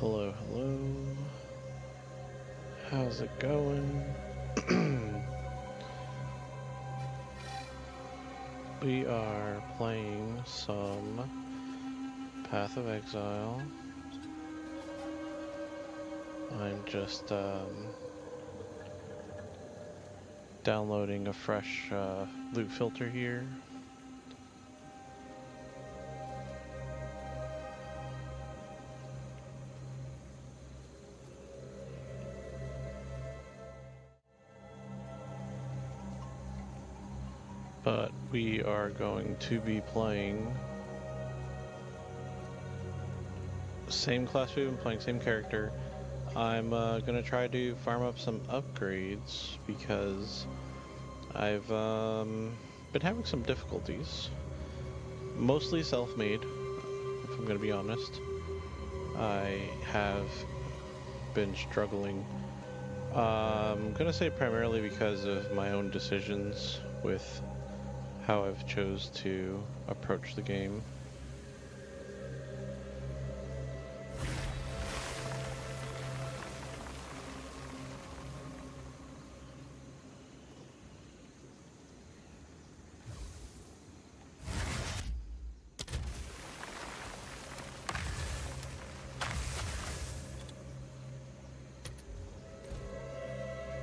Hello, hello. How's it going? We are playing some Path of Exile. I'm just downloading a fresh loot filter here. But we are going to be playing same class we've been playing, same character. I'm gonna try to farm up some upgrades because I've been having some difficulties. Mostly self-made, if I'm gonna be honest. I have been struggling. I'm gonna say primarily because of my own decisions with how I've chose to approach the game.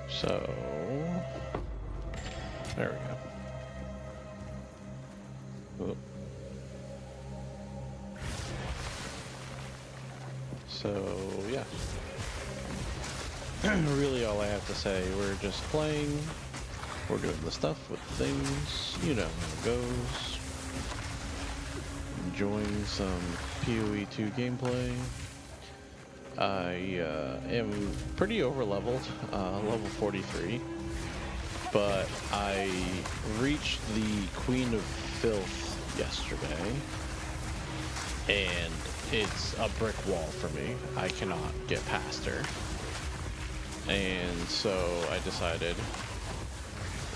So, there we go. Oop. So, yeah. Really all I have to say, we're just playing, we're doing the stuff with things, you know how it goes. Enjoying some PoE 2 gameplay. I am pretty over-leveled, level 43, but I reached the Queen of Filth yesterday, and it's a brick wall for me. I cannot get past her. And so I decided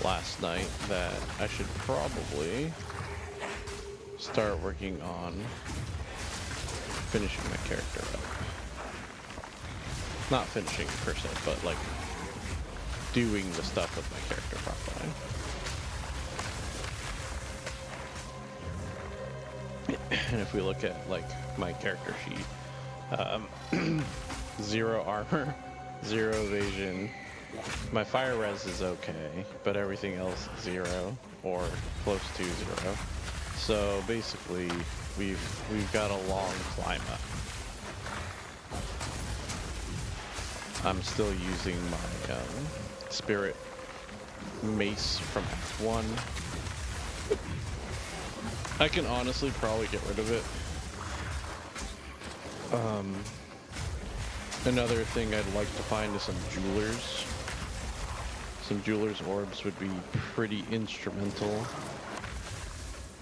last night that I should probably start working on finishing my character up. Not finishing per se, but like doing the stuff with my character properly. And if we look at like my character sheet, 0 armor, 0 evasion. My fire res is okay, but everything else 0 or close to 0. So basically, we've got a long climb up. I'm still using my spirit mace from Act 1. I can honestly probably get rid of it. Another thing I'd like to find is some jewelers. Some jewelers' orbs would be pretty instrumental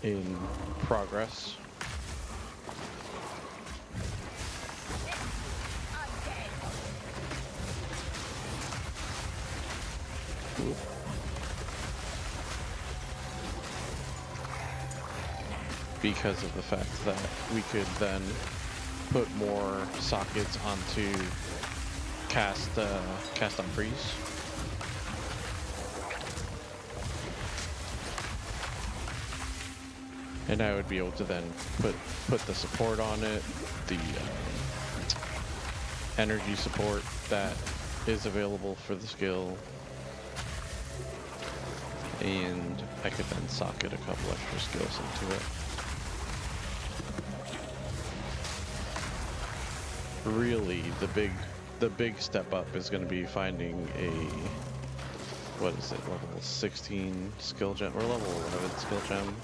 in progress. Because of the fact that we could then put more sockets onto cast on freeze. And I would be able to then put the support on it, the energy support that is available for the skill. And I could then socket a couple extra skills into it. Really, the big step up is going to be finding a, what is it, level 16 skill gem, or level 11 skill gem?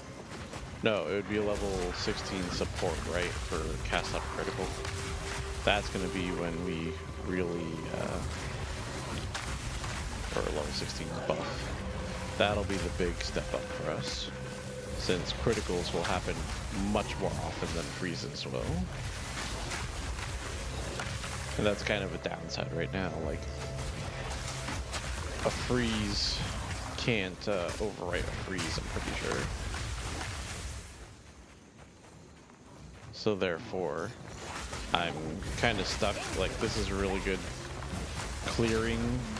No, it would be a level 16 support, right, for cast up critical. That's going to be when we really, or level 16 buff. That'll be the big step up for us, since criticals will happen much more often than freezes will. And that's kind of a downside right now, like, a freeze can't overwrite a freeze, I'm pretty sure. So therefore, I'm kind of stuck. Like, this is really good clearing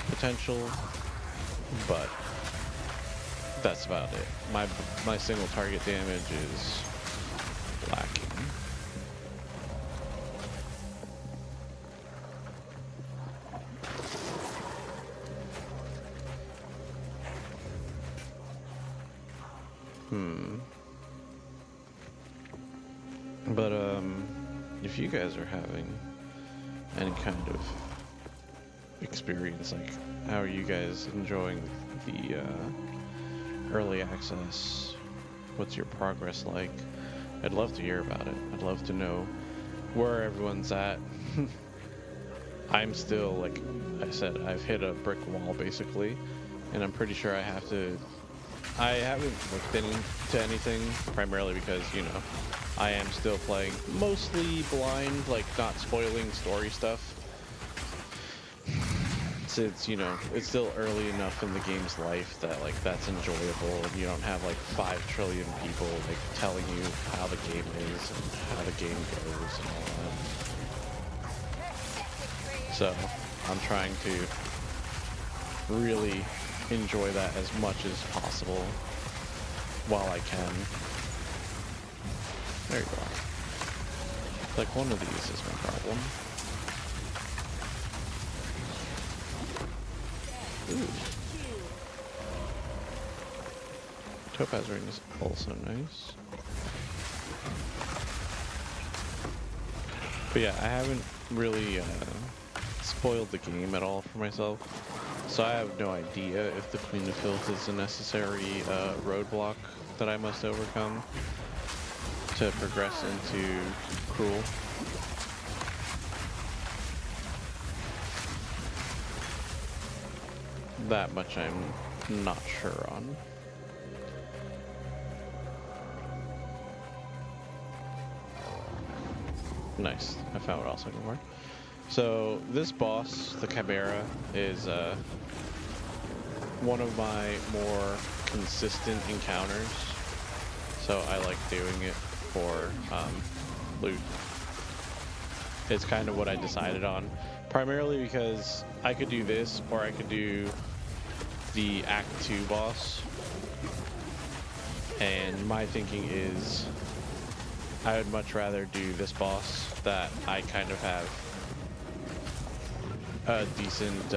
potential, but that's about it. My single target damage is lacking. But if you guys are having any kind of experience, like, how are you guys enjoying the early access? What's your progress like? I'd love to hear about it. I'd love to know where everyone's at. I'm still, like I said, I've hit a brick wall basically, and I'm pretty sure I haven't been into anything, primarily because, you know, I am still playing mostly blind, like not spoiling story stuff. Since, you know, it's still early enough in the game's life that, like, that's enjoyable, and you don't have like 5 trillion people like telling you how the game is and how the game goes and all that. So I'm trying to really enjoy that as much as possible while I can. There you go. Like, one of these is my problem. Ooh. Topaz ring is also nice. But yeah, I haven't really spoiled the game at all for myself, so I have no idea if the Queen of Filth is a necessary roadblock that I must overcome to progress into Cruel. That much I'm not sure on. Nice, I found what else I can work. So this boss, the Chimera, is one of my more consistent encounters. So I like doing it for loot. It's kind of what I decided on. Primarily because I could do this, or I could do the Act 2 boss. And my thinking is, I would much rather do this boss that I kind of have a decent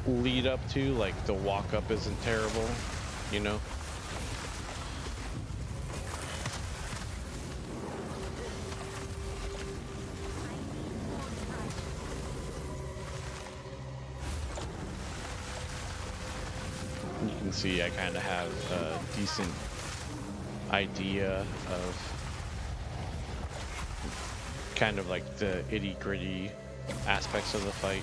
lead up to, like the walk up isn't terrible, you know? You can see I kind of have a decent idea of kind of like the itty-gritty aspects of the fight.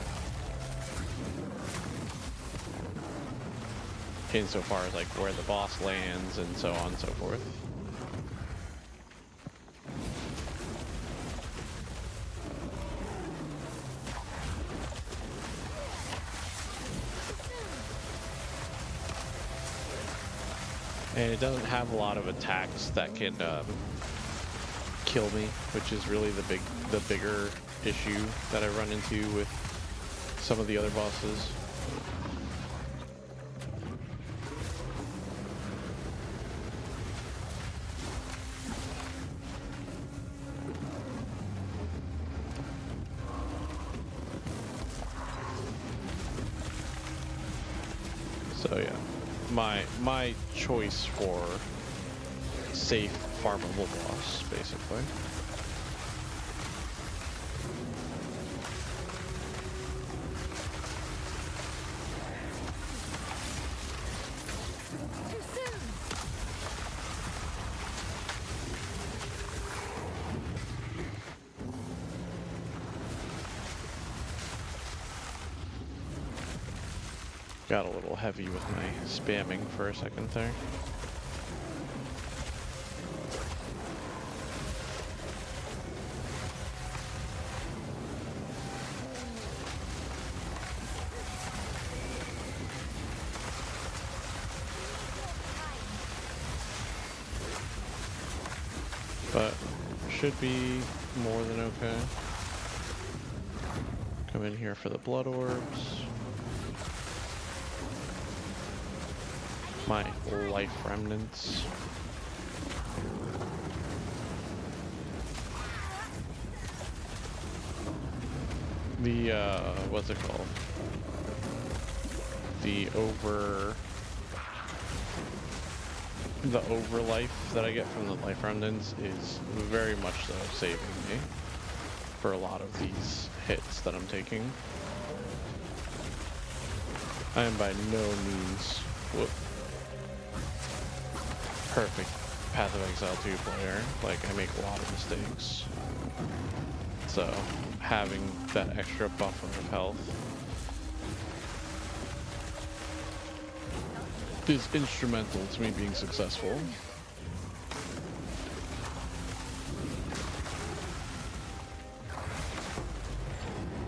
Insofar as like where the boss lands and so on and so forth. And it doesn't have a lot of attacks that can kill me, which is really the bigger issue that I run into with some of the other bosses. So yeah, my choice for safe farmable boss, basically. Got a little heavy with my spamming for a second there. but should be more than okay. Come in here for the blood orbs. My life remnants. The, what's it called? The overlife that I get from the life remnants is very much so saving me for a lot of these hits that I'm taking. I am by no means perfect Path of Exile 2 player. Like, I make a lot of mistakes. So, having that extra buffer of health is instrumental to me being successful.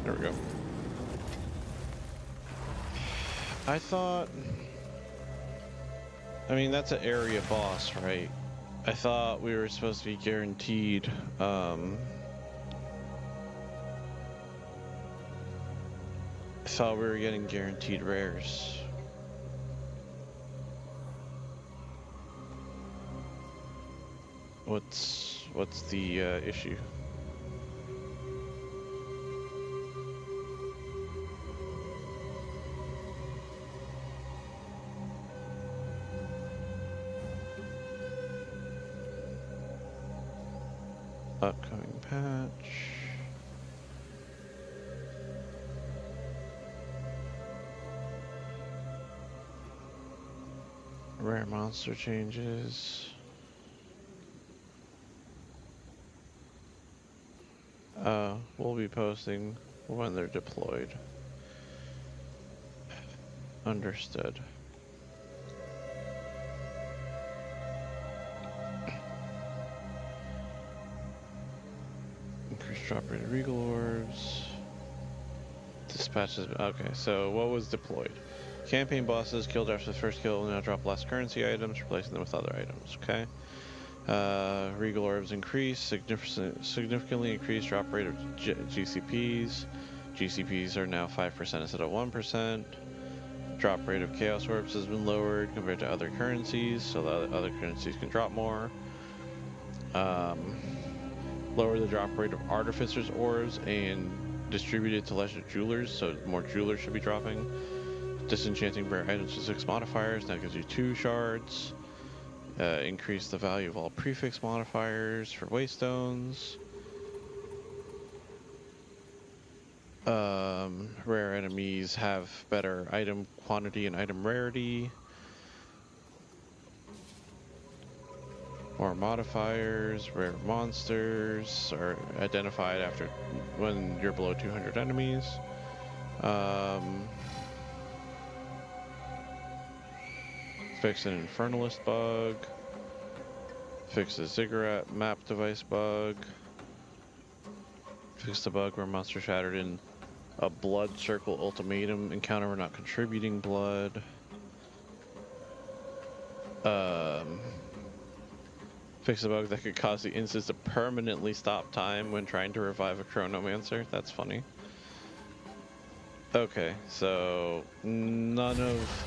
There we go. I mean, that's an area boss, right? I thought we were supposed to be guaranteed, I thought we were getting guaranteed rares. What's the issue? Upcoming patch. Rare monster changes. We'll be posting when they're deployed. Understood. Increased drop rate of Regal Orbs. Dispatches. Okay, so what was deployed? Campaign bosses killed after the first kill will now drop less currency items, replacing them with other items. Okay. Regal Orbs increase, significantly increased drop rate of GCPs. GCPs are now 5% instead of 1%. Drop rate of Chaos Orbs has been lowered compared to other currencies, so that other currencies can drop more. Lower the drop rate of Artificer's Orbs and distribute it to lesser jewelers, so more jewelers should be dropping. Disenchanting rare items with 6 modifiers, now gives you 2 shards. Increase the value of all prefix modifiers for waystones. Rare enemies have better item quantity and item rarity. More modifiers. Rare monsters are identified after when you're below 200 enemies. Fix an Infernalist bug. Fix a Ziggurat map device bug. Fix the bug where monster shattered in a blood circle ultimatum encounter were not contributing blood. Fix a bug that could cause the instance to permanently stop time when trying to revive a Chronomancer. That's funny. Okay, so none of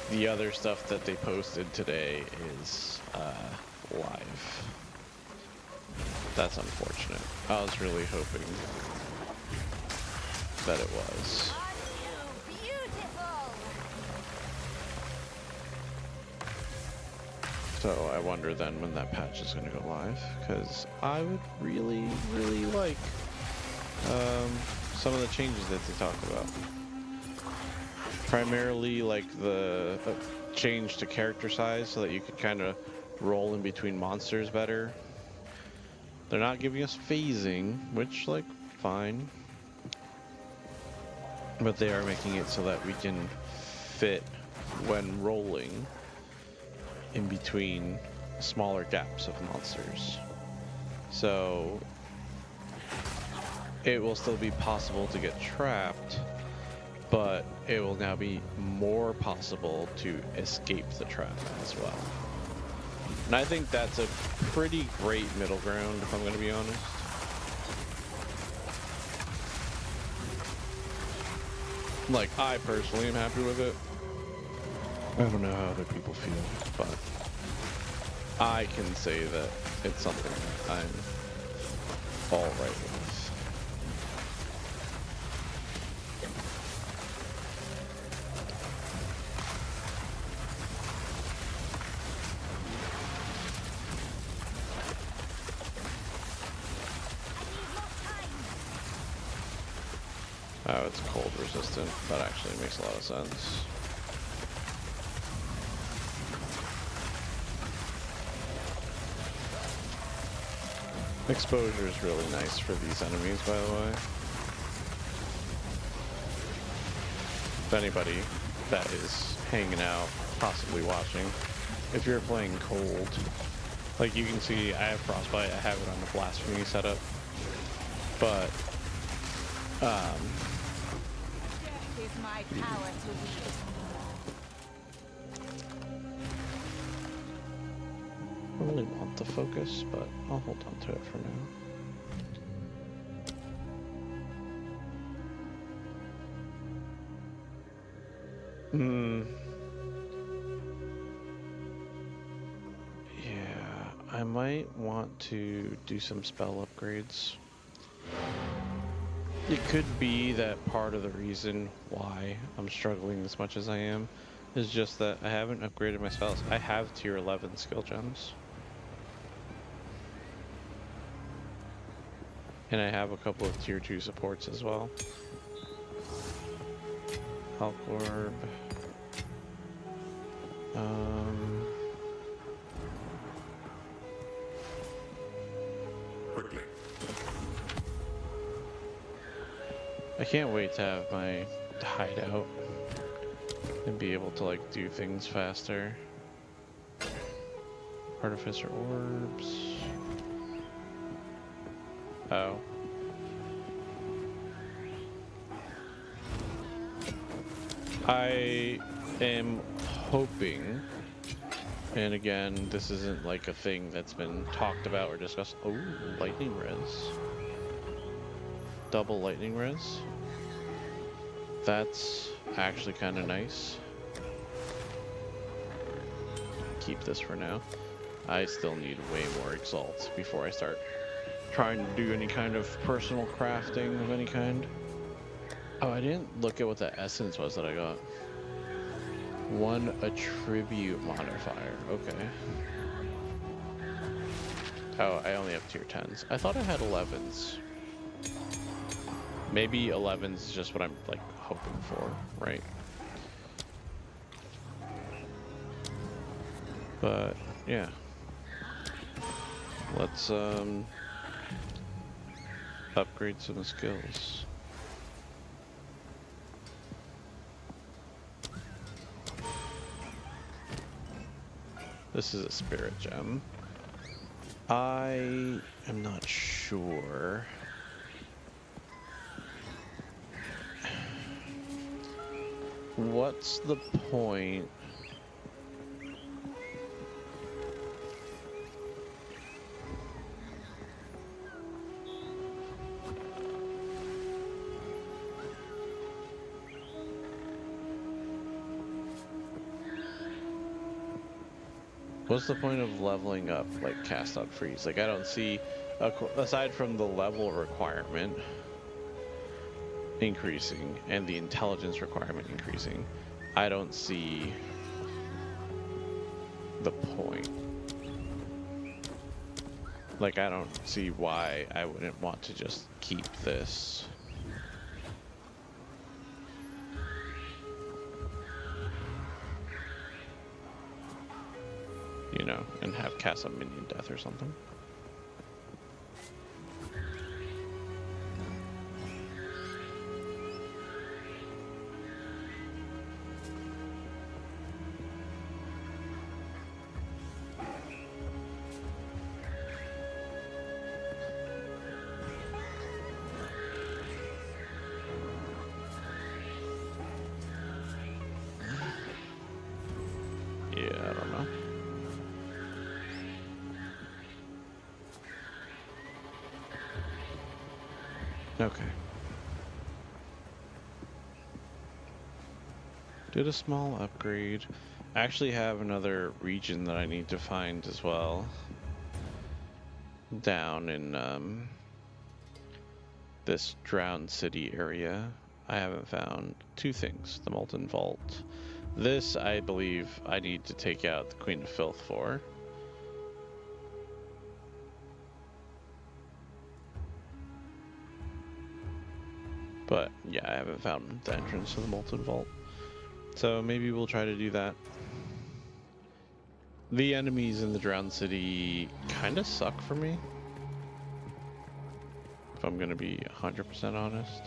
the other stuff that they posted today is live. That's unfortunate. I was really hoping that it was. So I wonder then when that patch is going to go live, because I would really, really like some of the changes that they talk about. Primarily like the change to character size so that you could kind of roll in between monsters better. They're not giving us phasing, which, like, fine. But they are making it so that we can fit when rolling in between smaller gaps of monsters. So it will still be possible to get trapped, but it will now be more possible to escape the trap as well. And I think that's a pretty great middle ground, if I'm going to be honest. Like, I personally am happy with it. I don't know how other people feel, but I can say that it's something that I'm alright with. Oh, it's cold resistant. That actually makes a lot of sense. Exposure is really nice for these enemies, by the way. If anybody that is hanging out, possibly watching, if you're playing cold, like you can see, I have Frostbite, I have it on the Blasphemy setup, but, is my power to wield. I really want the focus, but I'll hold on to it for now. Yeah, I might want to do some spell upgrades. It could be that part of the reason why I'm struggling as much as I am is just that I haven't upgraded my spells. I have tier 11 skill gems. And I have a couple of tier 2 supports as well. Health Orb. Quickly. I can't wait to have my hideout and be able to like do things faster. Artificer orbs. Oh. I am hoping, and again, this isn't like a thing that's been talked about or discussed. Oh, lightning res. Double lightning res. That's actually kind of nice. Keep this for now. I still need way more exalts before I start trying to do any kind of personal crafting of any kind. Oh, I didn't look at what the essence was that I got. 1 attribute modifier. Okay. Oh, I only have tier 10s. I thought I had 11s. Maybe 11s is just what I'm like hoping for, right? But yeah. Let's upgrade some skills. This is a spirit gem. I am not sure. What's the point? What's the point of leveling up, like, cast out freeze? Like, I don't see, aside from the level requirement increasing and the intelligence requirement increasing, I don't see the point. Like, I don't see why I wouldn't want to just keep this. You know, and have cast up minion death or something. Yeah, I don't know. Okay. Did a small upgrade. I actually have another region that I need to find as well. Down in this drowned city area. I haven't found two things. The Molten Vault. This, I believe, I need to take out the Queen of Filth for. But yeah, I haven't found the entrance to the Molten Vault. So maybe we'll try to do that. The enemies in the drowned city kind of suck for me, if I'm gonna be 100% honest.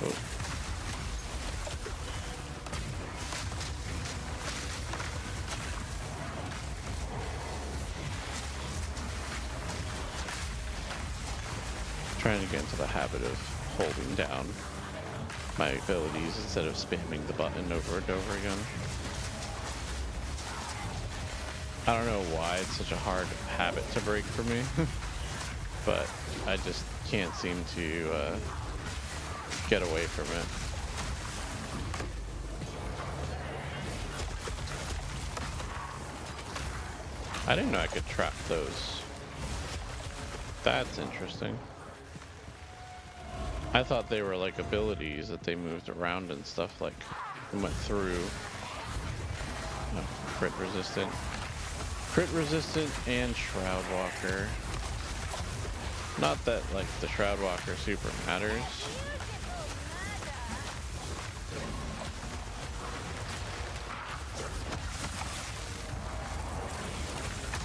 Oh. Trying to get into the habit of holding down my abilities instead of spamming the button over and over again. I don't know why it's such a hard habit to break for me, but I just can't seem to get away from it. I didn't know I could trap those. That's interesting. I thought they were like abilities that they moved around and stuff, like went through. Oh, crit resistant. Crit resistant and Shroud Walker. Not that like the Shroud Walker super matters.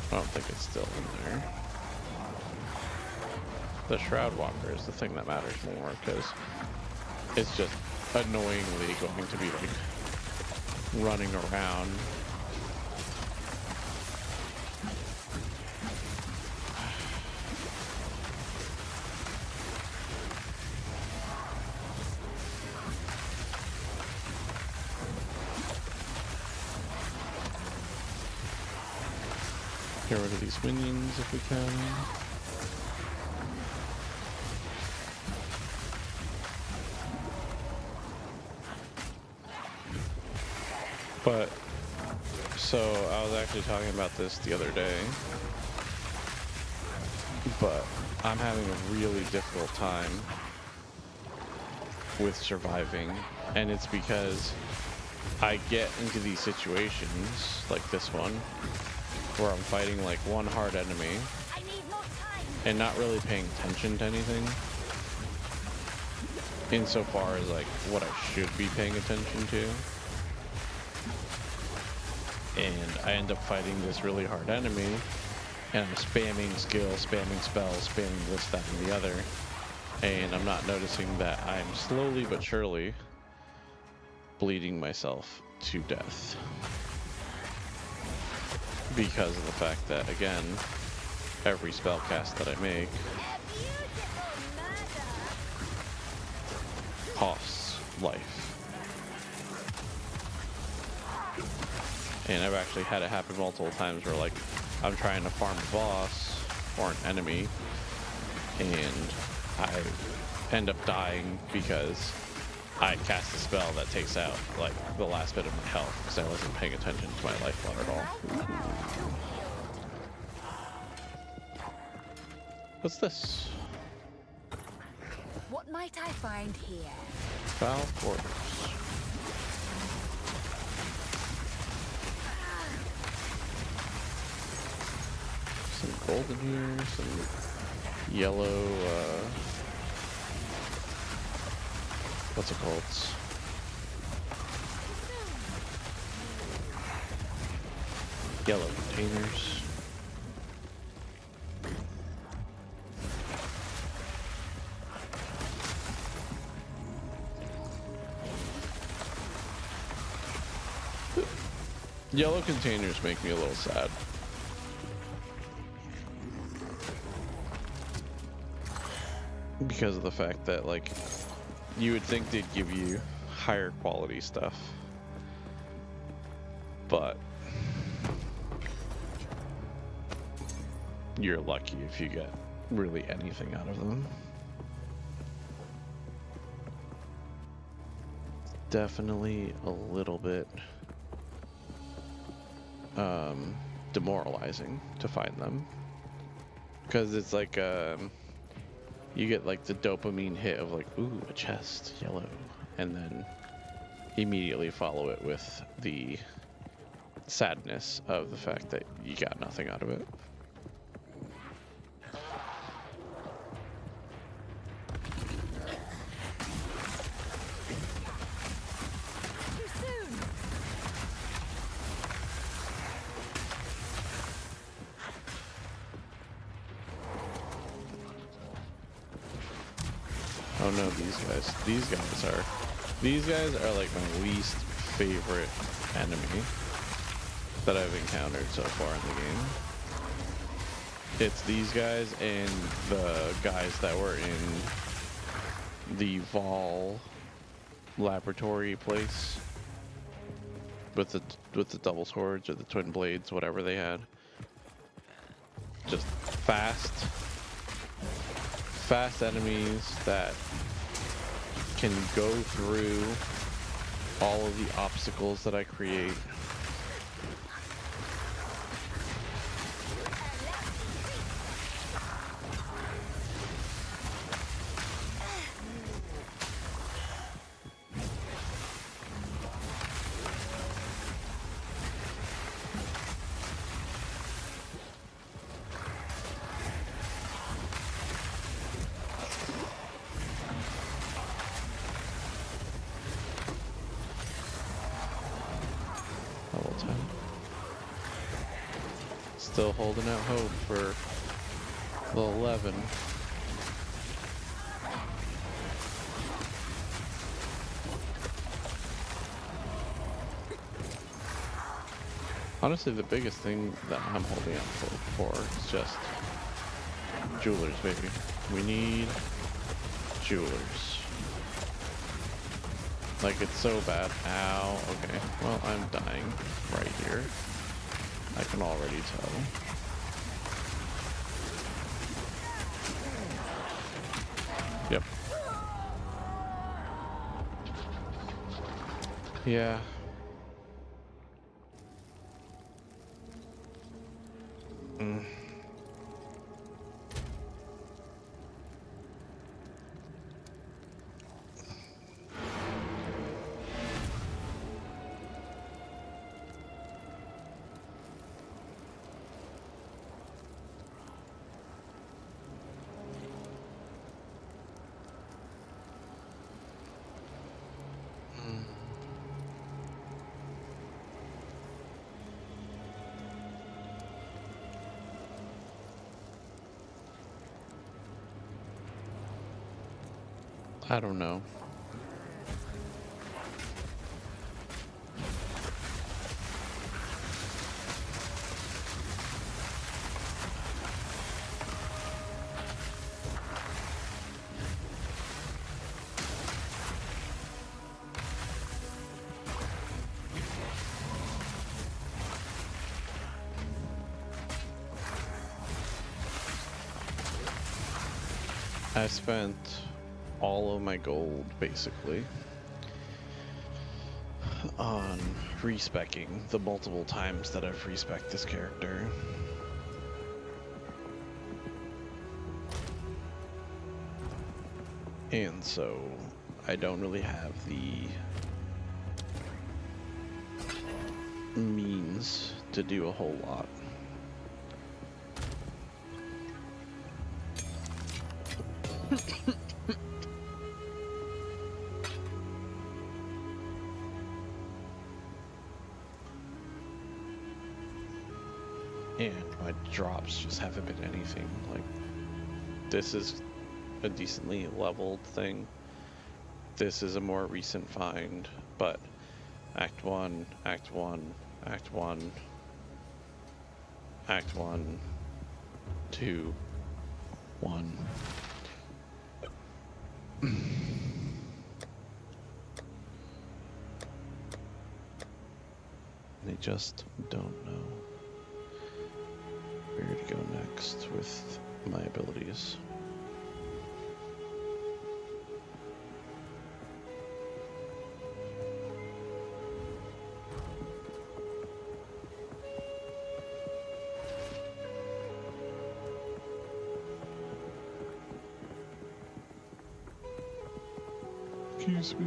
I don't think it's still in there. The Shroud Walker is the thing that matters more, because it's just annoyingly going to be like running around. Get rid of these minions if we can. But, so I was actually talking about this the other day, but I'm having a really difficult time with surviving, and it's because I get into these situations, like this one, where I'm fighting like one hard enemy, and not really paying attention to anything, insofar as like what I should be paying attention to. And I end up fighting this really hard enemy, and I'm spamming skills, spamming spells, spamming this, that, and the other, and I'm not noticing that I'm slowly but surely bleeding myself to death. Because of the fact that, again, every spell cast that I make costs life. And I've actually had it happen multiple times where, like, I'm trying to farm a boss or an enemy, and I end up dying because I cast a spell that takes out, like, the last bit of my health because I wasn't paying attention to my life bar at all. What's this? What might I find here? Foul Quarters. Some gold in here, some yellow, what's it called? Yellow containers. Yellow containers make me a little sad. because of the fact that, like, you would think they'd give you higher quality stuff, but you're lucky if you get really anything out of them. Definitely a little bit demoralizing to find them, because it's like you get like the dopamine hit of like, ooh, a chest, yellow, and then immediately follow it with the sadness of the fact that you got nothing out of it. Oh no, these guys are like my least favorite enemy that I've encountered so far in the game. It's these guys and the guys that were in the Vol laboratory place with the double swords or the twin blades, whatever they had. Just fast enemies that can go through all of the obstacles that I create. Level 10. Still holding out hope for the 11. Honestly, the biggest thing that I'm holding out for is just jewelers, baby. We need jewelers. Like, it's so bad. Ow. Okay. Well, I'm dying right here. I can already tell. Yep. Yeah. I don't know. I spent all of my gold, basically, on respecking the multiple times that I've respec'd this character. And so, I don't really have the means to do a whole lot. And my drops just haven't been anything. Like, this is a decently leveled thing. This is a more recent find, but Act 1, Act 1, Act 1, Act 1, 2, 1. They just don't know where to go next with my abilities. Excuse me.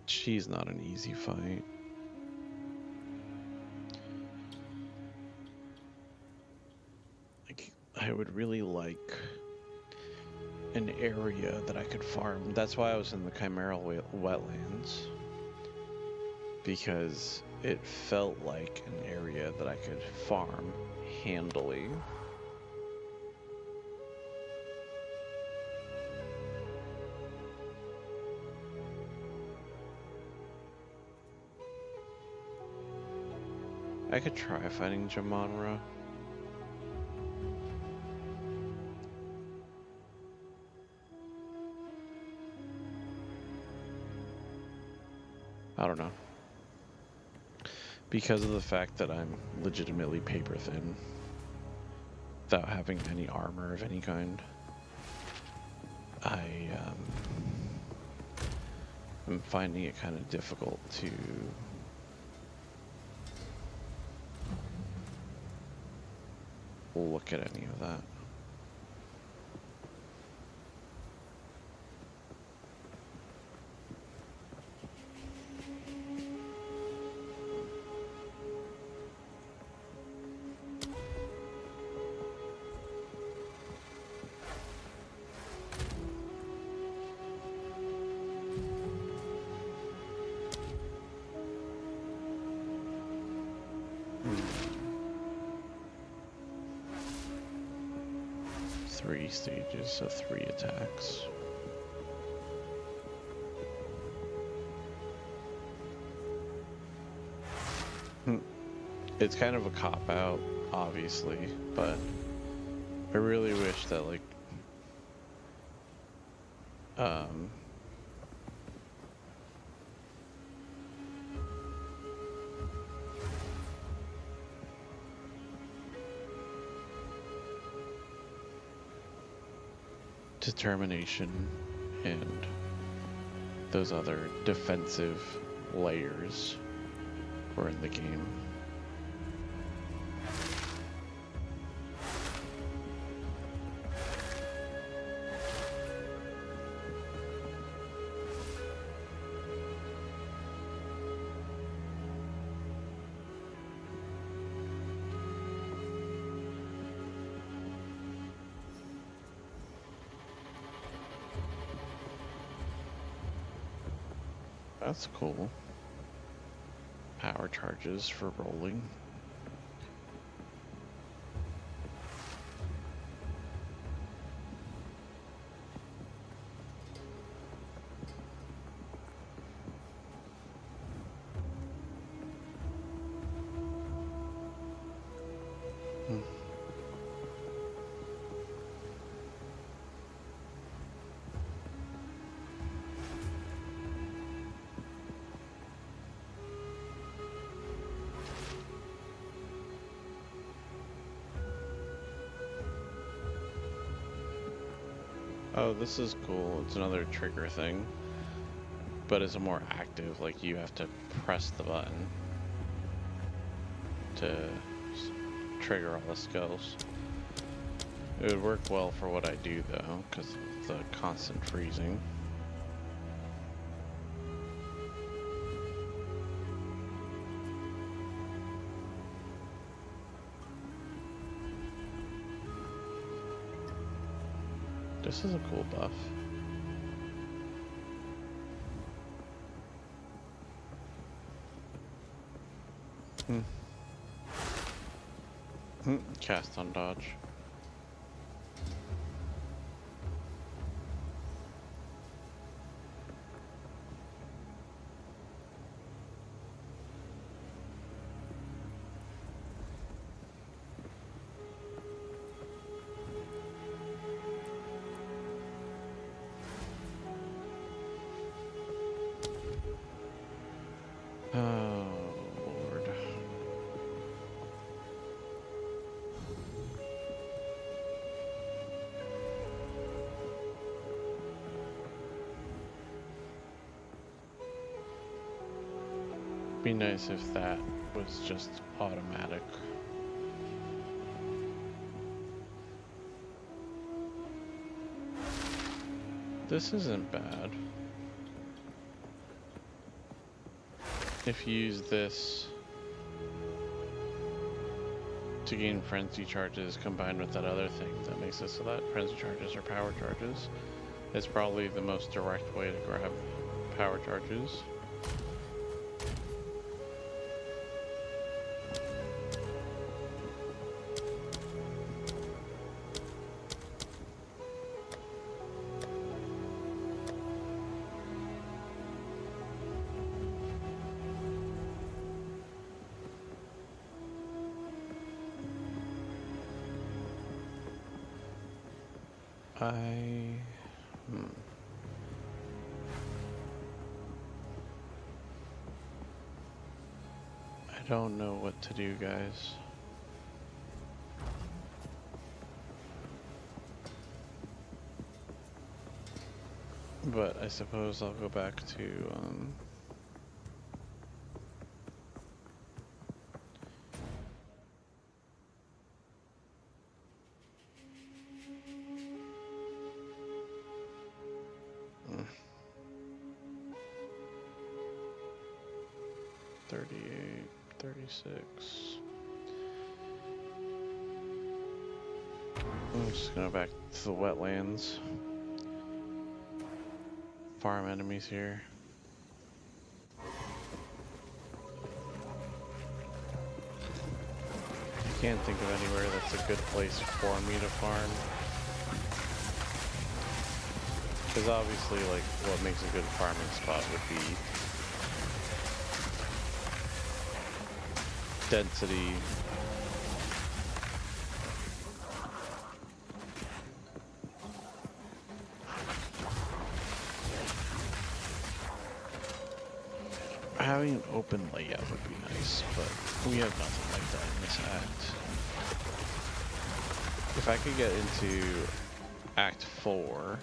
She's not an easy fight. Like, I would really like an area that I could farm. That's why I was in the Chimeral Wetlands. Because it felt like an area that I could farm handily. I could try fighting Jamonra. I don't know. Because of the fact that I'm legitimately paper thin, without having any armor of any kind, I'm finding it kind of difficult to look at any of that. Three stages, so 3 attacks. It's kind of a cop-out, obviously, but I really wish that, like, determination and those other defensive layers were in the game. That's cool. Power charges for rolling. Oh, this is cool. It's another trigger thing, but it's a more active, like you have to press the button to trigger all the skills. It would work well for what I do though, because of the constant freezing. This is a cool buff. Cast on dodge. Be nice if that was just automatic. This isn't bad. If you use this to gain frenzy charges combined with that other thing that makes it so that frenzy charges are power charges, it's probably the most direct way to grab power charges. I don't know what to do, guys. But I suppose I'll go back to, 38, 36. I'm just gonna go back to the wetlands. Farm enemies here. I can't think of anywhere that's a good place for me to farm. Because obviously, like, what makes a good farming spot would be density. Having an open layout would be nice, but we have nothing like that in this act. If I could get into Act 4,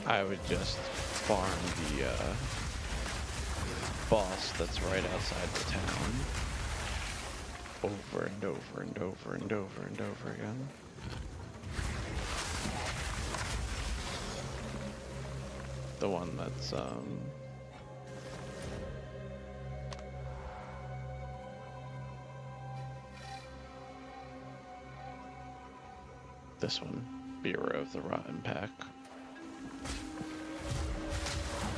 I would just farm the boss that's right outside the town over and over and over and over and over again. The one that's this one, Bureau of the Rotten Pack.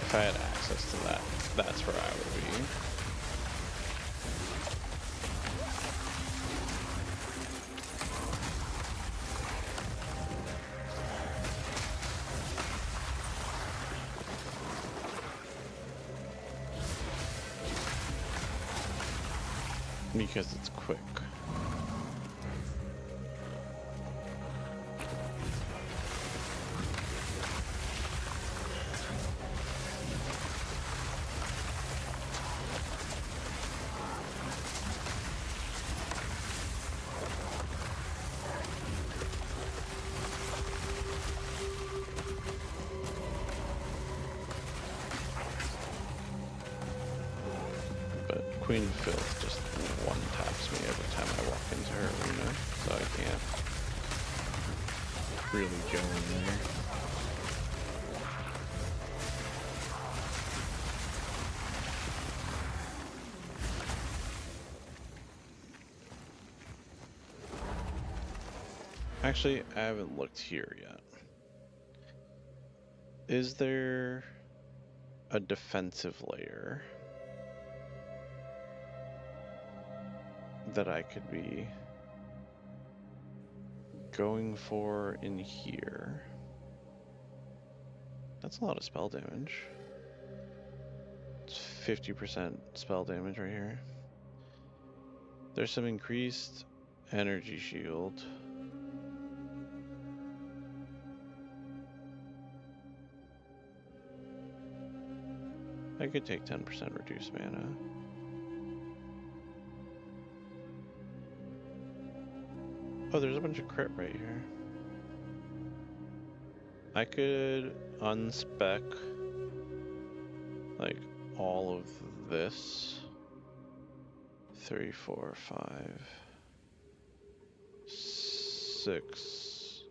If I had access to that, that's where I would be. Because it's quick. Queen Filth just one-taps me every time I walk into her arena, so I can't really go in there. Actually, I haven't looked here yet. Is there a defensive layer that I could be going for in here? That's a lot of spell damage. It's 50% spell damage right here. There's some increased energy shield. I could take 10% reduced mana. Oh, there's a bunch of crit right here. I could unspec like all of this. 3, 4, 5, 6.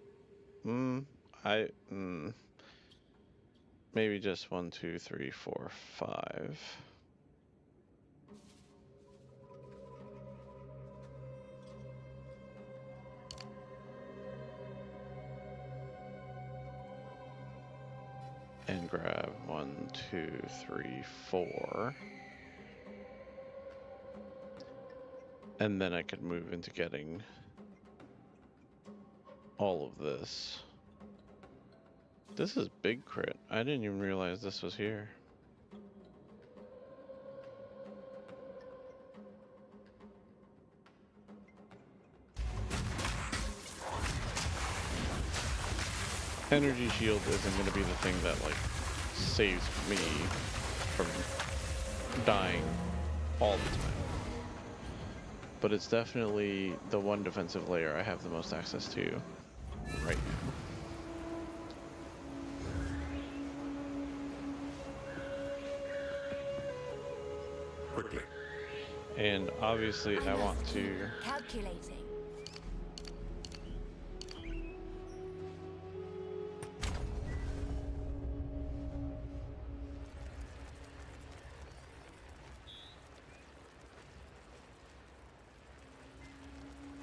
Maybe just 1, 2, 3, 4, 5. And grab 1, 2, 3, 4. And then I could move into getting all of this. This is big crit. I didn't even realize this was here. Energy shield isn't going to be the thing that like saves me from dying all the time. But it's definitely the one defensive layer I have the most access to right now. Quickly. And obviously I want to Calculating.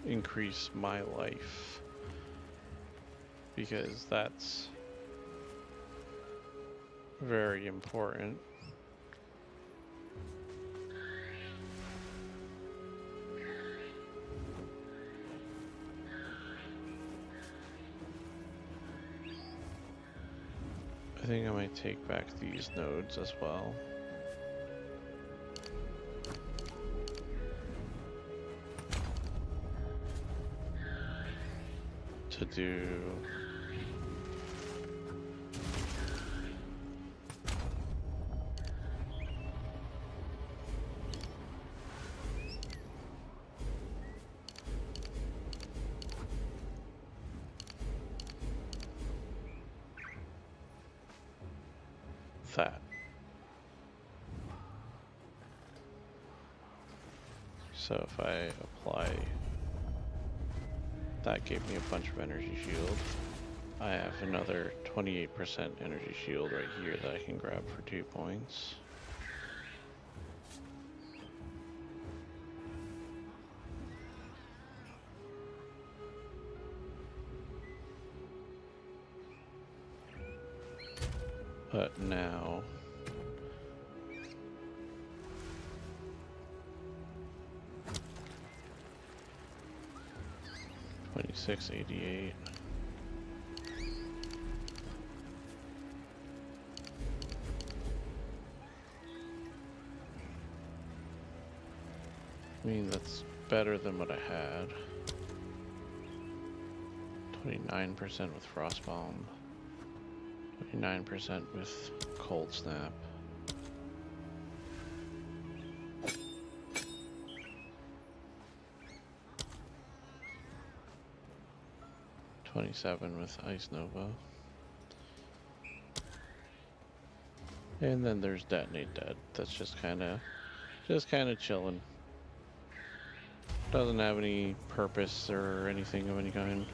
increase my life, because that's very important. I think I might take back these nodes as well. To do that. So if I apply, that gave me a bunch of energy shield. I have another 28% energy shield right here that I can grab for 2 points. But now $26.88. I mean, that's better than what I had. 29% with Frostbomb. 29% with Cold Snap. $27 with Ice Nova. And then there's Detonate Dead. That's just kinda chilling. Doesn't have any purpose or anything of any kind.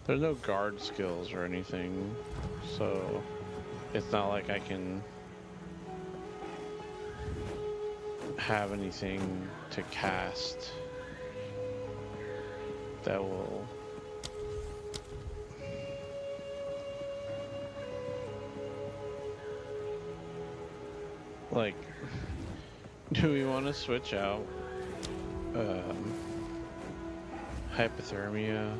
There's no guard skills or anything, so it's not like I can have anything to cast that will like, do we want to switch out hypothermia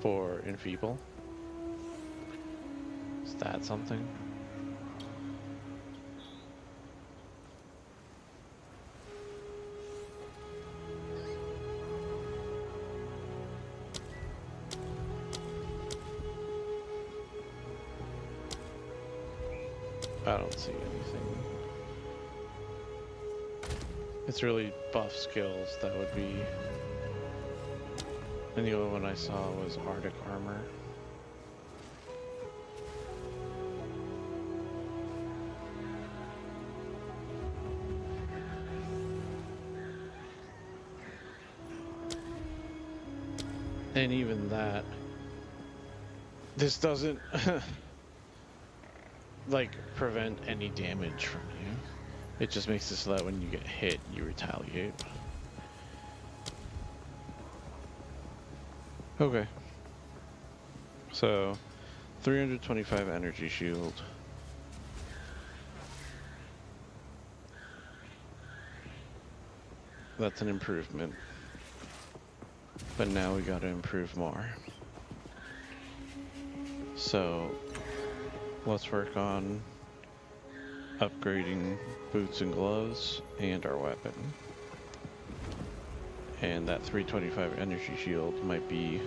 for enfeeble? Is that something? I don't see anything. It's really buff skills that would be. And the only one I saw was Arctic Armor. And even that, this doesn't like prevent any damage from you. It just makes it so that when you get hit, you retaliate. Okay. So, 325 energy shield. That's an improvement. But now we gotta improve more. So, let's work on upgrading boots and gloves and our weapon. And that 325 energy shield might be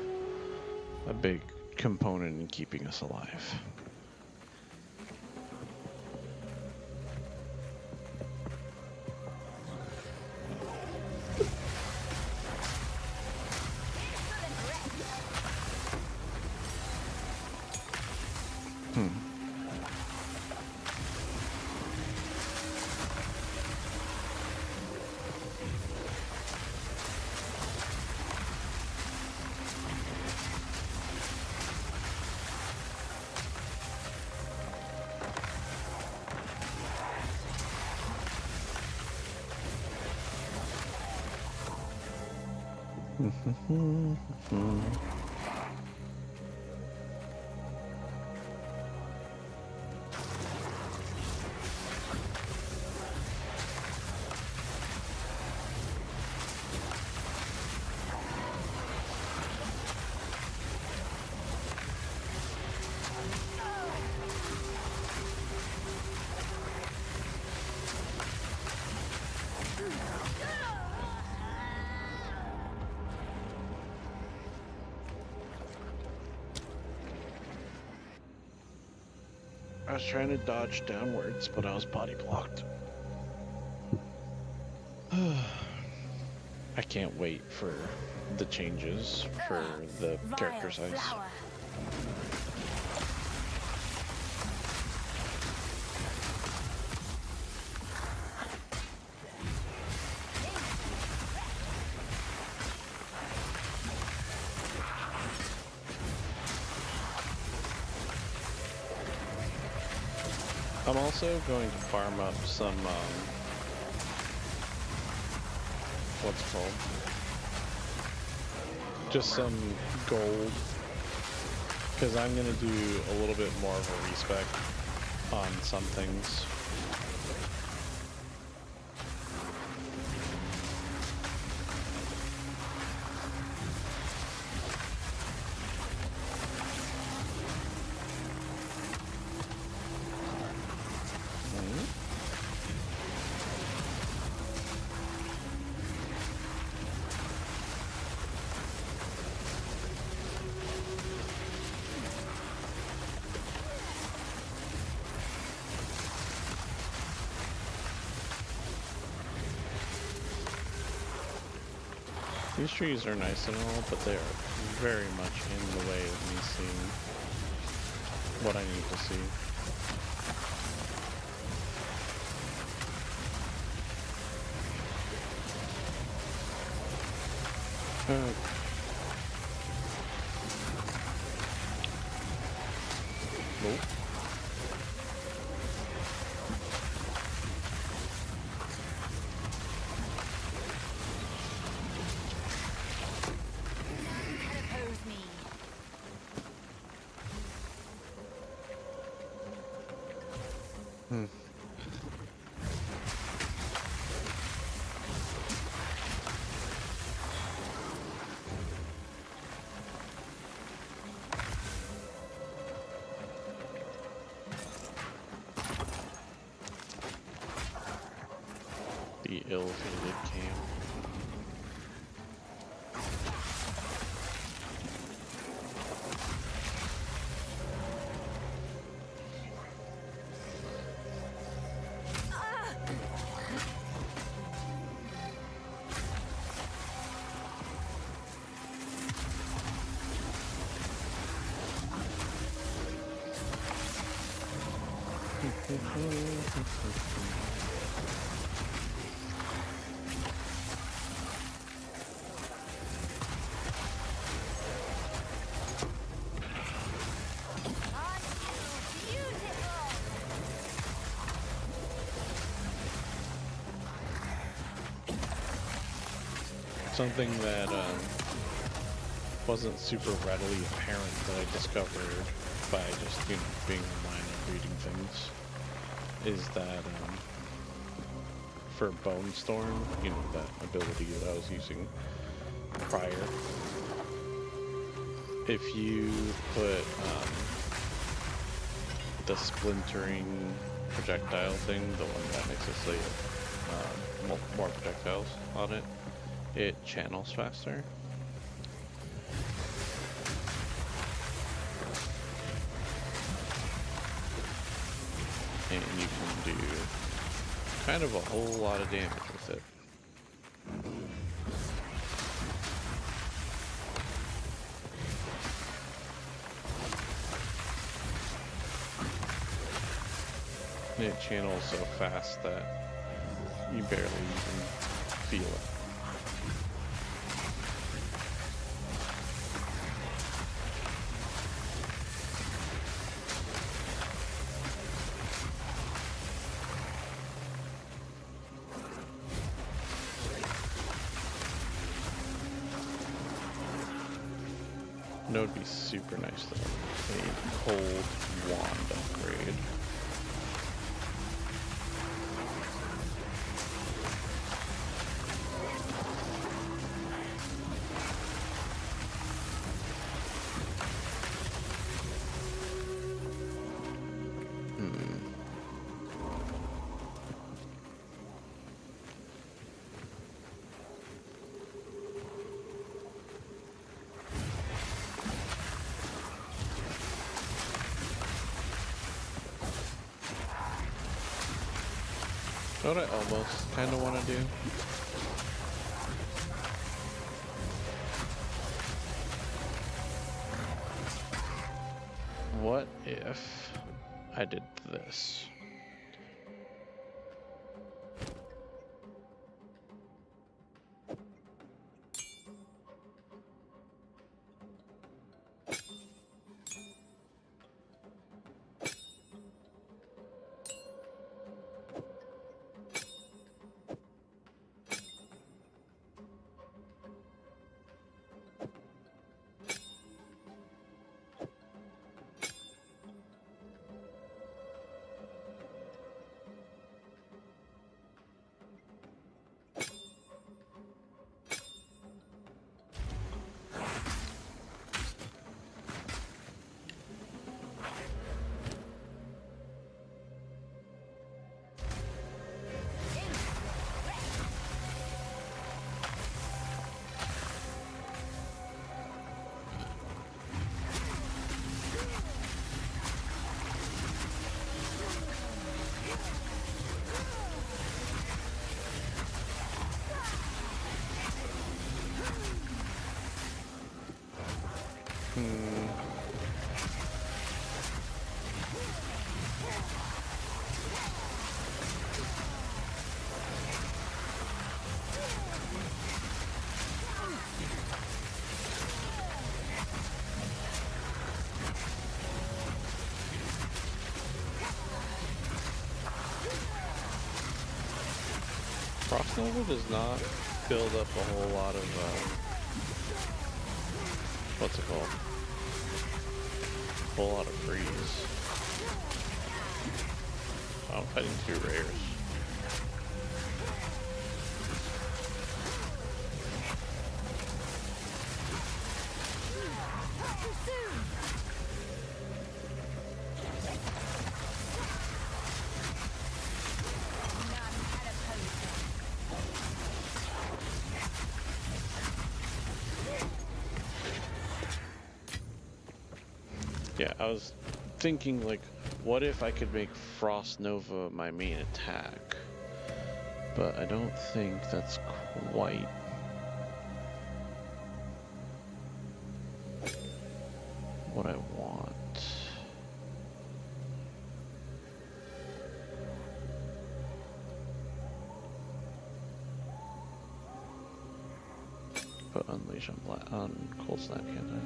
a big component in keeping us alive. I was trying to dodge downwards, but I was body blocked. I can't wait for the changes for the character size. Flower. I'm also going to farm up some, what's it called? Just some gold, because I'm going to do a little bit more of a respec on some things. These trees are nice and all, but they are very much in the way of me seeing what I need to see. Nope. Oppose me. The ill-fated camp. something that wasn't super readily apparent that I discovered by just, you know, being online and reading things is that for Bone Storm, you know, that ability that I was using prior, if you put the splintering projectile thing, the one that makes us like more projectiles on it, it channels faster. And you can do kind of a whole lot of damage with it. And it channels so fast that you barely even feel it. That would be super nice though. A cold wand upgrade. You know what I almost kind of want to do? What if I did this? Frost Nova does not build up a whole lot of, what's it called? A whole lot of freeze. I'm fighting 2 rares. Yeah, I was thinking, like, what if I could make Frost Nova my main attack? But I don't think that's quite what I want. But Unleash on Cold Snap, can't I?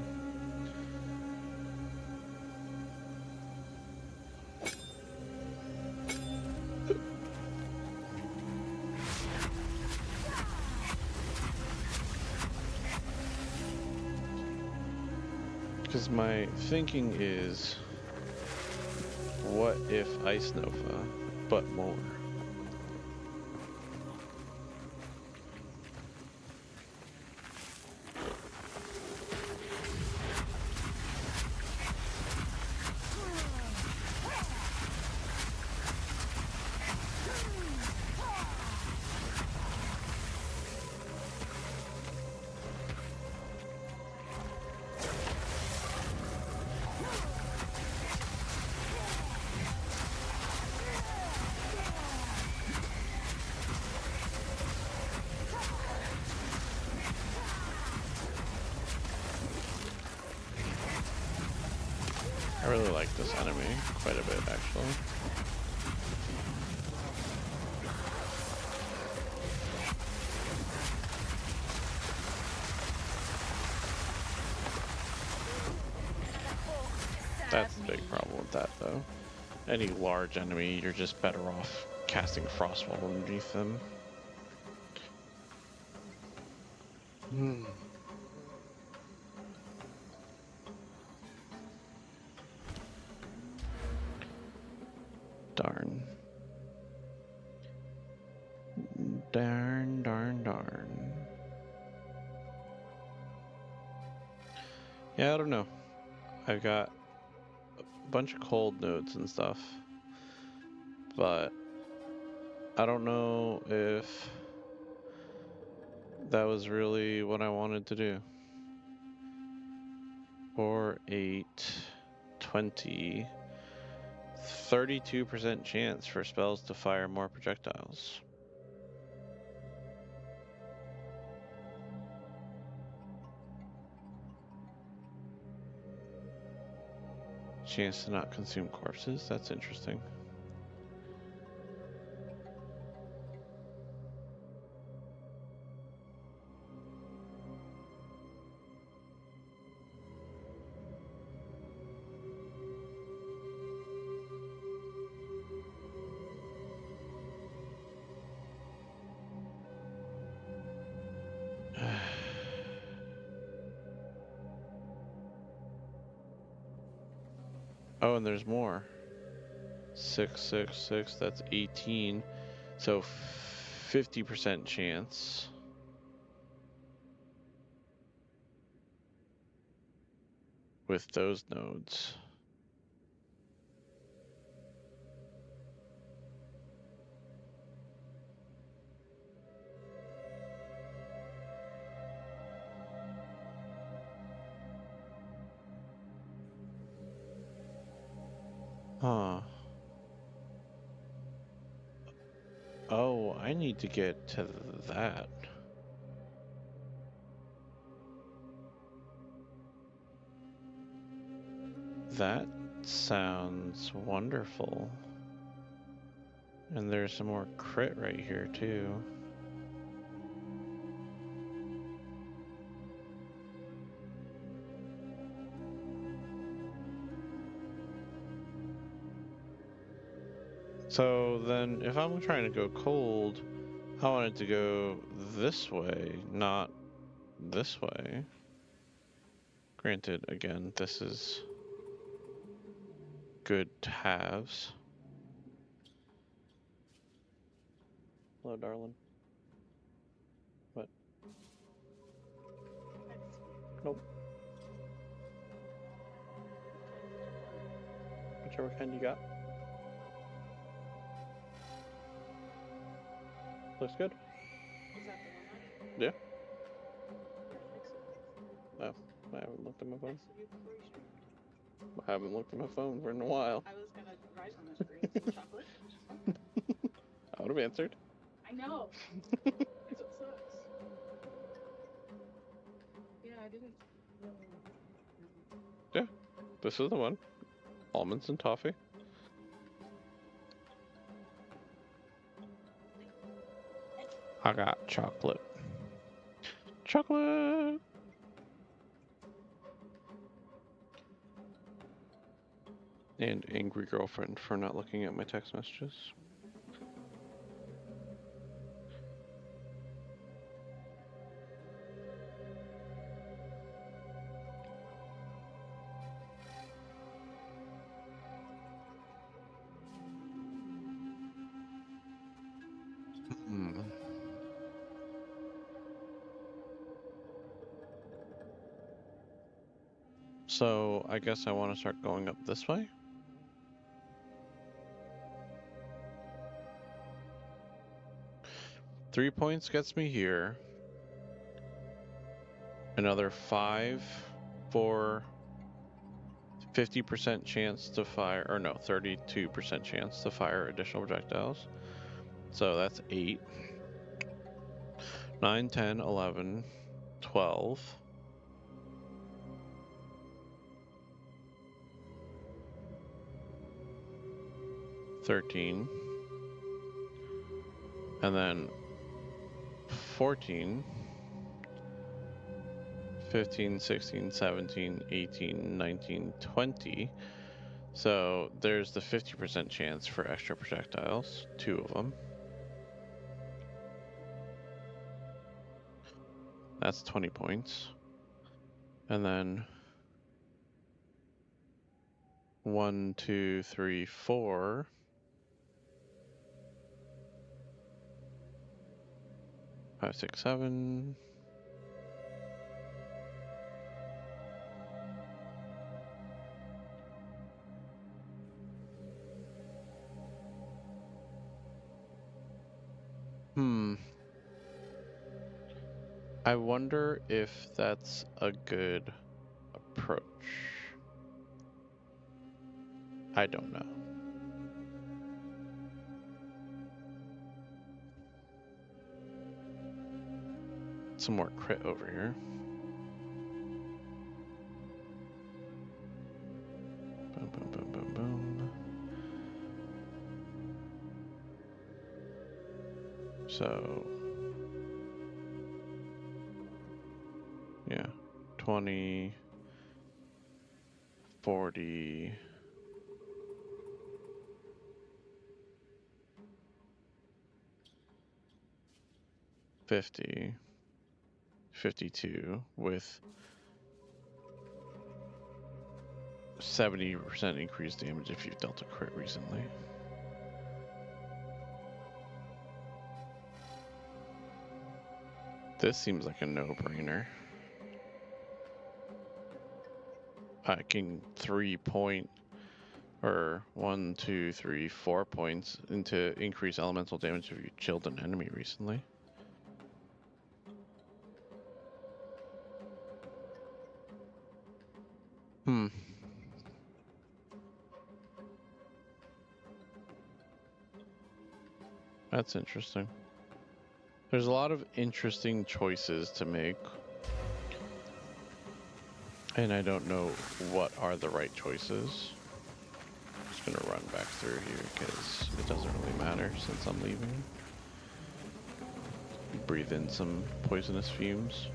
Because my thinking is, what if Ice Nova, but more? I really like this enemy quite a bit, actually. That's the big problem with that, though. Any large enemy, you're just better off casting Frostwall underneath them. Darn. Darn, darn, darn. Yeah, I don't know. I've got a bunch of cold nodes and stuff, but I don't know if that was really what I wanted to do. 4, 8, 20, 32% chance for spells to fire more projectiles. Chance to not consume corpses, that's interesting. Oh, and there's more. 6, 6, 6, that's 18. So 50% chance. With those nodes. Huh. Oh, I need to get to that. That sounds wonderful. And there's some more crit right here too. So then if I'm trying to go cold, I want it to go this way, not this way. Granted, again, this is good halves. Hello, darling. What? Nope. Whichever kind you got. Looks good. Is that the one? Yeah. Perfect. Oh, I haven't looked at my phone. Next to you before you stream. I haven't looked at my phone for a while. I was gonna write on the screen some chocolate. I would have answered. I know. That's what sucks. Yeah, I didn't really. Yeah, this is the one. Almonds and toffee. I got chocolate. Chocolate! And angry girlfriend for not looking at my text messages. So I guess I want to start going up this way. Three points gets me here. Another 5 for 50% chance to fire, or no, 32% chance to fire additional projectiles. So that's 8. 9, 10, 11, 12. 13. And then 14. 15, 16, 17, 18, 19, 20. So there's the 50% chance for extra projectiles, 2 of them. That's 20 points. And then 1, 2, 3, 4. 5, 6, 7. I wonder if that's a good approach. I don't know. Some more crit over here. Boom, boom, boom, boom, boom. So, yeah, 20, 40, 50, 52 with 70% increased damage if you've dealt a crit recently. This seems like a no-brainer. Packing 3 point, or 1, 2, 3, 4 points into increase elemental damage if you chilled an enemy recently. That's interesting. There's a lot of interesting choices to make. And I don't know what are the right choices. I'm just gonna run back through here because it doesn't really matter since I'm leaving. Breathe in some poisonous fumes.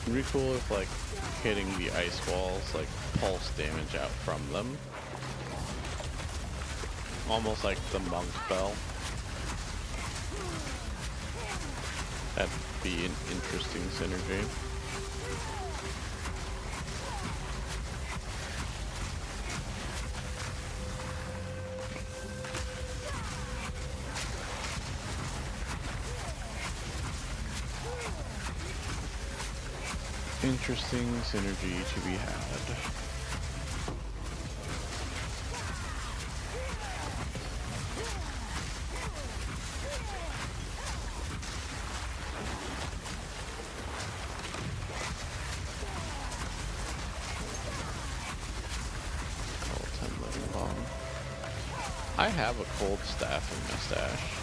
It'd be cool if, like, hitting the ice walls, like, pulse damage out from them. Almost like the monk spell. That'd be an interesting synergy. Interesting synergy to be had. Level 10 living long. I have a cold staff in my stash.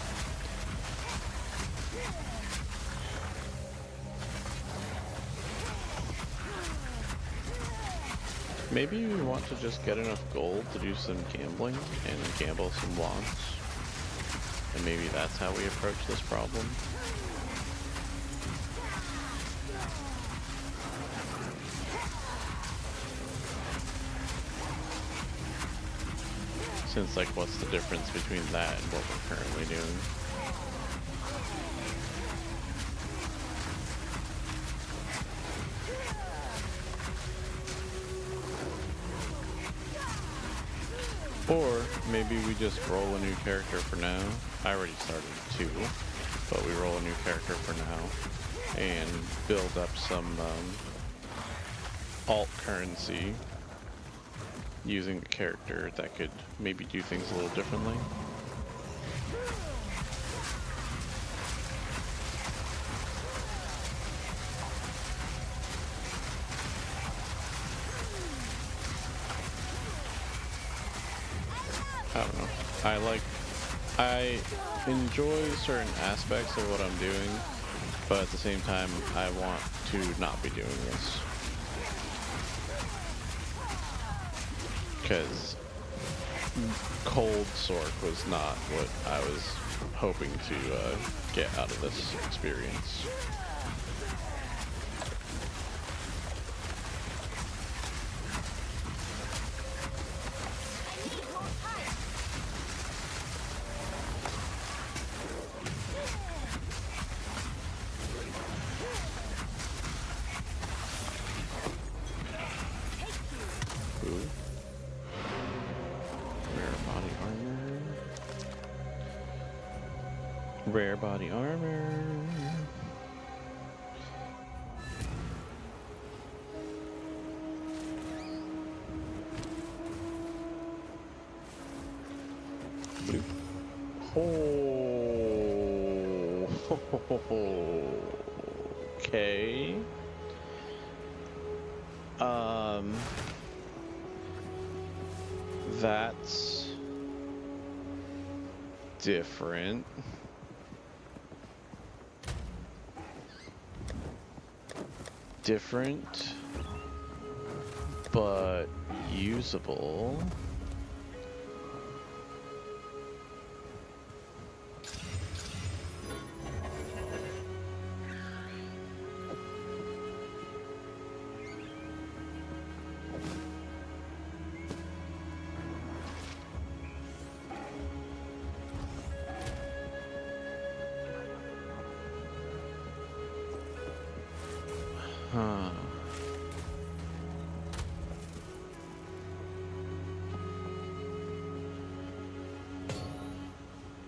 Maybe we want to just get enough gold to do some gambling and gamble some wants. And maybe that's how we approach this problem. Since, like, what's the difference between that and what we're currently doing? Or maybe we just roll a new character for now. I already started 2, but we roll a new character for now and build up some alt currency using a character that could maybe do things a little differently. I don't know. I enjoy certain aspects of what I'm doing, but at the same time, I want to not be doing this. Because cold Sork was not what I was hoping to get out of this experience. Rare body armor. Bloop. Oh. Okay. That's different. Different, but usable. Huh.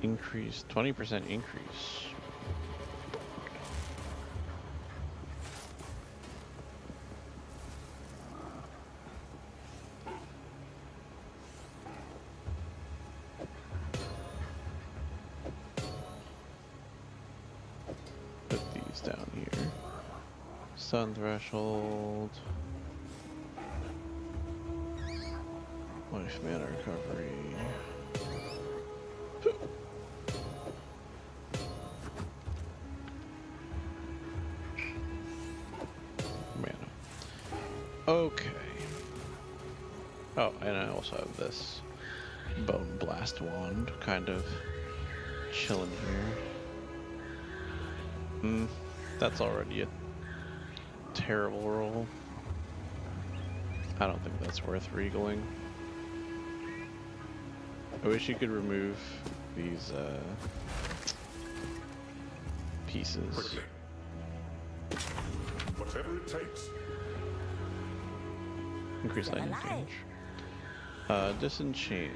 Increase, 20% increase. Put these down here. Sun threshold. Life mana recovery. Mana. Okay. Oh, and I also have this Bone Blast Wand kind of chilling here. That's already a terrible roll. I don't think that's worth regaling. I wish you could remove these pieces. Quickly. Whatever it takes. Increase lightning damage. Disenchant.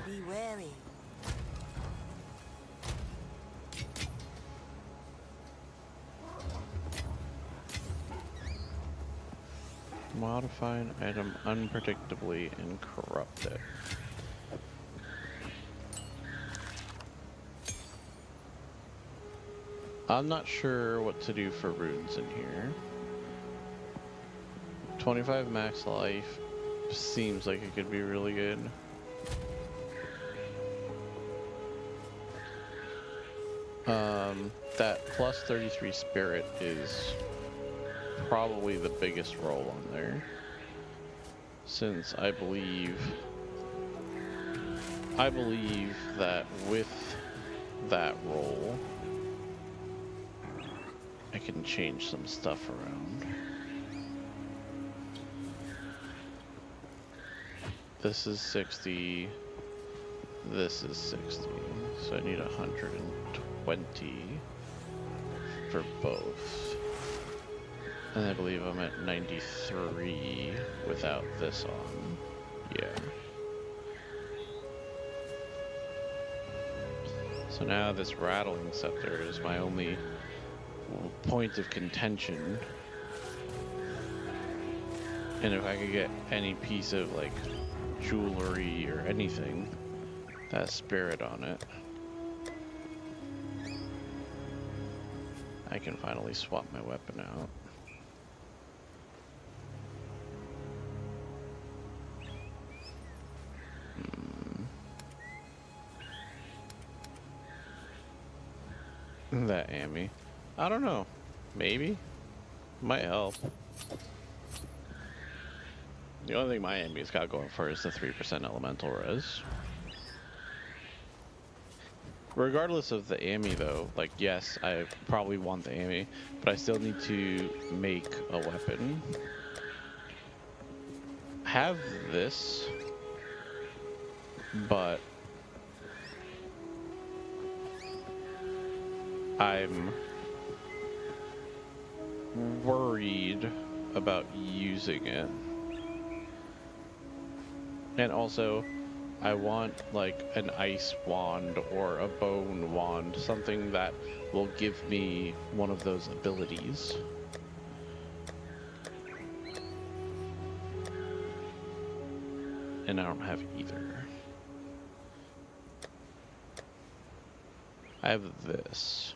Be wary. Modify an item unpredictably and corrupt it. I'm not sure what to do for runes in here. 25 max life seems like it could be really good. That plus 33 spirit is probably the biggest roll on there, since I believe that with that roll I can change some stuff around. This is 60, this is 60, so I need 120 for both. And I believe I'm at 93 without this on. Yeah. So now this rattling scepter is my only point of contention. And if I could get any piece of like jewelry or anything that has spirit on it, I can finally swap my weapon out. That Amy. I don't know. Maybe. Might help. The only thing my Amy's got going for is the 3% elemental res. Regardless of the Amy though, like yes, I probably want the Amy, but I still need to make a weapon. Have this, but I'm worried about using it. And also, I want like an ice wand or a bone wand, something that will give me one of those abilities. And I don't have either. I have this.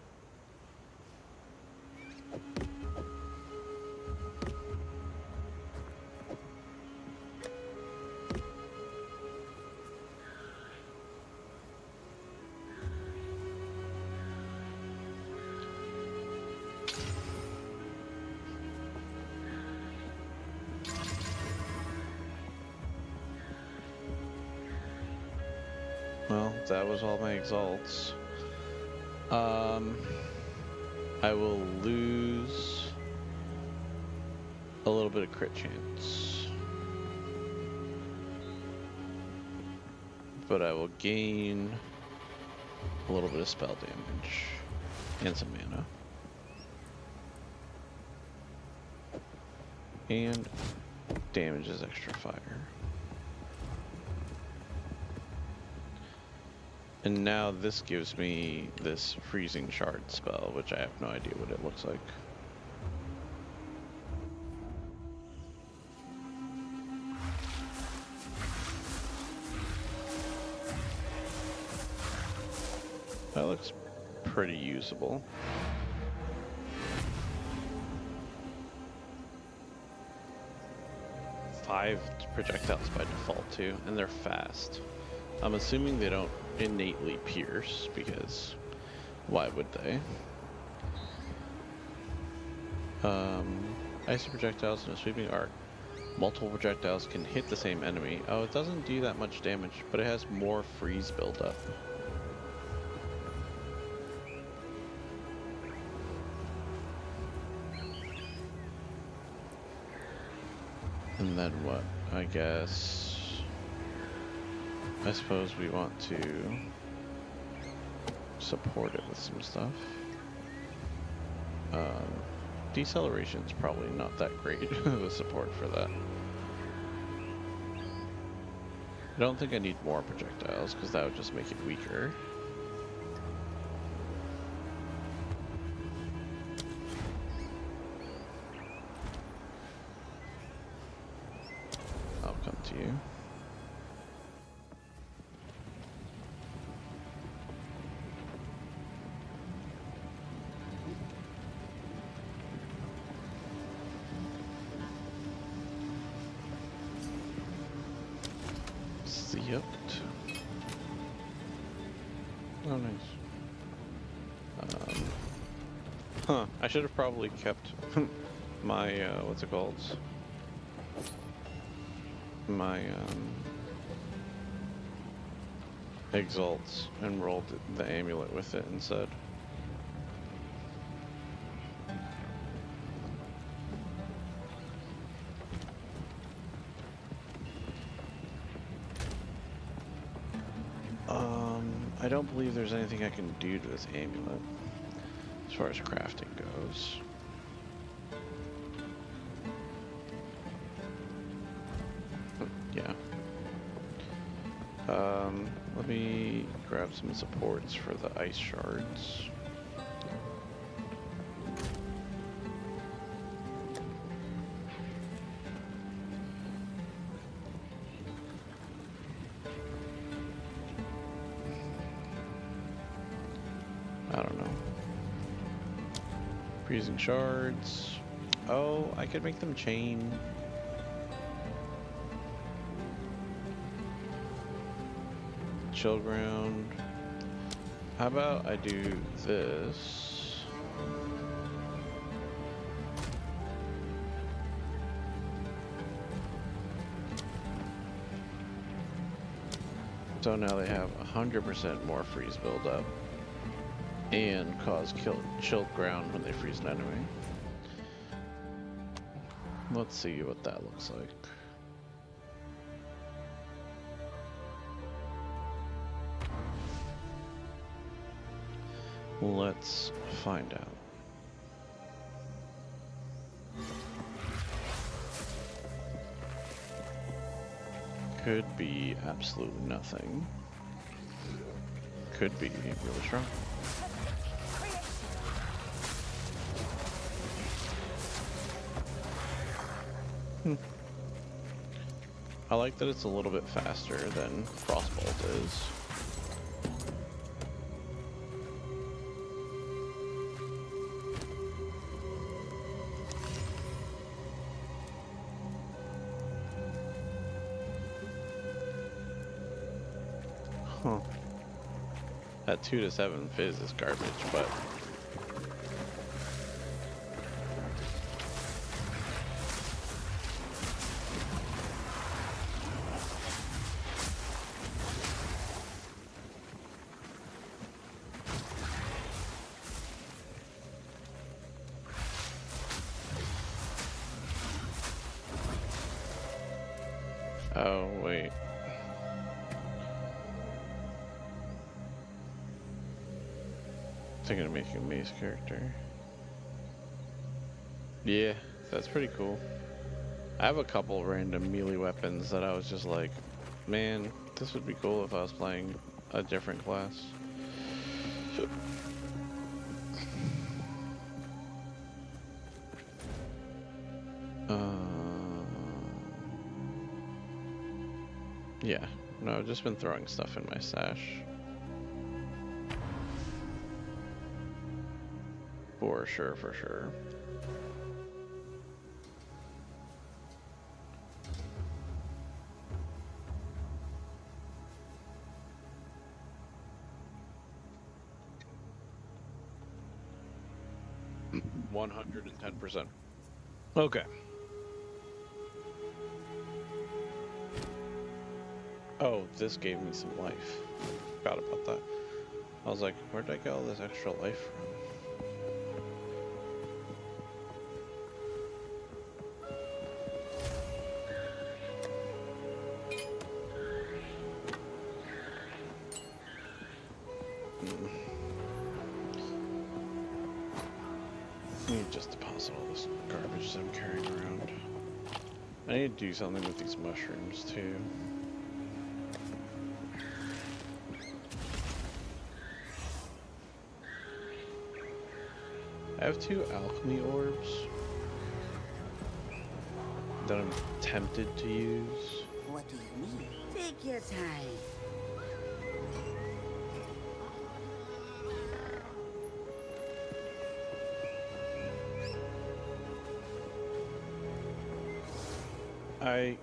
Well, that was all my exalts. I will lose a little bit of crit chance, but I will gain a little bit of spell damage and some mana. And damage is extra fire. And now this gives me this freezing shard spell, which I have no idea what it looks like. That looks pretty usable. Five projectiles by default too, and they're fast. I'm assuming they don't innately pierce, because why would they? Icy projectiles and a sweeping arc. Multiple projectiles can hit the same enemy. Oh, it doesn't do that much damage, but it has more freeze buildup. And then what? I suppose we want to support it with some stuff. Deceleration's probably not that great of a support for that. I don't think I need more projectiles, because that would just make it weaker. I'll come to you. Yep. Oh, nice. Huh, I should have probably kept my, what's it called? My, exalts and rolled the amulet with it instead. I don't believe there's anything I can do to this amulet as far as crafting goes. Yeah. Let me grab some supports for the ice shards. I don't know. Freezing shards. Oh, I could make them chain. Chill ground. How about I do this? So now they have 100% more freeze buildup and cause chilled ground when they freeze an enemy. Let's see what that looks like. Let's find out. Could be absolutely nothing. Could be really strong. I like that it's a little bit faster than Frostbolt is. Huh. That 2 to 7 fizz is garbage, but oh wait. Thinking of making a mace character. Yeah, that's pretty cool. I have a couple random melee weapons that I was just like, man, this would be cool if I was playing a different class. Yeah, no, I've just been throwing stuff in my stash. For sure, for sure. Mm, 110%. Okay. Oh, this gave me some life. Forgot about that. I was like, where'd I get all this extra life from? Let me just deposit all this garbage that I'm carrying around. I need to do something with these mushrooms too. I have 2 alchemy orbs that I'm tempted to use. What do you mean? Take your time. I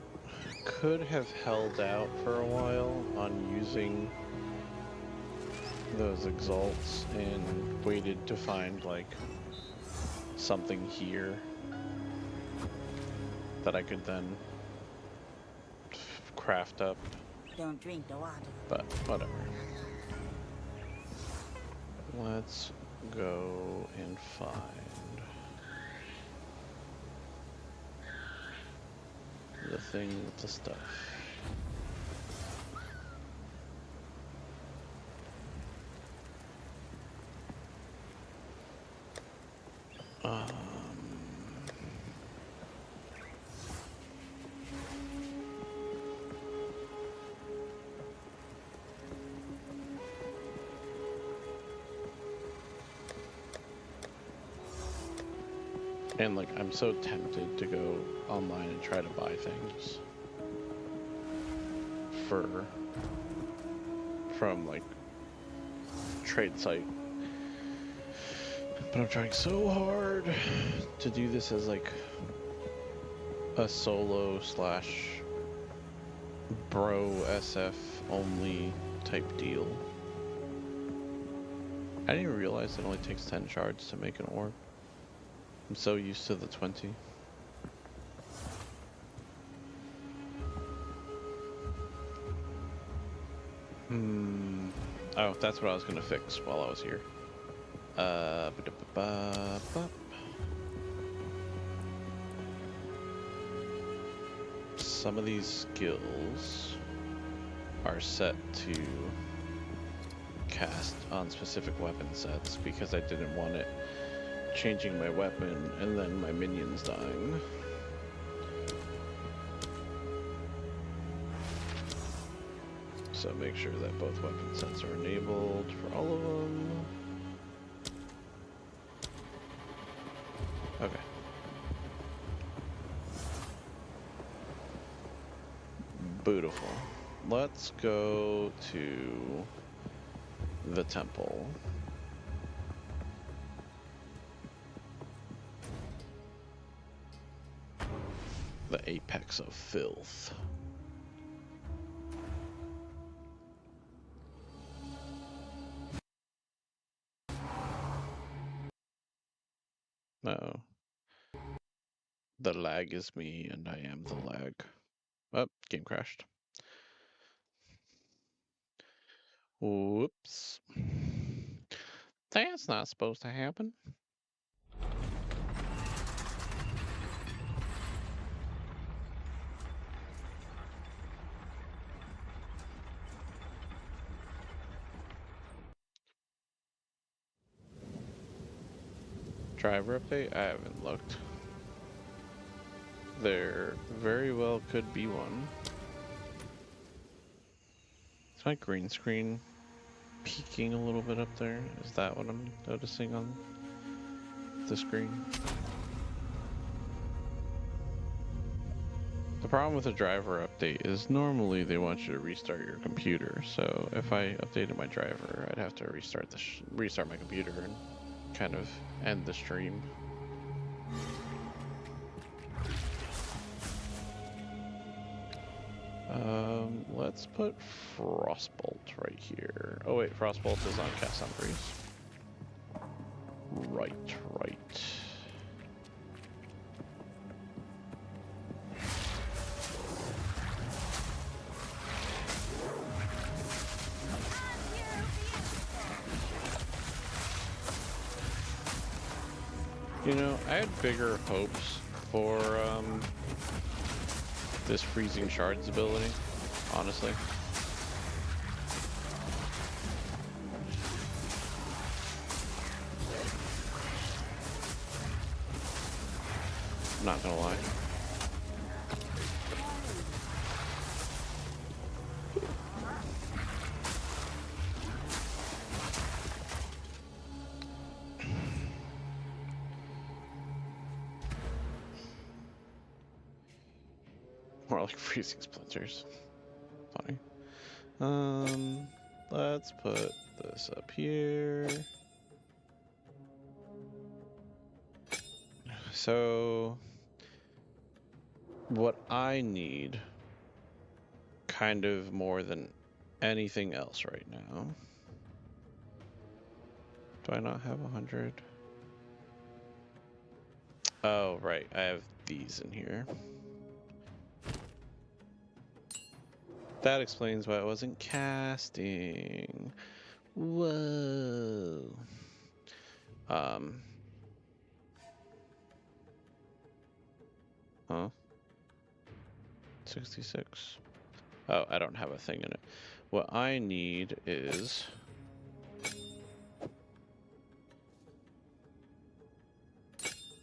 could have held out for a while on using those exalts and waited to find like something here that I could then craft up, Don't drink the water. but whatever. Let's go and find the thing with the stuff. And like, I'm so tempted to go online and try to buy things from like trade site, but I'm trying so hard to do this as like a solo slash bro SF only type deal. I didn't even realize it only takes 10 shards to make an orb. I'm so used to the 20. Oh, that's what I was gonna fix while I was here. Some of these skills are set to cast on specific weapon sets because I didn't want it changing my weapon and then my minions dying. So make sure that both weapon sets are enabled for all of them. Okay. Beautiful. Let's go to the temple. The apex of filth. Uh-oh. The lag is me, and I am the lag. Oh, game crashed. Whoops. That's not supposed to happen. Driver update? I haven't looked. There very well could be one. Is my green screen peeking a little bit up there? Is that what I'm noticing on the screen? The problem with a driver update is normally they want you to restart your computer. So if I updated my driver, I'd have to restart my computer and kind of end the stream. Let's put Frostbolt right here. Oh wait, Frostbolt is on Cast on Freeze. Right. You know, I had bigger hopes for this freezing shards ability, honestly. Not gonna lie. More like freezing splinters. Funny. Let's put this up here. So, what I need, kind of more than anything else right now. Do I not have 100? Oh, right. I have these in here. That explains why I wasn't casting. Whoa. Huh? 66. Oh, I don't have a thing in it. What I need is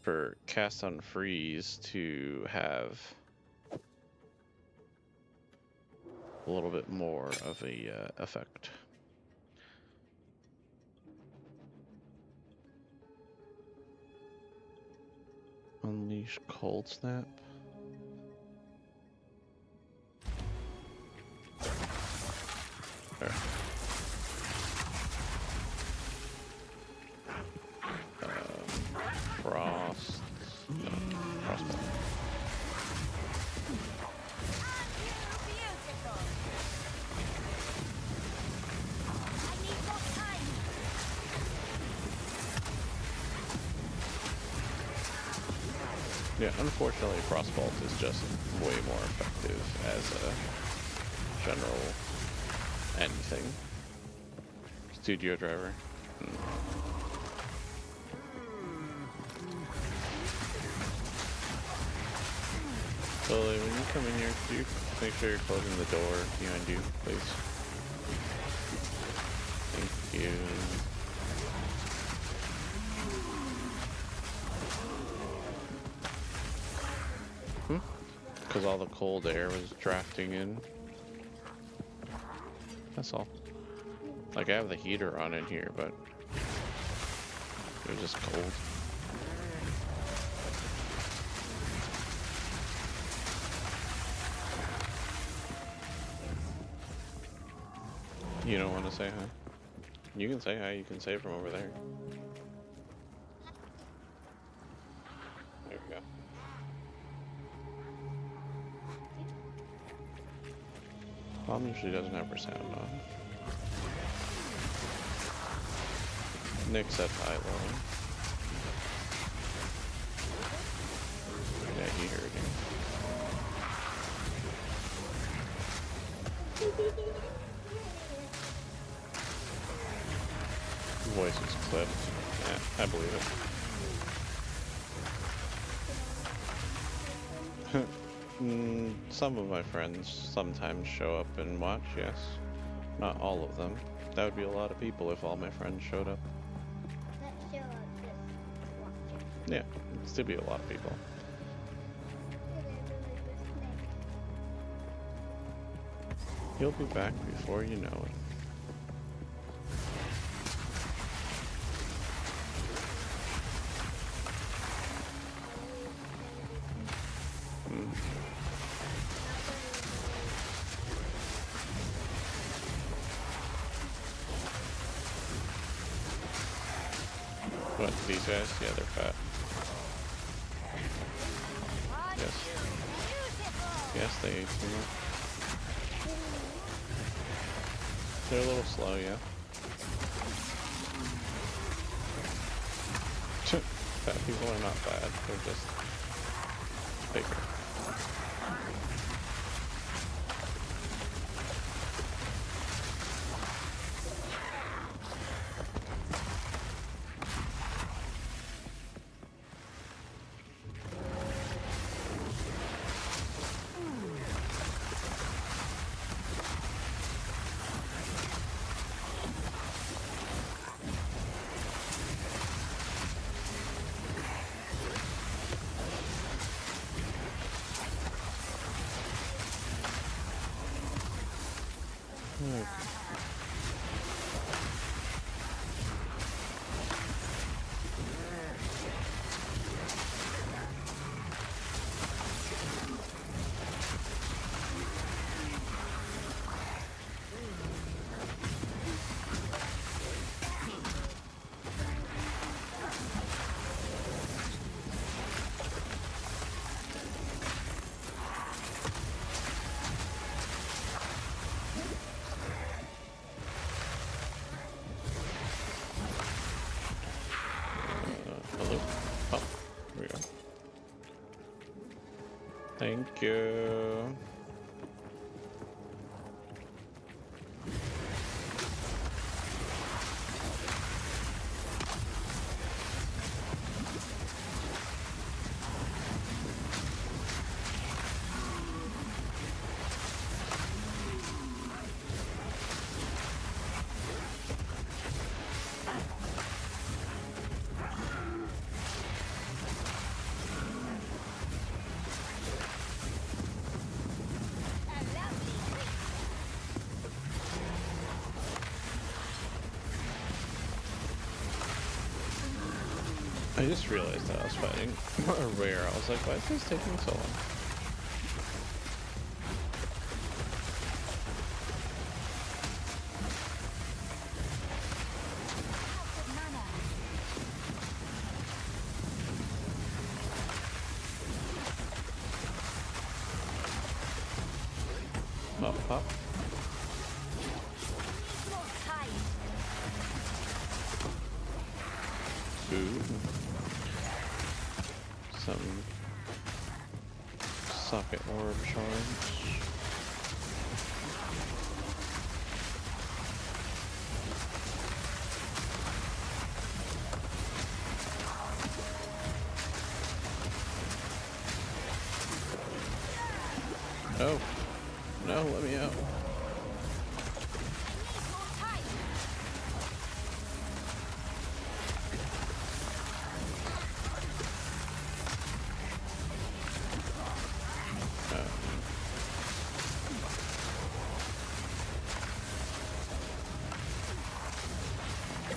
for cast on freeze to have a little bit more of a effect. Unleash cold snap. There. Frost. No, frostbite. Beautiful. I need more time. Yeah, unfortunately, Frostbolt is just way more effective as a general anything. Studio driver. Lily, when you come in here, could you make sure you're closing the door behind you, please? Thank you. Because all the cold air was drafting in. That's all. Like, I have the heater on in here, but it was just cold. You don't want to say hi? You can say hi, you can say it from over there. There we go. Mom usually doesn't have her sound on. Nick said hi, Lauren. Yeah, he heard you. Voice is clipped. Yeah, I believe it. Some of my friends sometimes show up and watch, yes. Not all of them. That would be a lot of people if all my friends showed up. Yeah, it'd still be a lot of people. He'll be back before you know it. What, these guys? Yeah, they're fat. Yes. Yes, they ate too much. They're a little slow, yeah. Fat people are not bad, they're just bigger. Thank you. I just realized that I was fighting a rare. I was like, why is this taking so long? Pop, pop. Ooh. Some socket orb shards. Oh, no, let me out.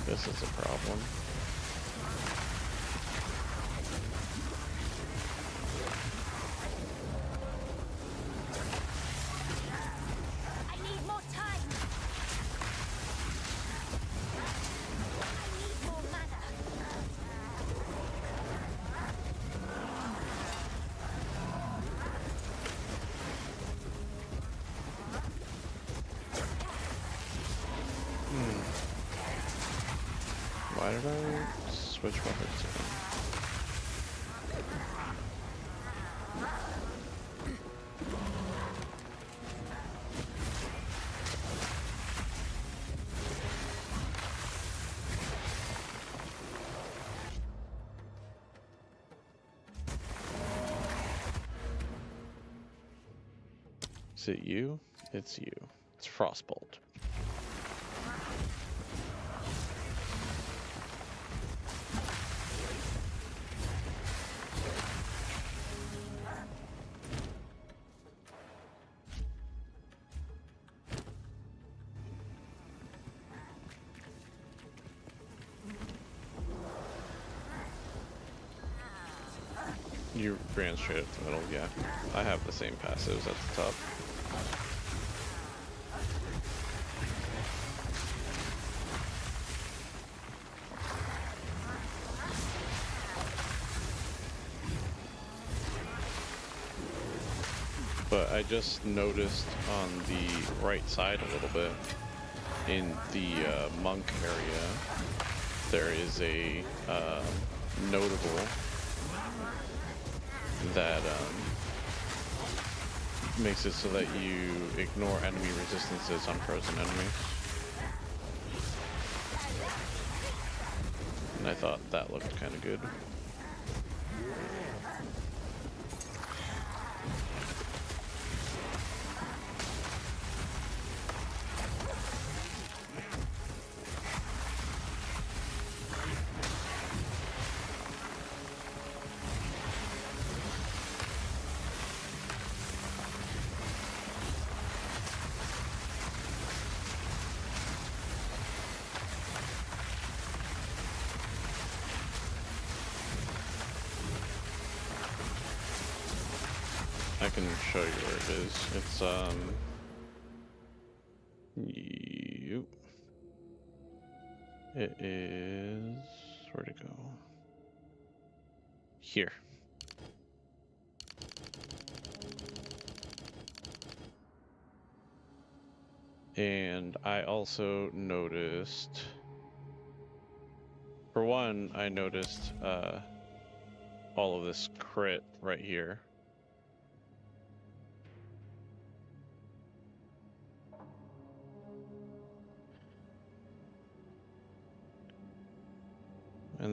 This is a problem. I need more time. I need more mana. Why did I switch weapons again? Is it you? It's you. It's Frostbolt. You ran straight up the middle, yeah. I have the same passives at the top. But I just noticed on the right side a little bit, in the monk area, there is a notable that makes it so that you ignore enemy resistances on frozen enemies. And I thought that looked kind of good. I can show you where it is. It's you. It is, where'd it go? Here. And I also noticed, for one, I noticed all of this crit right here.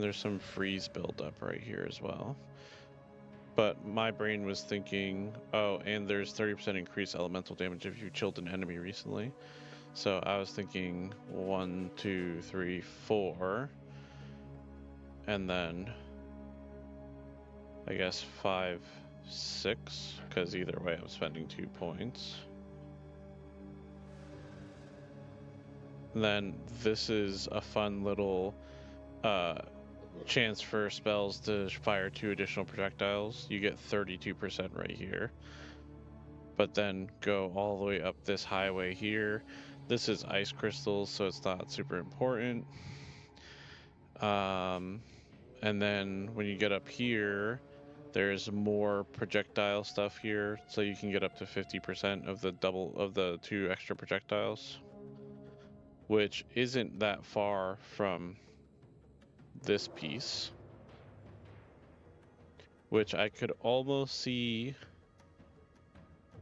and there's some freeze buildup right here as well. But my brain was thinking, oh, and there's 30% increased elemental damage if you chilled an enemy recently. So I was thinking 1, 2, 3, 4, and then I guess 5, 6, because either way I'm spending 2 points. And then this is a fun little chance for spells to fire 2 additional projectiles. You get 32% right here. But then go all the way up this highway here. This is ice crystals, so it's not super important. And then when you get up here, there's more projectile stuff here, so you can get up to 50% of the 2 extra projectiles, which isn't that far from this piece, which I could almost see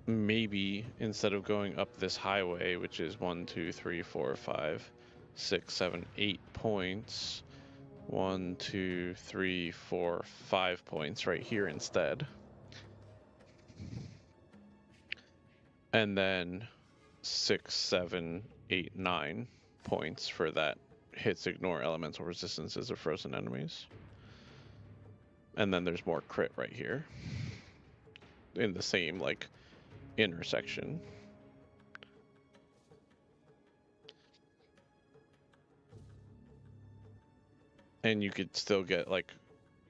maybe instead of going up this highway, which is 1, 2, 3, 4, 5, 6, 7, 8 points, 1, 2, 3, 4, 5 points right here instead. And then 6, 7, 8, 9 points for that hits ignore elemental resistances of frozen enemies. And then there's more crit right here in the same like intersection. And you could still get like,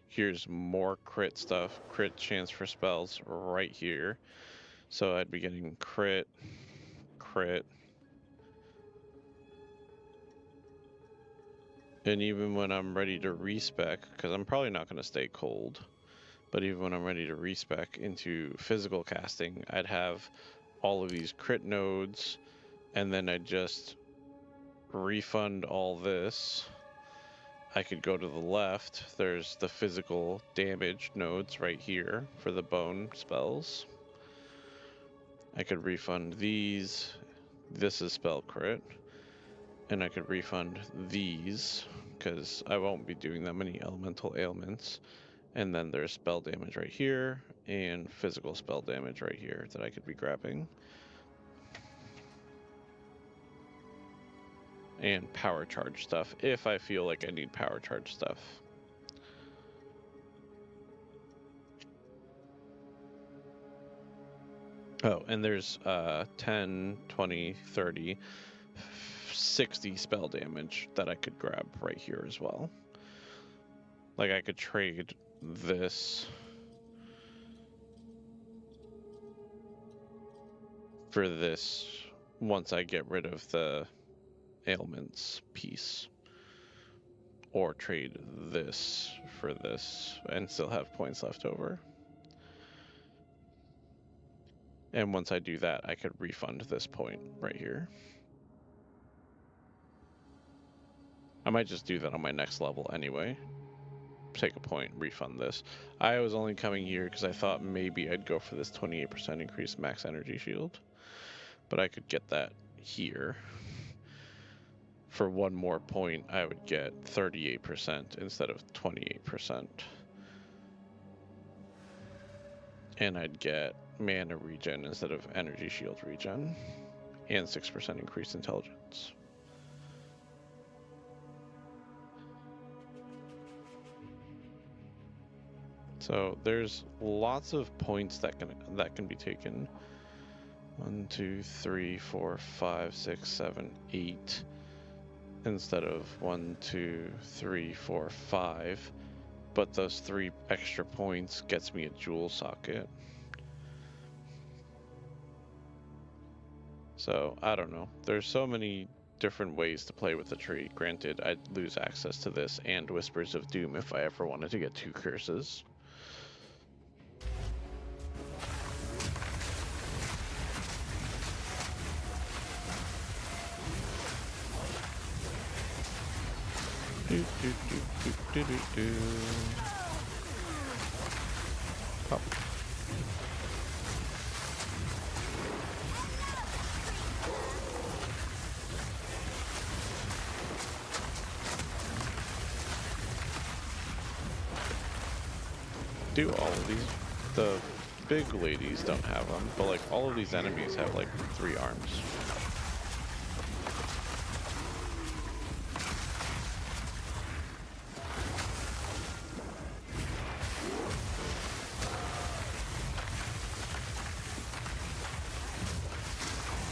here's more crit stuff, crit chance for spells right here. So I'd be getting crit, crit. And even when I'm ready to respec, because I'm probably not going to stay cold, but even when I'm ready to respec into physical casting, I'd have all of these crit nodes, and then I'd just refund all this. I could go to the left. There's the physical damage nodes right here for the bone spells. I could refund these. This is spell crit. And I could refund these, because I won't be doing that many elemental ailments. And then there's spell damage right here, and physical spell damage right here that I could be grabbing. And power charge stuff, if I feel like I need power charge stuff. Oh, and there's 10, 20, 30, 60 spell damage that I could grab right here as well. Like I could trade this for this once I get rid of the ailments piece, or trade this for this and still have points left over. And once I do that, I could refund this point right here. I might just do that on my next level anyway. Take a point, refund this. I was only coming here because I thought maybe I'd go for this 28% increased max energy shield, but I could get that here. For 1 more point, I would get 38% instead of 28%. And I'd get mana regen instead of energy shield regen, and 6% increased intelligence. So there's lots of points that can be taken. 1, 2, 3, 4, 5, 6, 7, 8 instead of 1, 2, 3, 4, 5. But those 3 extra points gets me a jewel socket. So I don't know. There's so many different ways to play with the tree. Granted, I'd lose access to this and Whispers of Doom if I ever wanted to get 2 curses. Pop. do all of these. The big ladies don't have them, but like all of these enemies have like 3 arms.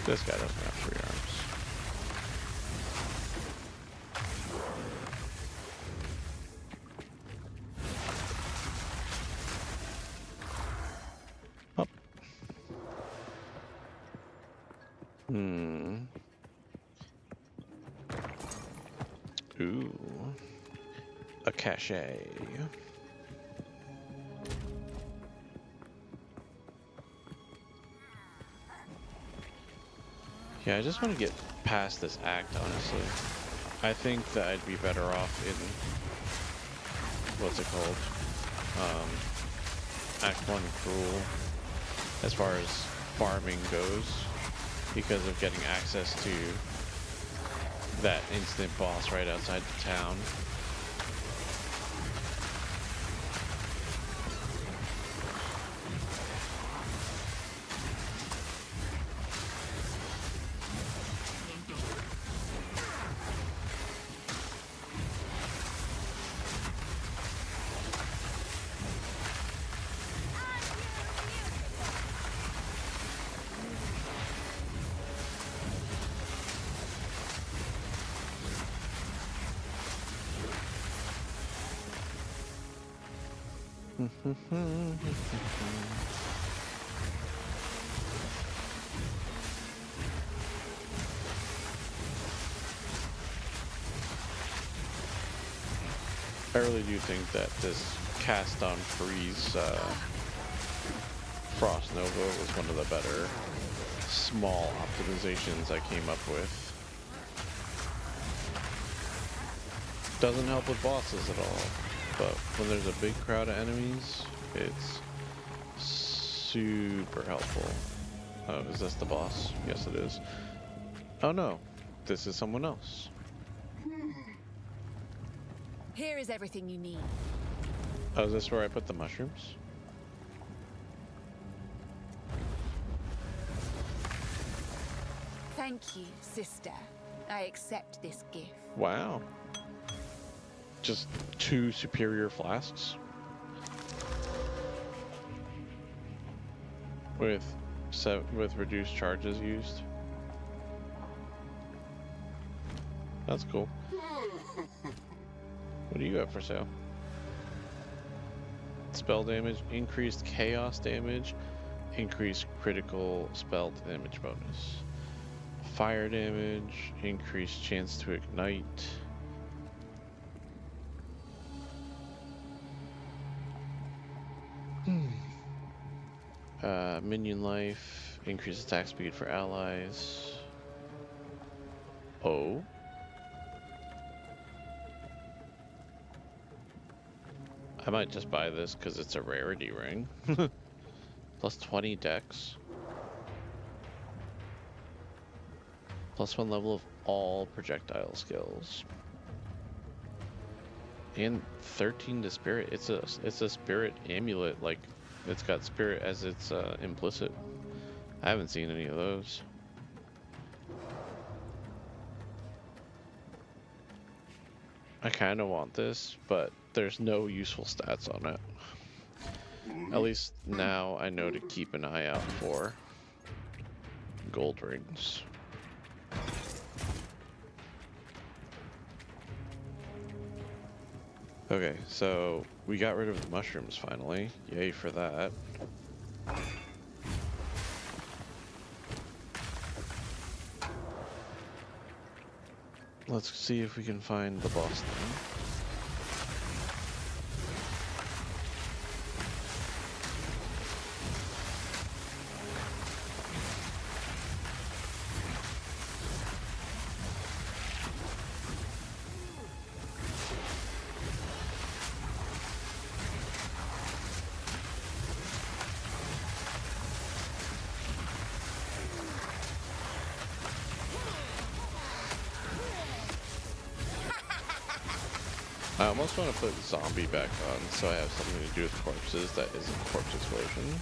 This guy doesn't have 3 arms. Up. Ooh. A cache. Yeah, I just want to get past this act, honestly. I think that I'd be better off in, what's it called? Act 1 Cruel, as far as farming goes, because of getting access to that instant boss right outside the town. I really do think that this cast on freeze Frost Nova was one of the better small optimizations I came up with. Doesn't help with bosses at all, but when there's a big crowd of enemies, it's super helpful. Oh, is this the boss? Yes, it is. Oh no, this is someone else. Here is everything you need. Oh, is this where I put the mushrooms? Thank you, sister. I accept this gift. Wow. Just 2 superior flasks? With reduced charges used? That's cool. What do you have for sale? Spell damage, increased chaos damage, increased critical spell damage bonus. Fire damage, increased chance to ignite. Minion life, increased attack speed for allies. Oh. I might just buy this because it's a rarity ring. Plus 20 dex. Plus 1 level of all projectile skills. And 13 to spirit. It's a spirit amulet, like it's got spirit as its implicit. I haven't seen any of those. I kind of want this, but there's no useful stats on it. At least now I know to keep an eye out for gold rings. Okay, so we got rid of the mushrooms finally. Yay for that. Let's see if we can find the boss now. I almost want to put zombie back on so I have something to do with corpses that isn't corpse explosion.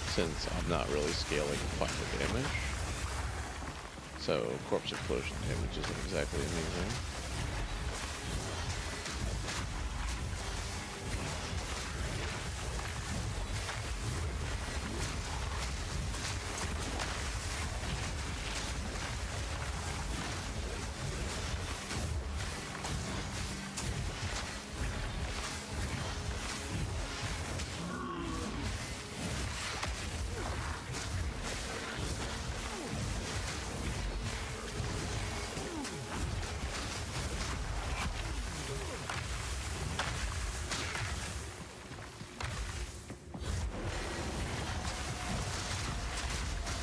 Since I'm not really scaling fire damage. So corpse explosion damage isn't exactly amazing.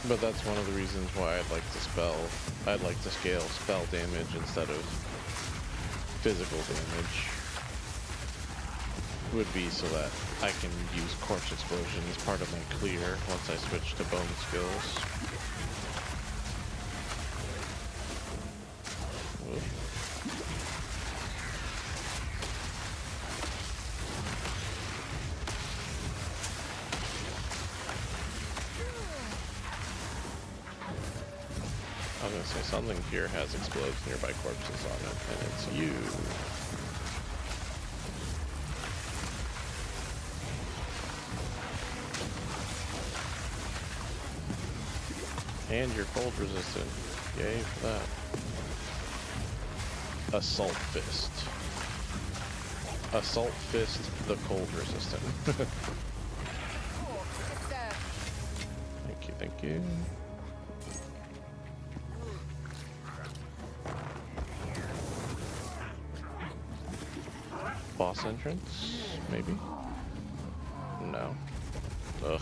But that's one of the reasons why I'd like to scale spell damage instead of physical damage. Would be so that I can use corpse explosion as part of my clear once I switch to bone skills. Whoop. I was gonna say something here has explodes nearby corpses on it, and it's you. And you're cold resistant. Yay for that. Assault Fist. Assault Fist the cold resistant. Thank you, thank you. Boss entrance? Maybe? No. Ugh.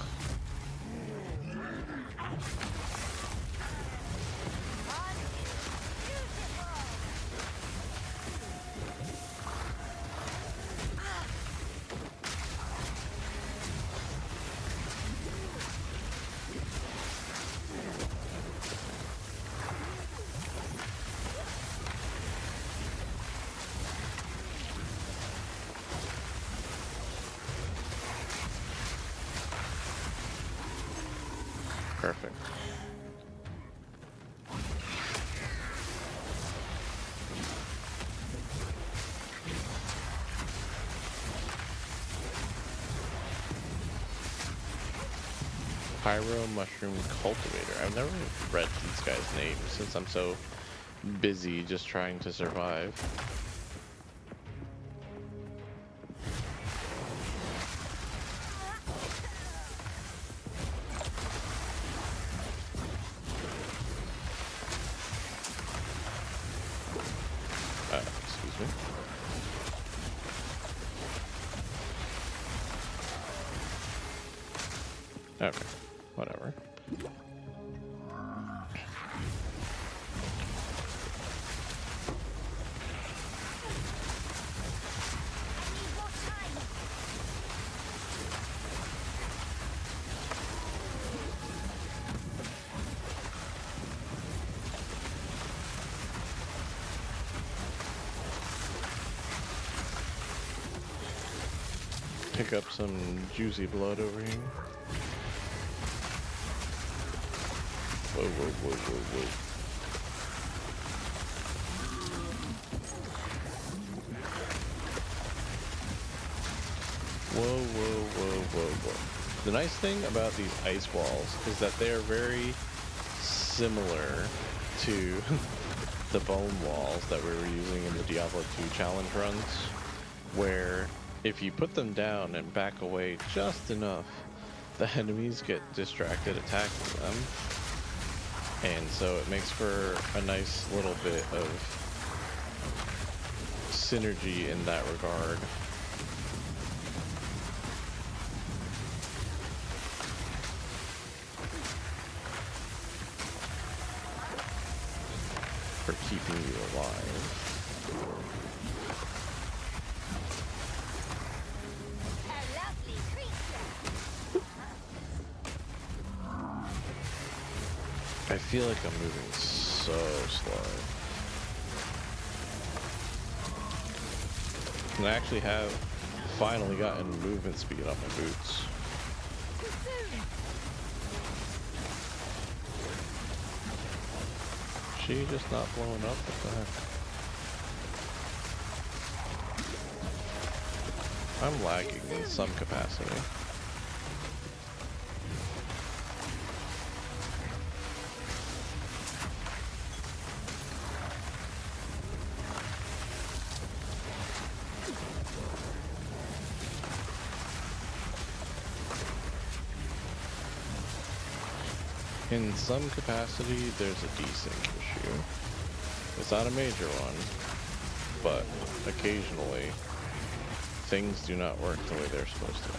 Perfect. Pyro Mushroom Cultivator. I've never read these guys' names since I'm so busy just trying to survive. Excuse me. Okay, whatever. Pick up some juicy blood over here. Whoa, whoa, whoa, whoa, whoa. Whoa, whoa, whoa, whoa, whoa. The nice thing about these ice walls is that they are very similar to the bone walls that we were using in the Diablo 2 challenge runs, where if you put them down and back away just enough, the enemies get distracted attacking them. And so it makes for a nice little bit of synergy in that regard. For keeping you alive. I feel like I'm moving so slow. And I actually have finally gotten movement speed on my boots. She just not blowing up? What the heck? I'm lagging in some capacity. In some capacity, there's a desync issue. It's not a major one, but occasionally things do not work the way they're supposed to.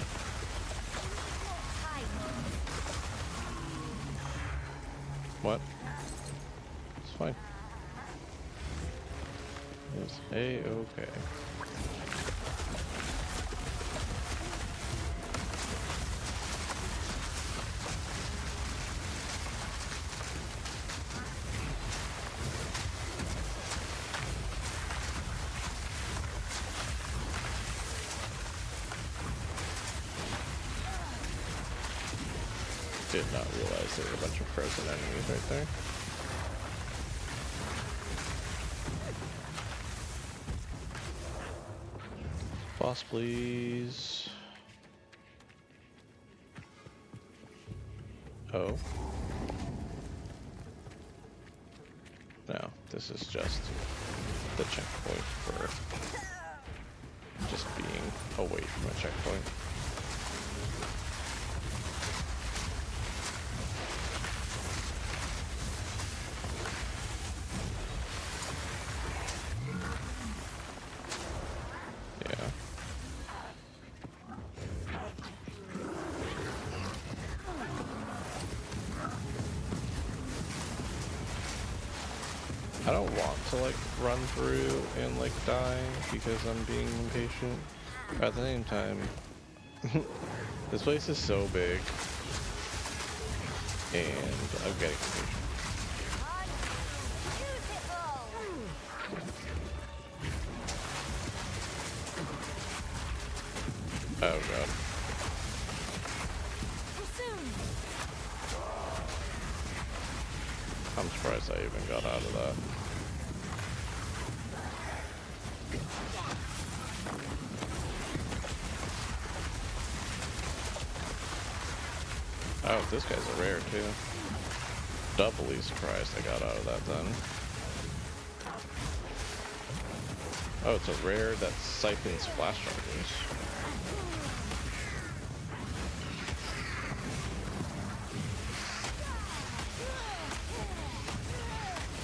What? It's fine. It's A-okay. Did not realize there were a bunch of frozen enemies right there. Boss, please. Oh. No, this is just the checkpoint for just being away from a checkpoint. I don't want to like run through and like die because I'm being impatient. But at the same time, this place is so big and I'm getting impatient. Oh god. I'm surprised I even got out of that. Oh, this guy's a rare too. Doubly surprised I got out of that then. Oh, it's a rare that siphons flash charges.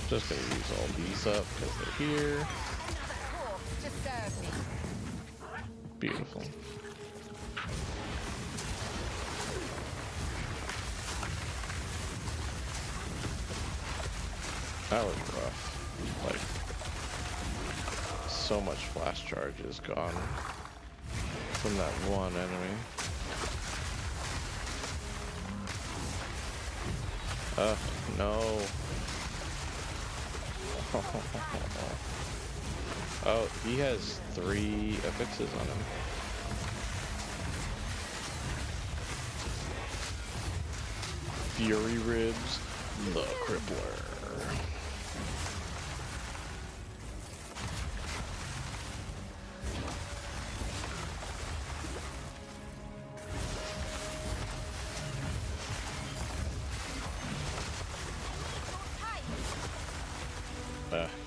Just gonna use all these up because they're here. Beautiful. That was rough. Like, so much flash charge is gone from that one enemy. No. Oh, he has 3 affixes on him. Fury Ribs, the Crippler.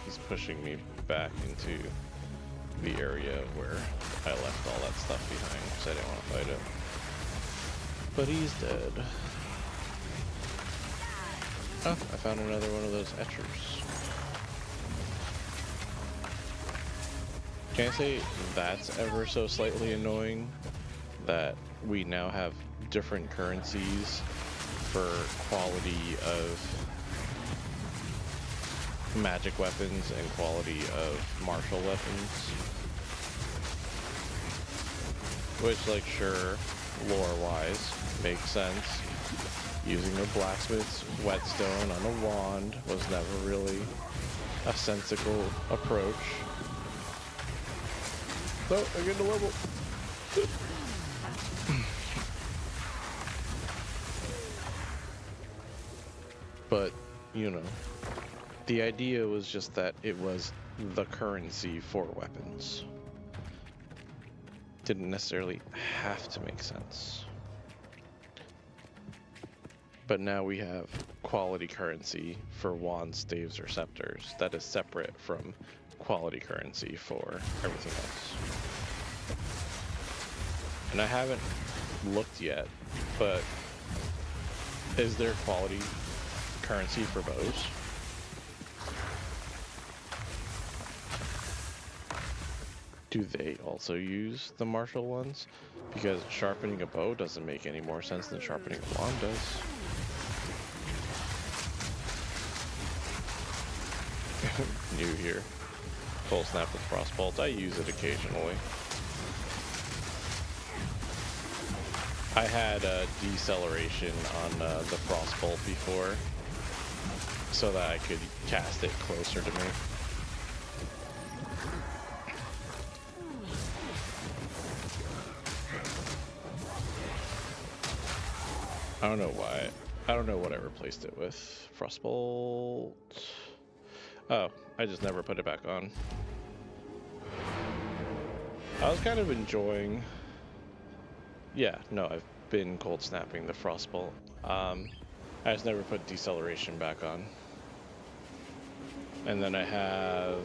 He's pushing me back into the area where I left all that stuff behind because I didn't want to fight it. But he's dead. Oh, I found another one of those etchers. Can I say that's ever so slightly annoying that we now have different currencies for quality of magic weapons and quality of martial weapons? Which, like, sure, lore-wise, makes sense. Using a blacksmith's whetstone on a wand was never really a sensible approach. No, I get a level. But, you know, the idea was just that it was the currency for weapons. Didn't necessarily have to make sense. But now we have quality currency for wands, staves, or scepters that is separate from quality currency for everything else. And I haven't looked yet, but is there quality currency for bows? Do they also use the martial ones? Because sharpening a bow doesn't make any more sense than sharpening a wand does. New here. Full snap with frostbolt. I use it occasionally. I had a deceleration on the frostbolt before, so that I could cast it closer to me. I don't know why. I don't know what I replaced it with. Frostbolt. Oh, I just never put it back on. I was kind of enjoying... Yeah, no, I've been cold snapping the frostbolt. I just never put deceleration back on. And then I have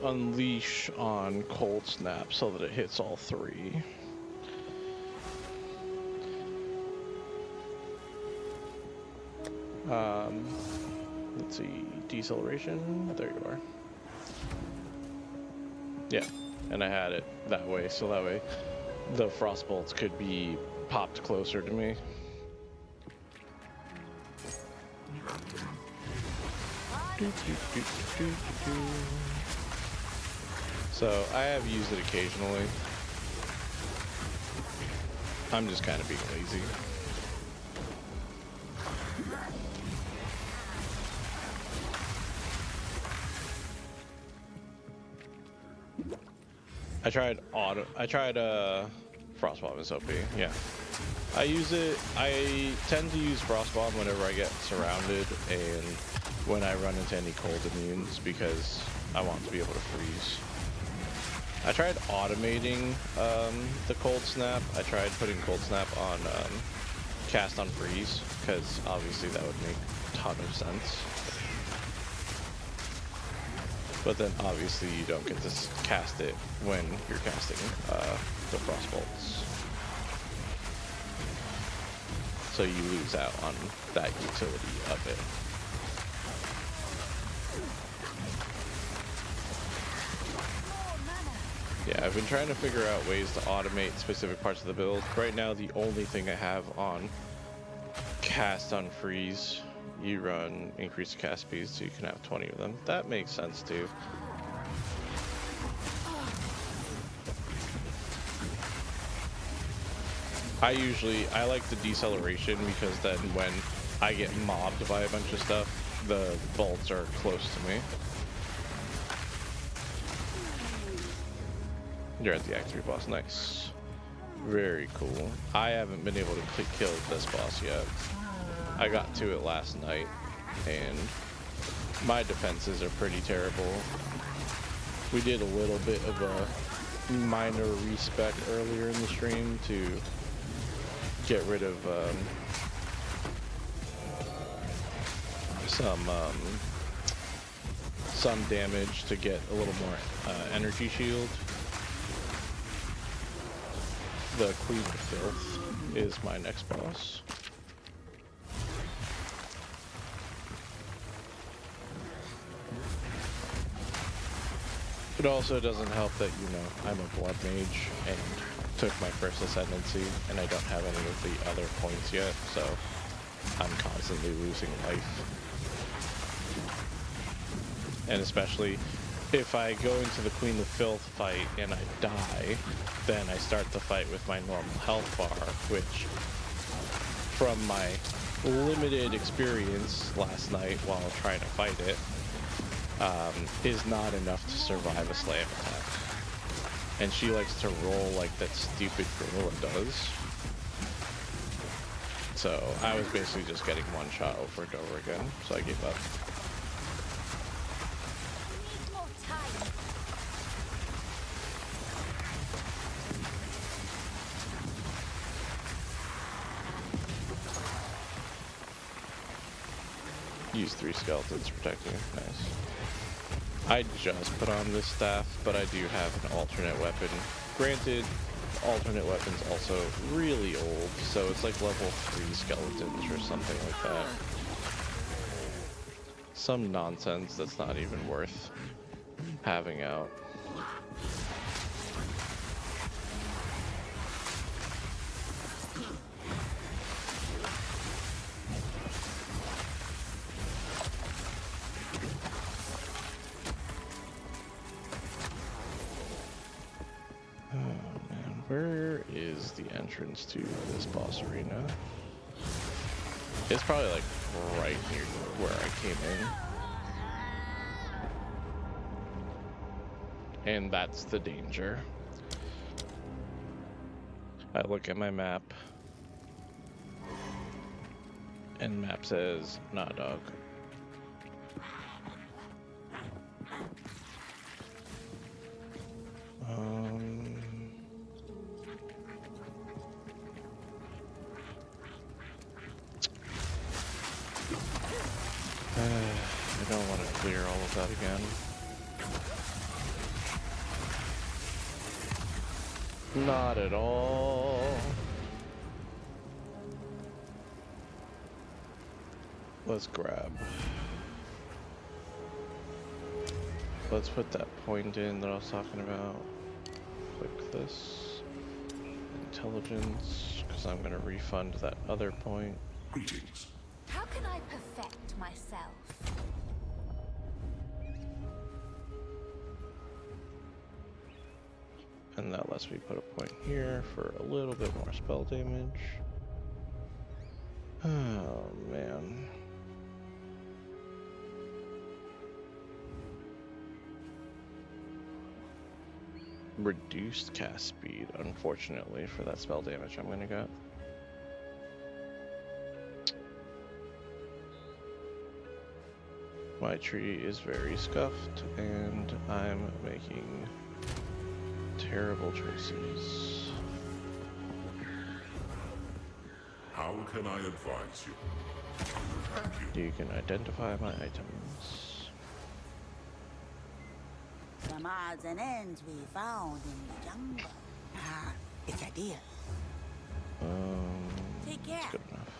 unleash on cold snap so that it hits all three. Let's see, deceleration, there you are. Yeah, and I had it that way, so that way the frostbolts could be popped closer to me. So I have used it occasionally. I'm just kind of being lazy. I tried Frostbomb is OP, yeah. I use it, I tend to use Frostbomb whenever I get surrounded and when I run into any cold immunes because I want to be able to freeze. I tried automating the cold snap. I tried putting cold snap on cast on freeze because obviously that would make a ton of sense. But then obviously you don't get to cast it when you're casting the frostbolts. So you lose out on that utility of it. Yeah, I've been trying to figure out ways to automate specific parts of the build. Right now the only thing I have on cast on freeze, you run increased cast speed so you can have 20 of them. That makes sense too. I like the deceleration because then when I get mobbed by a bunch of stuff, the bolts are close to me. You're at the Act 3 boss, nice. Very cool. I haven't been able to kill this boss yet. I got to it last night, and my defenses are pretty terrible. We did a little bit of a minor respec earlier in the stream to get rid of some damage to get a little more energy shield. The Queen of Filth is my next boss. It also doesn't help that, you know, I'm a blood mage and took my first ascendancy and I don't have any of the other points yet, so I'm constantly losing life. And especially if I go into the Queen of Filth fight and I die, then I start the fight with my normal health bar, which from my limited experience last night while trying to fight it, is not enough to survive a slam attack. And she likes to roll like that stupid gorilla does. So I was basically just getting one shot over and over again, so I gave up. Need more time. Use 3 skeletons protecting. Nice. I just put on this staff, but I do have an alternate weapon. Granted, alternate weapon's also really old, so it's like level 3 skeletons or something like that. Some nonsense that's not even worth having out. Where is the entrance to this boss arena? It's probably like right near where I came in. And that's the danger. I look at my map. And map says, nah, dog. I don't want to clear all of that again. Not at all. Let's grab. Let's put that point in that I was talking about. Click this. Intelligence, because I'm going to refund that other point. Greetings. How can I perfect myself? And that lets me put a point here for a little bit more spell damage. Oh, man. Reduced cast speed, unfortunately, for that spell damage I'm gonna get. My tree is very scuffed, and I'm making terrible choices. How can I advise you? Thank you. You can identify my items. Some odds and ends we found in the jungle. Ah, it's a deal. Take care. That's good enough.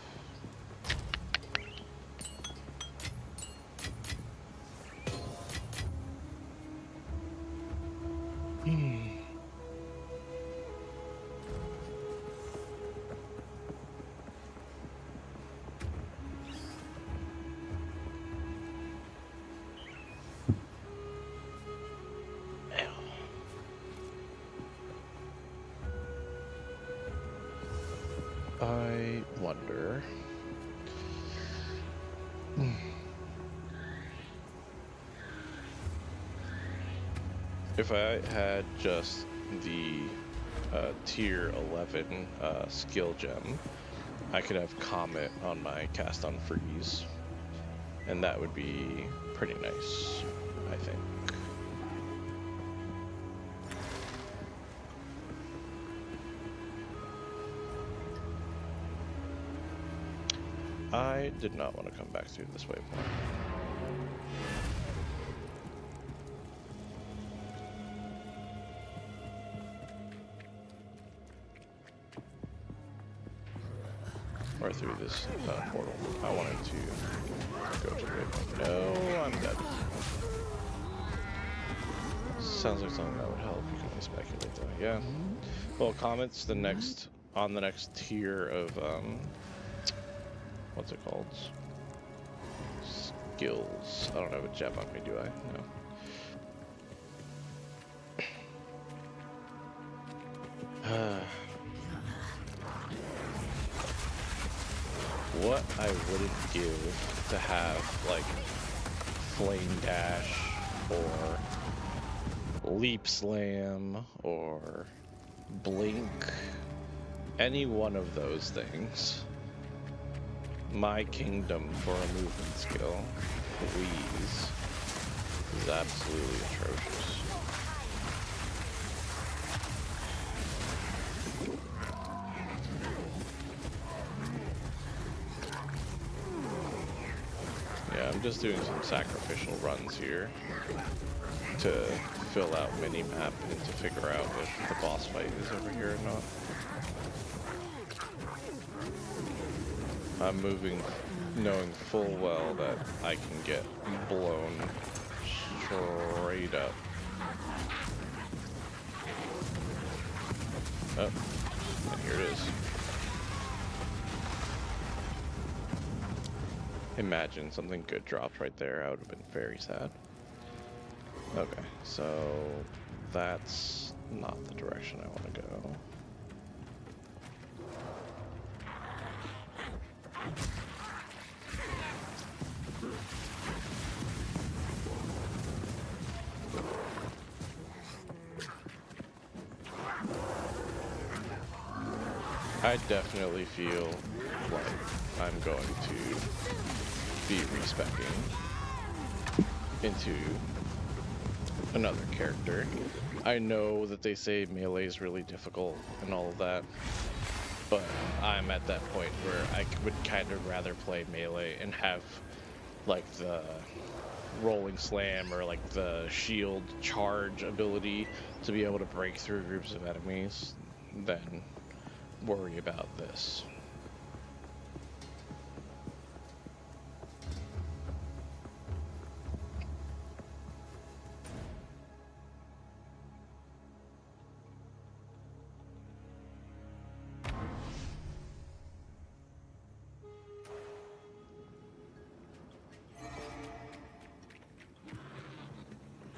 I wonder. If I had just the tier 11 skill gem, I could have Comet on my cast on freeze, and that would be pretty nice, I think. I did not want to come back through this waypoint. Or through this portal. I wanted to go to the waypoint. No, I'm dead. Sounds like something that would help. You can only speculate though. Yeah. Well, Comet's the next on the next tier of what's it called? Skills. I don't have a gem on me, do I? No. What I wouldn't give to have like flame dash or leap slam or blink, any one of those things. My kingdom for a movement skill, please, is absolutely atrocious. Yeah, I'm just doing some sacrificial runs here to fill out minimap and to figure out if the boss fight is over here or not. I'm moving knowing full well that I can get blown straight up. Oh, and here it is. Imagine something good dropped right there. I would have been very sad. Okay, so that's not the direction I want to go. I definitely feel like I'm going to be respeccing into another character. I know that they say melee is really difficult and all of that, but I'm at that point where I would kind of rather play melee and have like the rolling slam or like the shield charge ability to be able to break through groups of enemies than worry about this.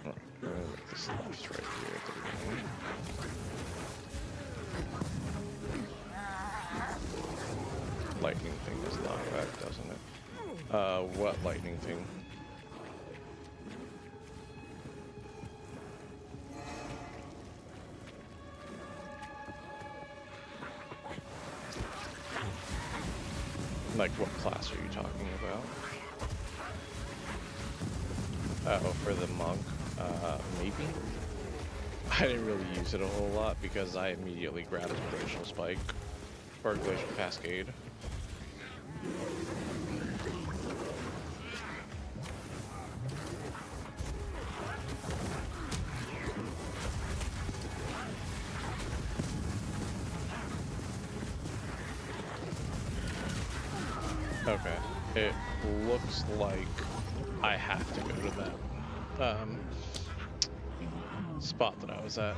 Alright, I'm gonna make this left right here at the beginning. Lightning thing does knock back, doesn't it? What lightning thing? Like, what class are you talking about? Oh, for the monk? Maybe? I didn't really use it a whole lot because I immediately grabbed a glacial spike or a glacial cascade. Okay, it looks like I have to go to that spot that I was at.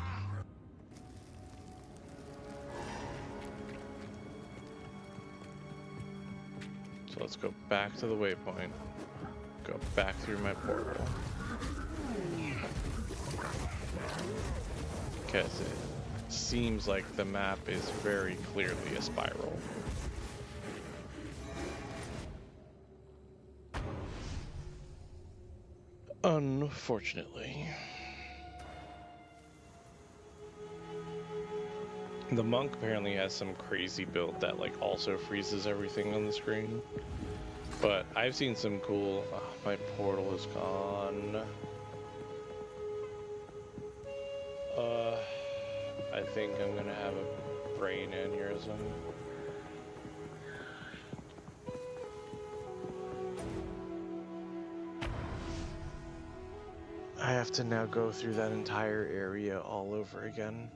So let's go back to the waypoint, go back through my portal, because it seems like the map is very clearly a spiral. Unfortunately. The monk apparently has some crazy build that like also freezes everything on the screen. But I've seen some cool... Oh, my portal is gone. I think I'm gonna have a brain aneurysm. I have to now go through that entire area all over again.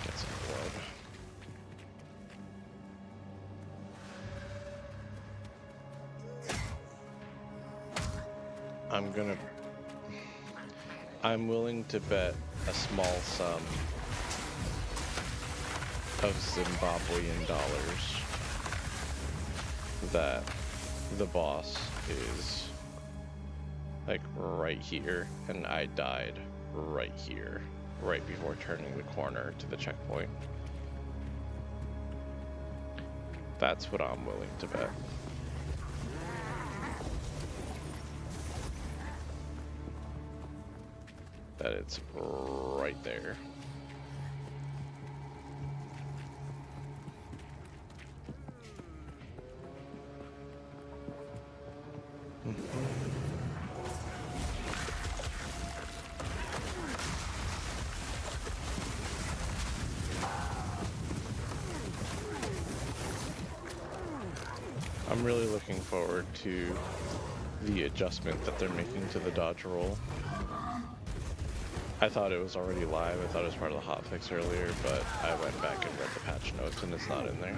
Get some blood. I'm willing to bet a small sum of Zimbabwean dollars that the boss is like right here, and I died right here, right before turning the corner to the checkpoint. That's what I'm willing to bet. That it's right there. I'm really looking forward to the adjustment that they're making to the dodge roll. I thought it was already live, I thought it was part of the hotfix earlier, but I went back and read the patch notes and it's not in there.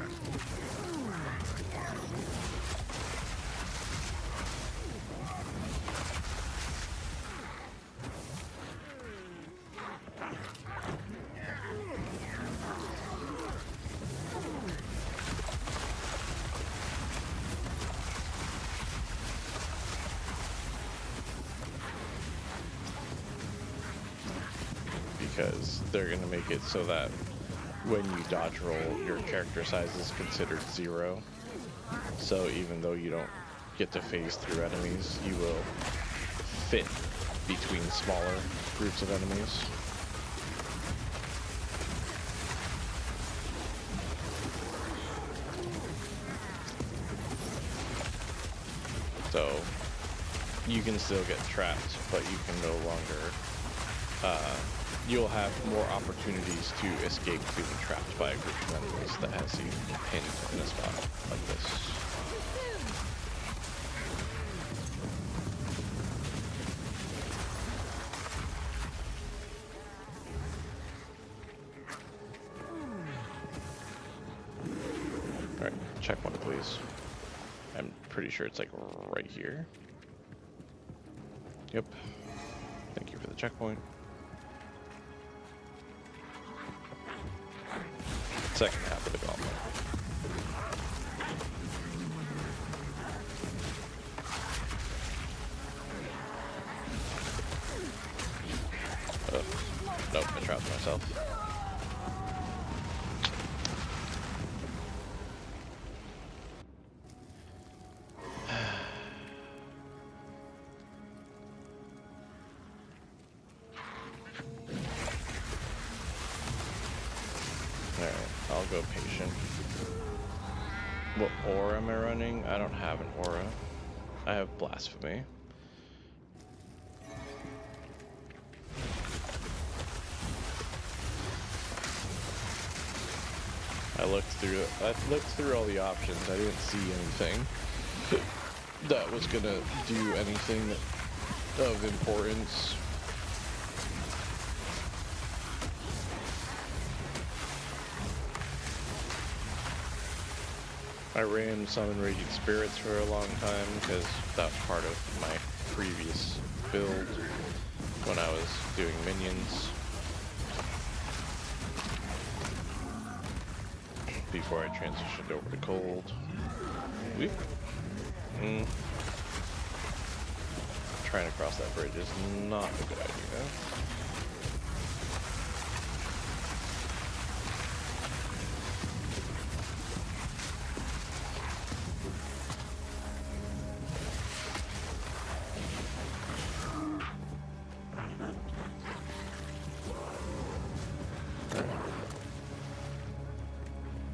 Because they're going to make it so that when you dodge roll, your character size is considered 0. So even though you don't get to phase through enemies, you will fit between smaller groups of enemies. So you can still get trapped, but you can no longer you'll have more opportunities to escape being trapped by a group of enemies that has you pinned in a spot like this. Alright, checkpoint please. I'm pretty sure it's like right here. Yep. Thank you for the checkpoint. Second half of the gauntlet. Oh, nope, I trapped myself. Alright, I'll go patient. What aura am I running? I don't have an aura. I have blasphemy. I looked through all the options. I didn't see anything that was gonna do anything of importance. I ran Summon Raging Spirits for a long time because that was part of my previous build when I was doing minions. Before I transitioned over to cold. Weep. Trying to cross that bridge is not a good idea.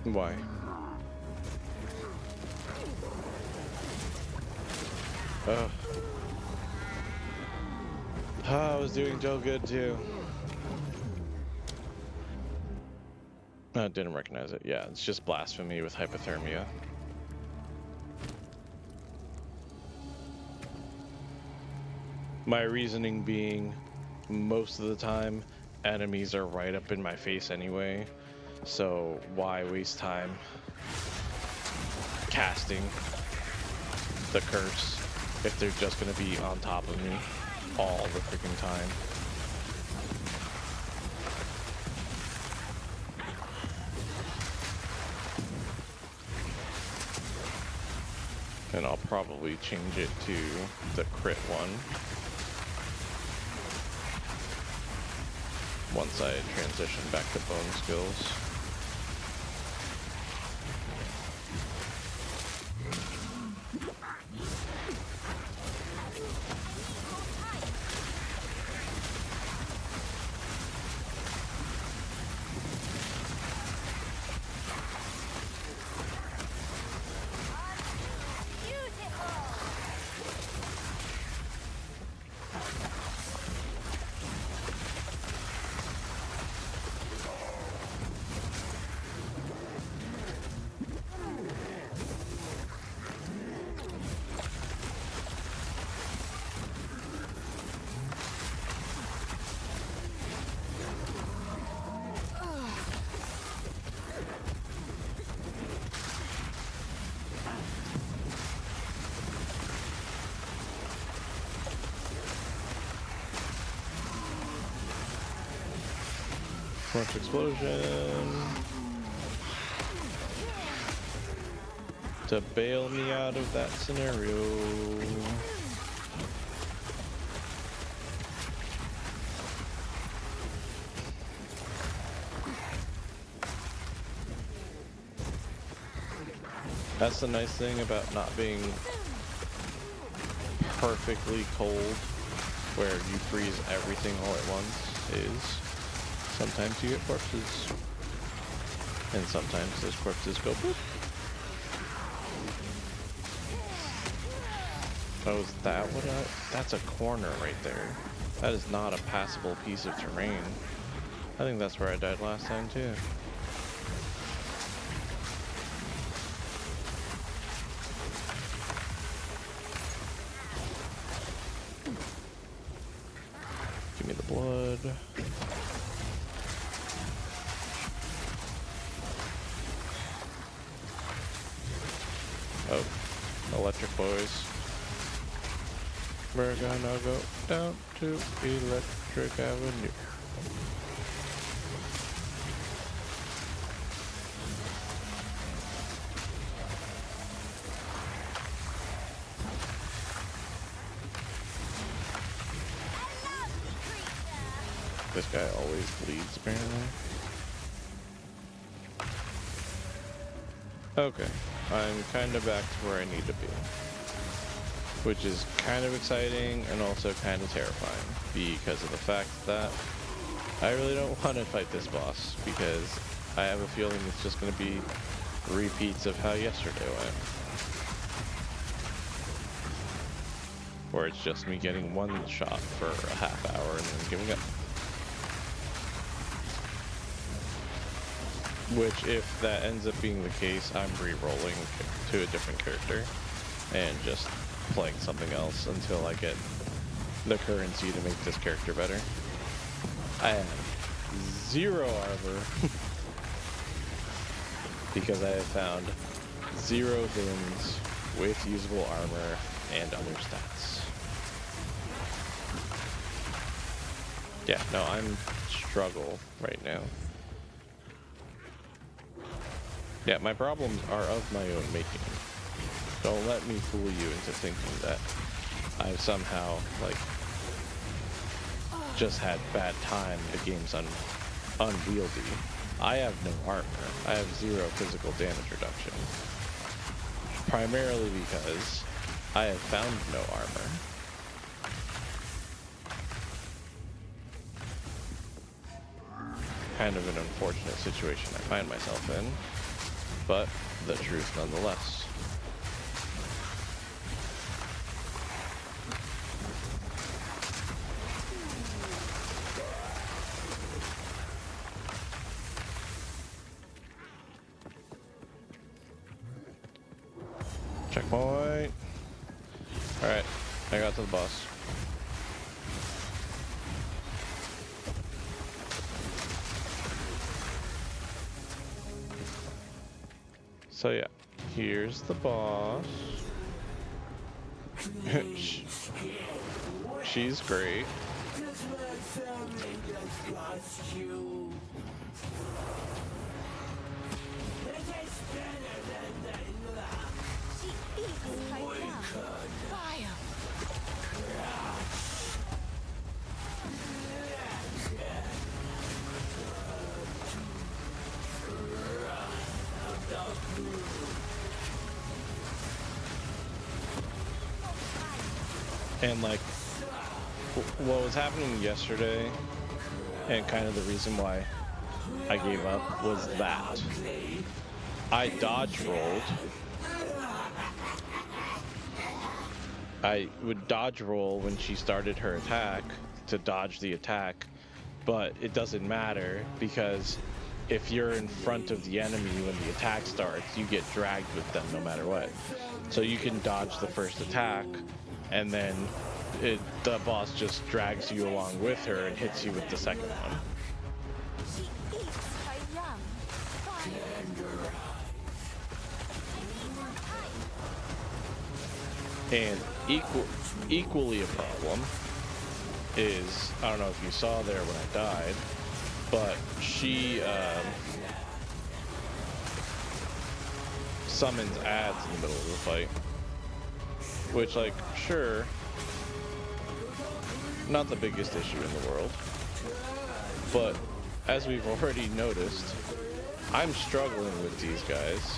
Why? I was doing so good too. I didn't recognize it. Yeah, it's just blasphemy with hypothermia. My reasoning being, most of the time, enemies are right up in my face anyway. So why waste time casting the curse if they're just gonna be on top of me all the freaking time? And I'll probably change it to the crit one once I transition back to bone skills. Force explosion to bail me out of that scenario. That's the nice thing about not being perfectly cold, where you freeze everything all at once, is sometimes you get corpses, and sometimes those corpses go boop. Oh, is that what that's a corner right there. That is not a passable piece of terrain. I think that's where I died last time too. Give me the blood. Oh, electric boys. We're gonna go down to Electric Avenue. This guy always bleeds, apparently. Okay, I'm kind of back to where I need to be, which is kind of exciting and also kind of terrifying because of the fact that I really don't want to fight this boss because I have a feeling it's just going to be repeats of how yesterday went. Where it's just me getting one shot for a half hour and then giving up. Which, if that ends up being the case, I'm re-rolling to a different character and just playing something else until I get the currency to make this character better. I have 0 armor because I have found 0 bins with usable armor and other stats. Yeah, no, I'm struggle right now. Yeah, my problems are of my own making. Don't let me fool you into thinking that I've somehow, like, just had bad time, the game's unwieldy. I have no armor. I have 0 physical damage reduction. Primarily because I have found no armor. Kind of an unfortunate situation I find myself in, but the truth nonetheless. Checkpoint. Alright, I got to the boss. So yeah, here's the boss. She's great. She eats like And like, what was happening yesterday, and kind of the reason why I gave up, was that I dodge rolled. I would dodge roll when she started her attack to dodge the attack, but it doesn't matter because if you're in front of the enemy when the attack starts, you get dragged with them no matter what. So you can dodge the first attack, and then the boss just drags you along with her and hits you with the second one. She eats her young. And equally a problem is, I don't know if you saw there when I died, but she summons ads in the middle of the fight. Which, like, sure, not the biggest issue in the world, but as we've already noticed, I'm struggling with these guys.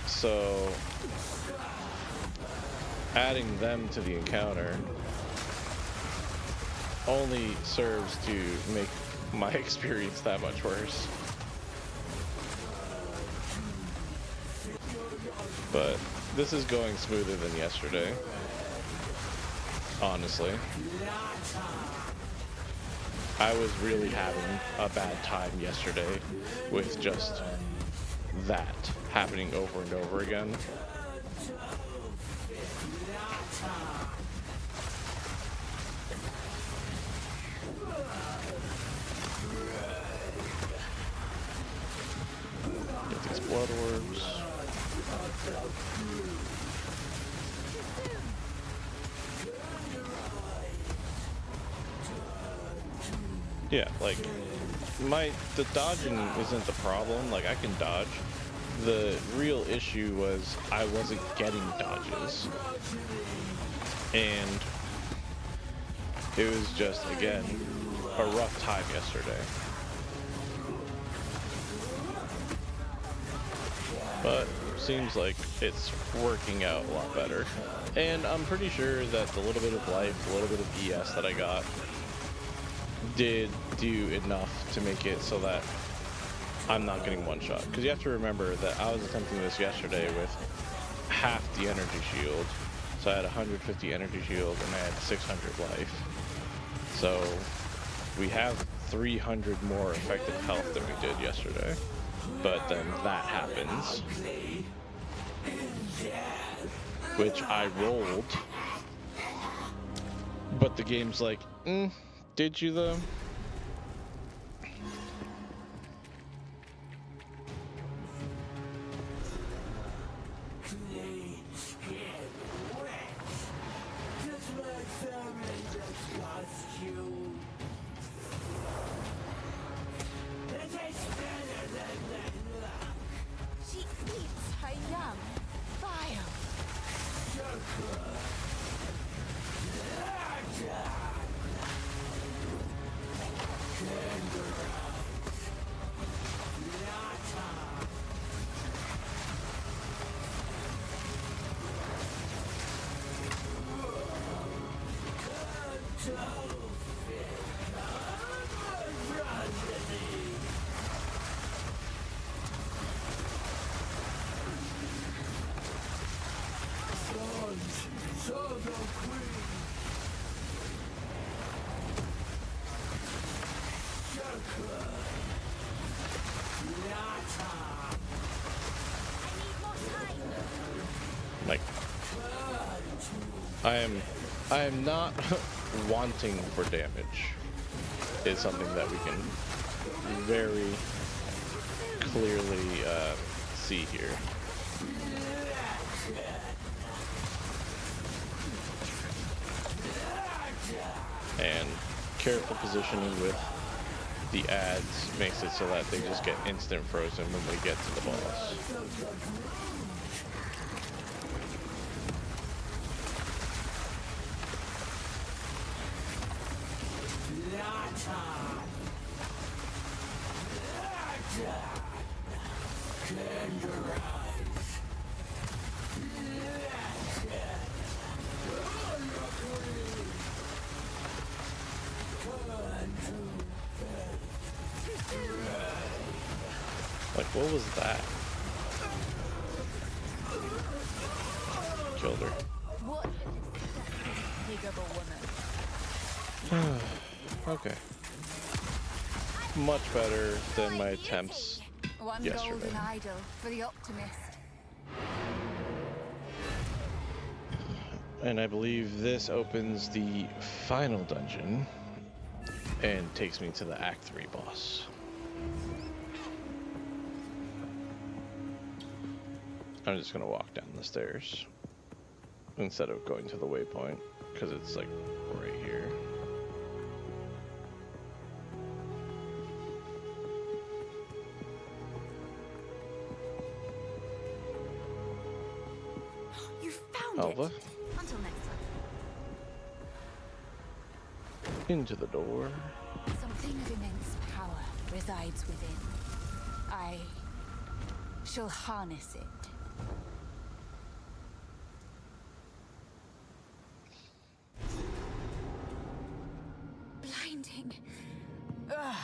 So adding them to the encounter only serves to make my experience that much worse. But this is going smoother than yesterday, honestly. I was really having a bad time yesterday with just that happening over and over again. Get these blood orbs. Yeah, like, the dodging isn't the problem. Like, I can dodge. The real issue was I wasn't getting dodges. And it was just, again, a rough time yesterday. But seems like it's working out a lot better. And I'm pretty sure that the little bit of life, the little bit of ES that I got did do enough to make it so that I'm not getting one shot. Because you have to remember that I was attempting this yesterday with half the energy shield. So I had 150 energy shield and I had 600 life. So we have 300 more effective health than we did yesterday. But then that happens, which I rolled, but the game's like, did you though? She eats her young. Vile. Like, I am not wanting for damage is something that we can very clearly see here. And careful positioning with the ads makes it so that they just get instant frozen when we get to the boss. Like, what was that? Killed her. What a pig of a woman. Okay. Much better than my attempts One yesterday. golden idol for the optimist. And I believe this opens the final dungeon and takes me to the Act 3 boss. I'm just gonna walk down the stairs instead of going to the waypoint because it's like right here. You found Alva, it. Until next time. into the door. Something of immense power resides within. I shall harness it. Blinding. Ugh.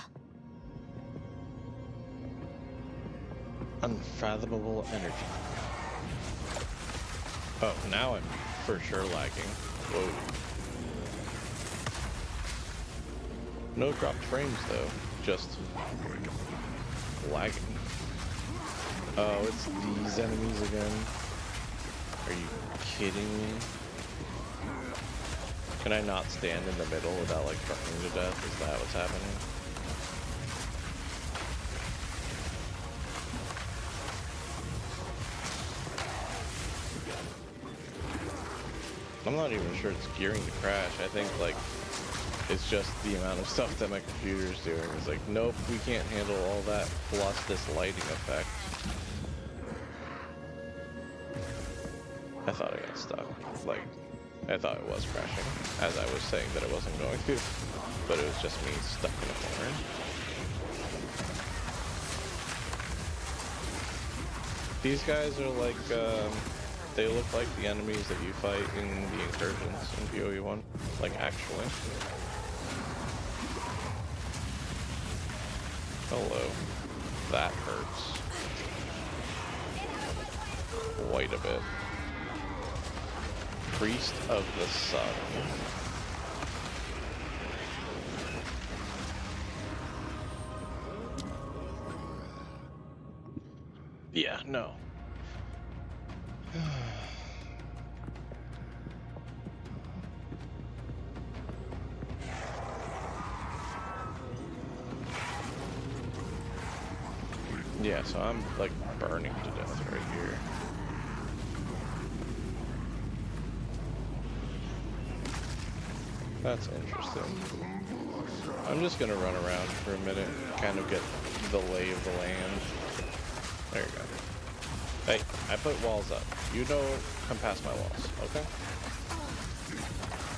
Unfathomable energy. Oh, now I'm for sure lagging. Whoa. No dropped frames though, just lagging. Oh, it's these enemies again. Are you kidding me? Can I not stand in the middle without like burning to death? Is that what's happening? I'm not even sure it's gearing to crash. I think like it's just the amount of stuff that my computer is doing. It's like, nope, we can't handle all that plus this lighting effect. I thought I got stuck. Like, I thought it was crashing, as I was saying that it wasn't going to, but it was just me stuck in a corner. These guys are like, they look like the enemies that you fight in the incursions in PoE 1, like actually. Hello. That hurts. Quite a bit. Priest of the Sun. Yeah, no. Yeah, so I'm like burning to death right here. That's interesting. I'm just gonna run around for a minute, kind of get the lay of the land. There you go. Hey, I put walls up. You don't come past my walls, okay?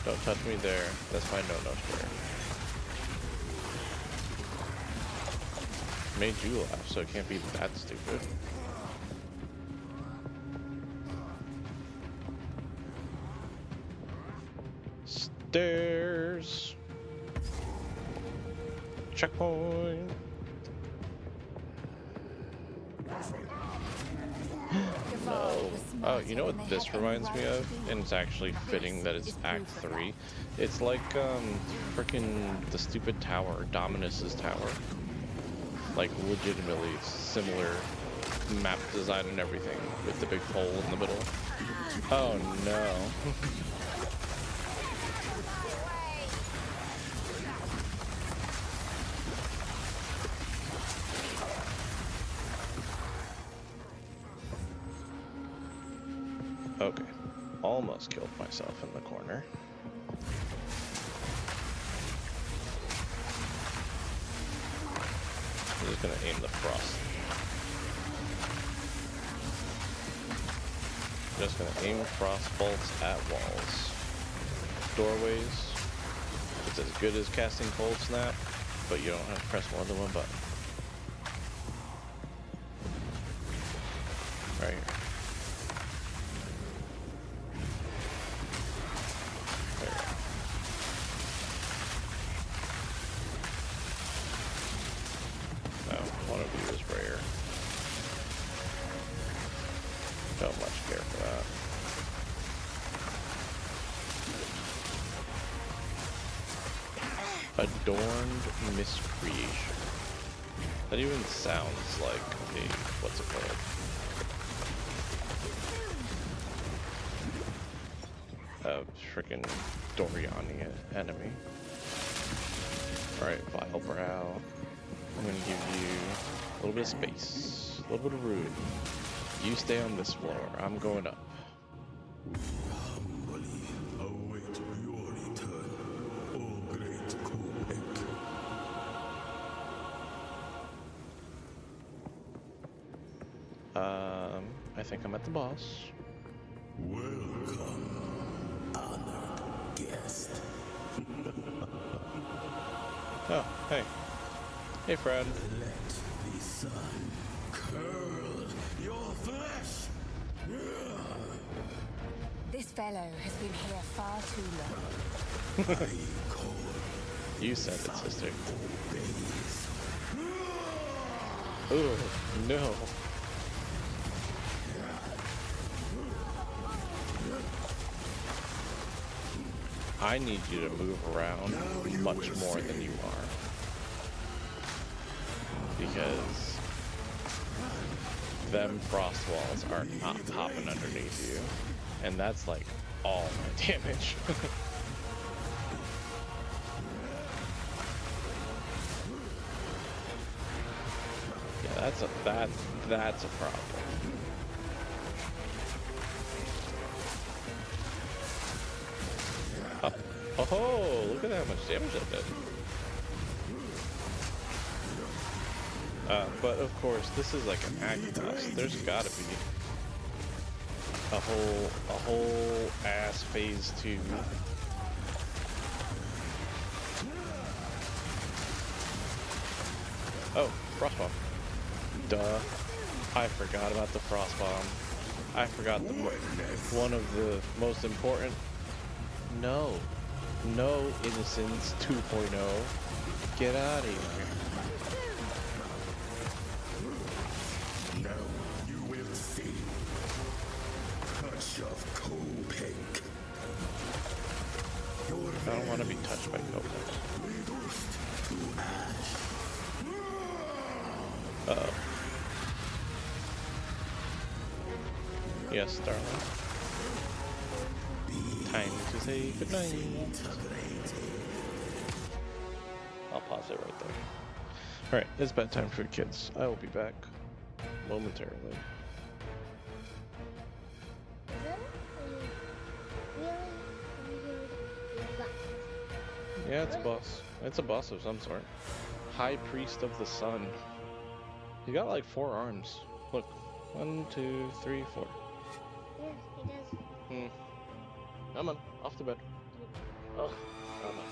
Don't touch me there. That's my no-no square. Made you laugh, so it can't be that stupid. Stairs. Checkpoint. No. Oh, you know what this reminds me of? And it's actually fitting that it's Act 3. It's like, frickin' the stupid tower, Dominus's tower. Like, legitimately similar map design and everything, with the big hole in the middle. Oh no. Okay, almost killed myself in the corner. I'm just gonna aim the frost. Just gonna aim frost bolts at walls. Doorways. It's as good as casting cold snap, but you don't have to press more than one button. Right here. There Don't much care for that. Adorned miscreation. That even sounds like a, what's it called? A freaking Doriani enemy. Alright, Vile Brow. I'm gonna give you a little bit of space, a little bit of room. You stay on this floor, I'm going up. Humbly await your return, O great Kopek. I think I'm at the boss. Welcome, honored guest. Oh, hey. Hey, friend. Let the sun curl your flesh. This fellow has been here far too long. I call You said it, sister. babies. Oh, no. I need you to move around much more than you are. Because them frost walls are not popping underneath you. And that's like all my damage. Yeah, that's a problem. Oh, look at how much damage that did. But of course, this is like an Agnes. There's gotta be a whole ass phase 2. Oh, frost bomb. Duh. I forgot about the frost bomb. I forgot one of the most important. No. No Innocence 2.0. Get out of here. Now you will see. Touch of Kopek. I don't want to be touched by Copeland. Reduced to ash. Uh-oh. Yes, darling. Time to say goodnight. I'll pause it right there. Alright, it's bedtime for the kids. I will be back momentarily. Yeah, it's a boss. It's a boss of some sort. High Priest of the Sun. He got like 4 arms. Look. 1, 2, 3, 4. Yeah, he does. Come on, off to bed. Oh, come on.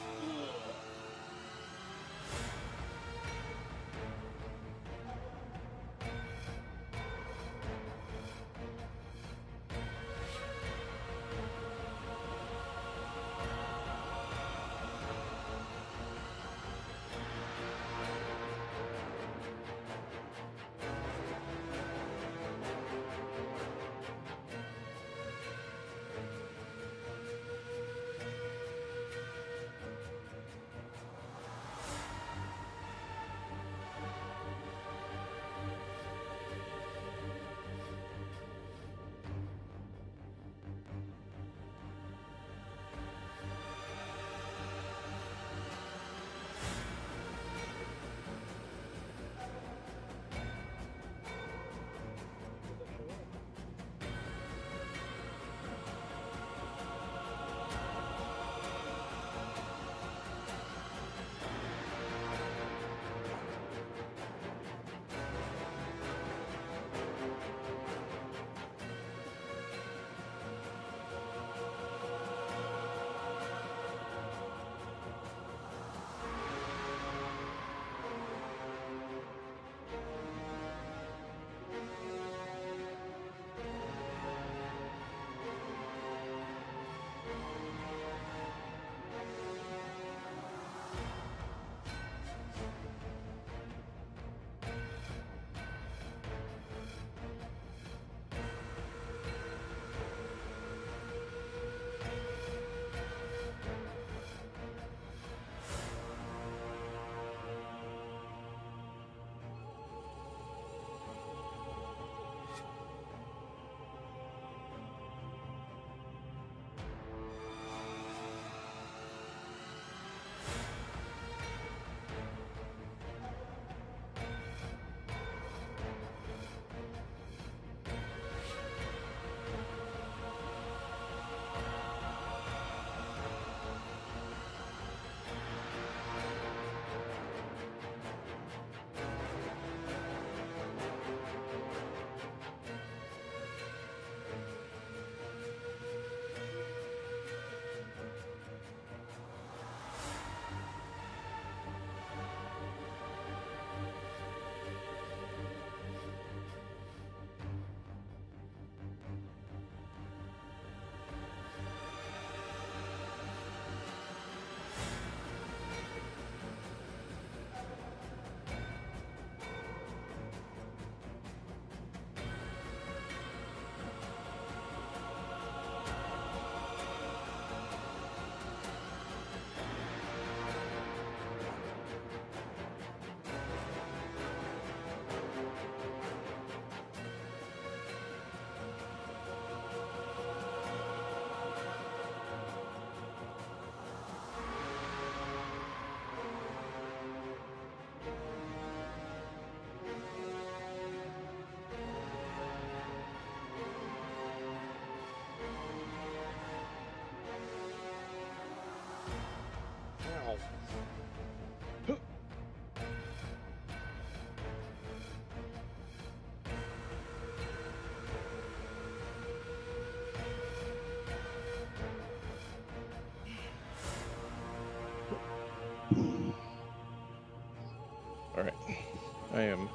I am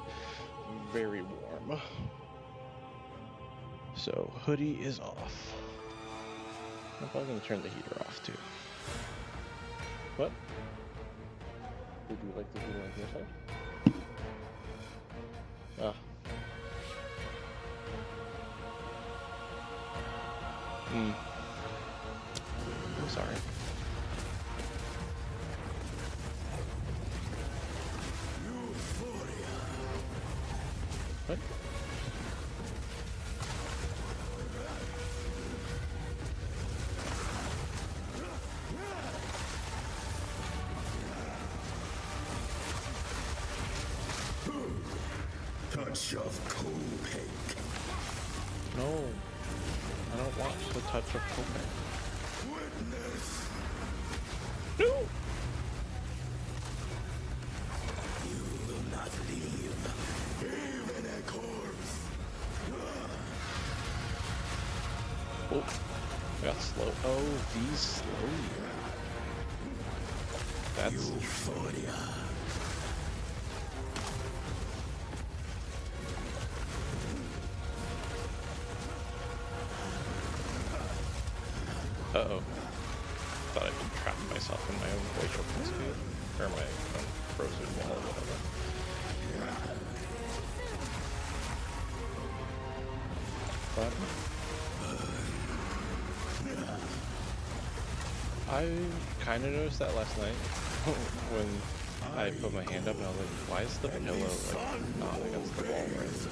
very warm. So, hoodie is off. I'm probably going to turn the heater off too. What? Would you like the heater on your side? Ah. I'm sorry. What? Touch of Copac. No. I don't want the touch of Copac. Witness. No! You will not leave. Even a corpse. Oh, I got slow. Oh, these slow you. That's Euphoria. Uh-oh. Thought I could trap myself in my own glacial cascade. Or my own frozen wall or whatever. What? I kind of noticed that last night when I put my hand up and I was like, why is the pillow like not against the wall right?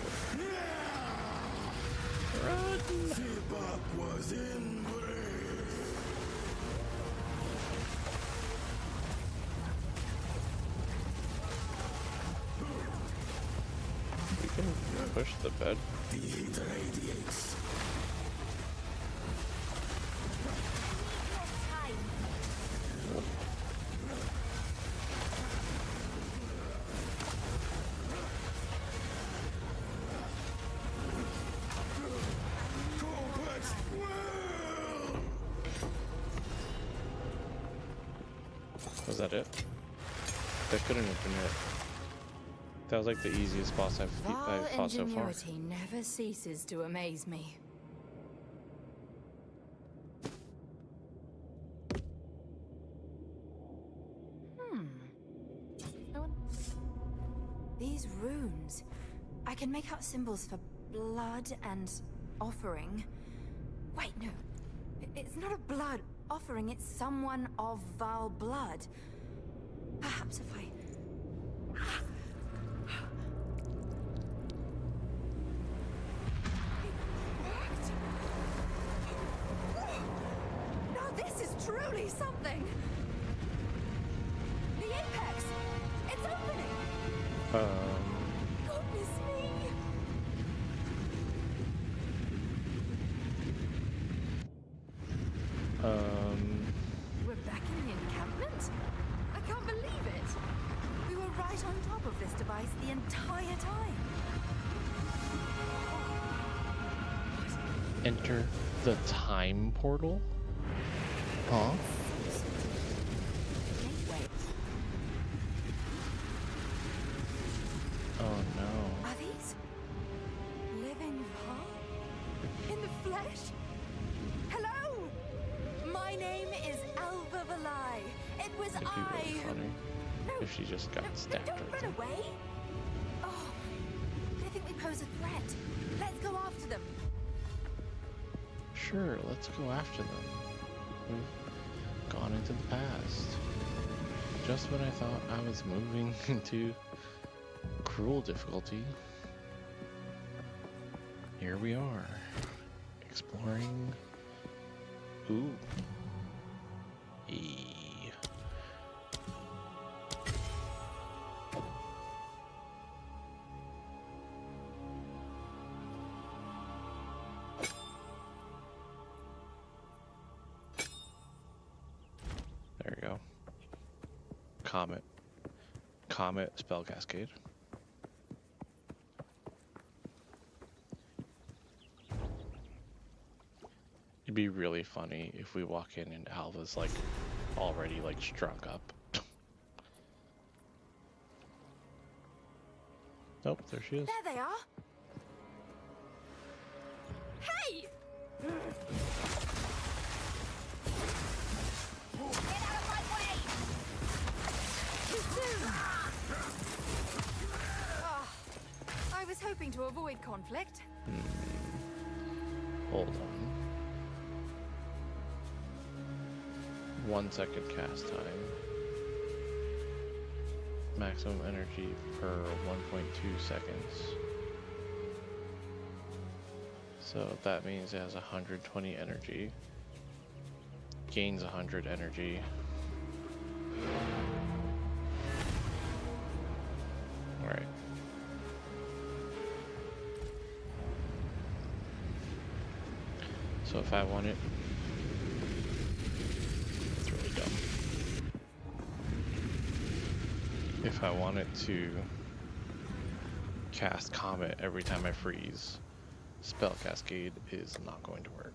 Run! Sebak was in We can push the bed. the heat radiates. Copac's well. Was that it? That couldn't have been it. That was like the easiest boss I've fought so far. ingenuity never ceases to amaze me. No one... These runes. I can make out symbols for blood and offering. Wait, no. It's not a blood offering, it's someone of Val blood. Perhaps if I... Now this is truly something! The apex! It's opening! Goodness me! We're back in the encampment? I can't believe it! We were right on top of this device the entire time. Enter the time portal? Huh? Gateway. Oh no. Are these living Val? In the flesh? Hello! My name is Alva Valai. It was It'd be really funny No, if she just got stabbed don't right run there. away! Oh, I think we pose a threat. Let's go after them. Sure, let's go after them. We've gone into the past. Just when I thought I was moving into cruel difficulty, here we are, exploring. Ooh. E. There you go. Comet. Comet spell cascade. It'd be really funny if we walk in and Alva's like already like strung up. Nope, there she is. There they are. Hey! Get out of my way! Too soon! Ah, I was hoping to avoid conflict. Hold on. 1 second cast time. Maximum energy per 1.2 seconds. So that means it has 120 energy. Gains 100 energy. Alright. So if I want it, it's really dumb. If I wanted to cast Comet every time I freeze, Spell Cascade is not going to work.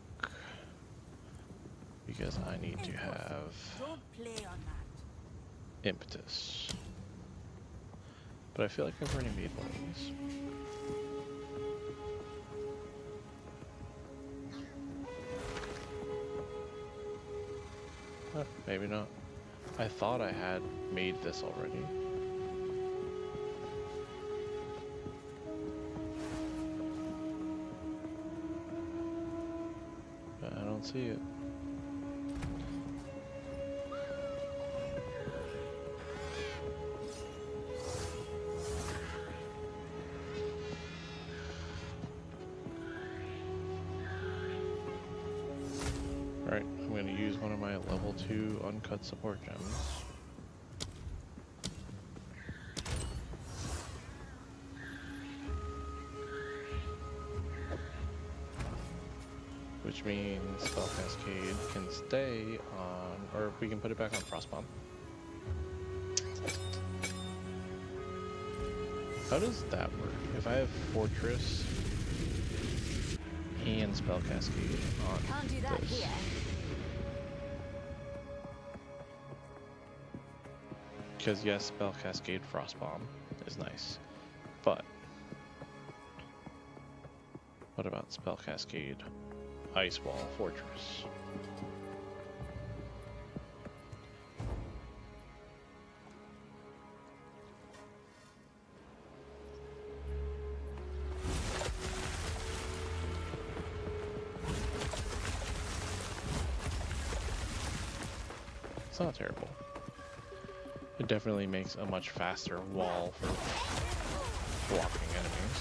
Because I need to have Don't play on that. Impetus. But I feel like I've already made one of these. Maybe not. I thought I had made this already. But I don't see it. Alright, I'm going to use one of my level 2 uncut support gems. Which means Spell Cascade can stay on, or we can put it back on Frostbomb. How does that work? If I have Fortress and Spell Cascade on Can't do that this. here. Because yes, Spell Cascade Frostbomb is nice, but what about Spell Cascade Ice Wall Fortress? It's not terrible. It definitely makes a much faster wall for blocking enemies.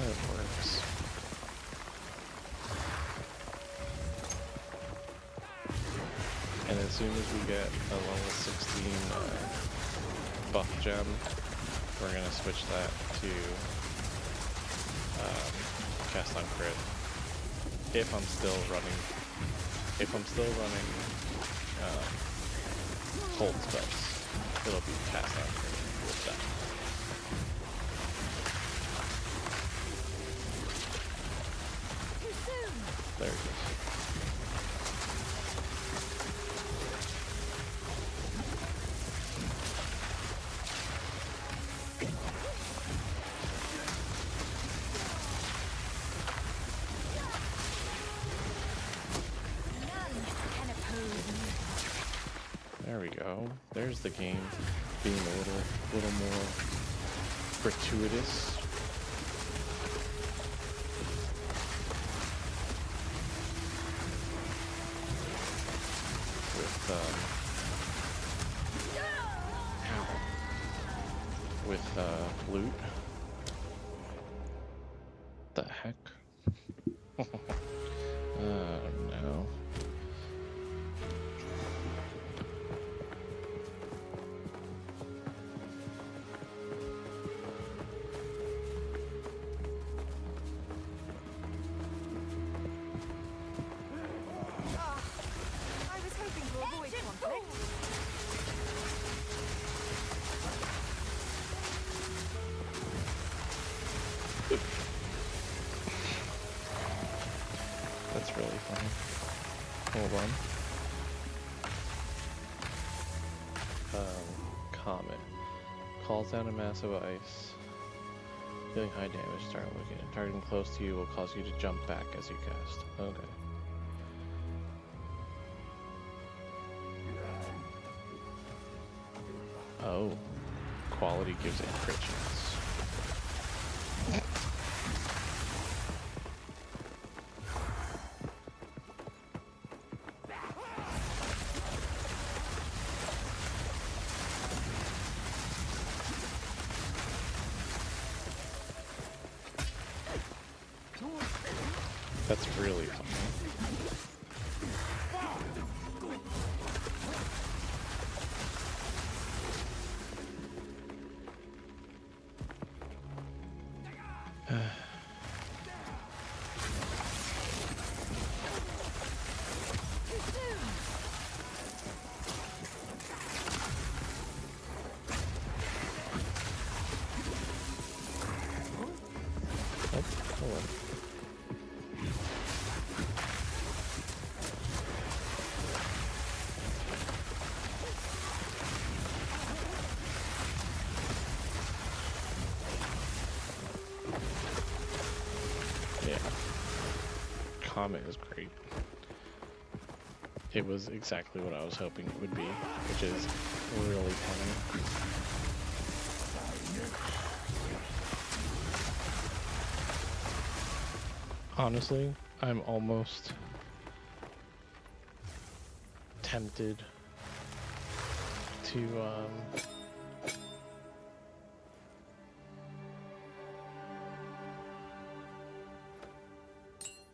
It works. And as soon as we get a level 16 buff gem, we're gonna switch that to cast on crit. If I'm still running cold spells, it'll be cast on crit with that. There it is. There we go. There's the game being a little more gratuitous. With loot. The heck? No. I was hoping to avoid conflict. That's really funny. Hold on. Comet. Calls down a mass of ice. Dealing high damage, start looking. Targeting close to you will cause you to jump back as you cast. Okay. Oh. Quality gives a crit chance. That's really funny. Oh, hold on. Yeah. Comet is great. It was exactly what I was hoping it would be, which is really funny. Honestly, I'm almost tempted to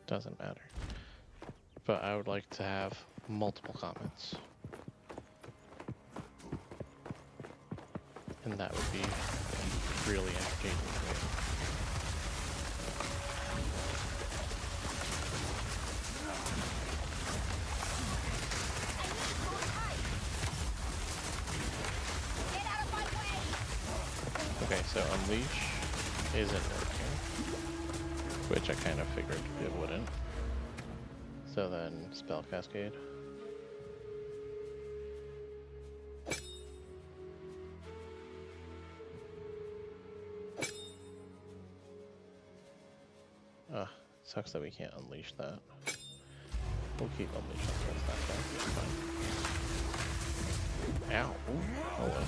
doesn't matter. But I would like to have multiple comments. And that would be really entertaining to me. Okay, so Unleash isn't working, which I kind of figured it wouldn't. So then Spell Cascade. Sucks that we can't unleash that. We'll keep unleashing against that though. It's fine. Ow. Ooh, hello.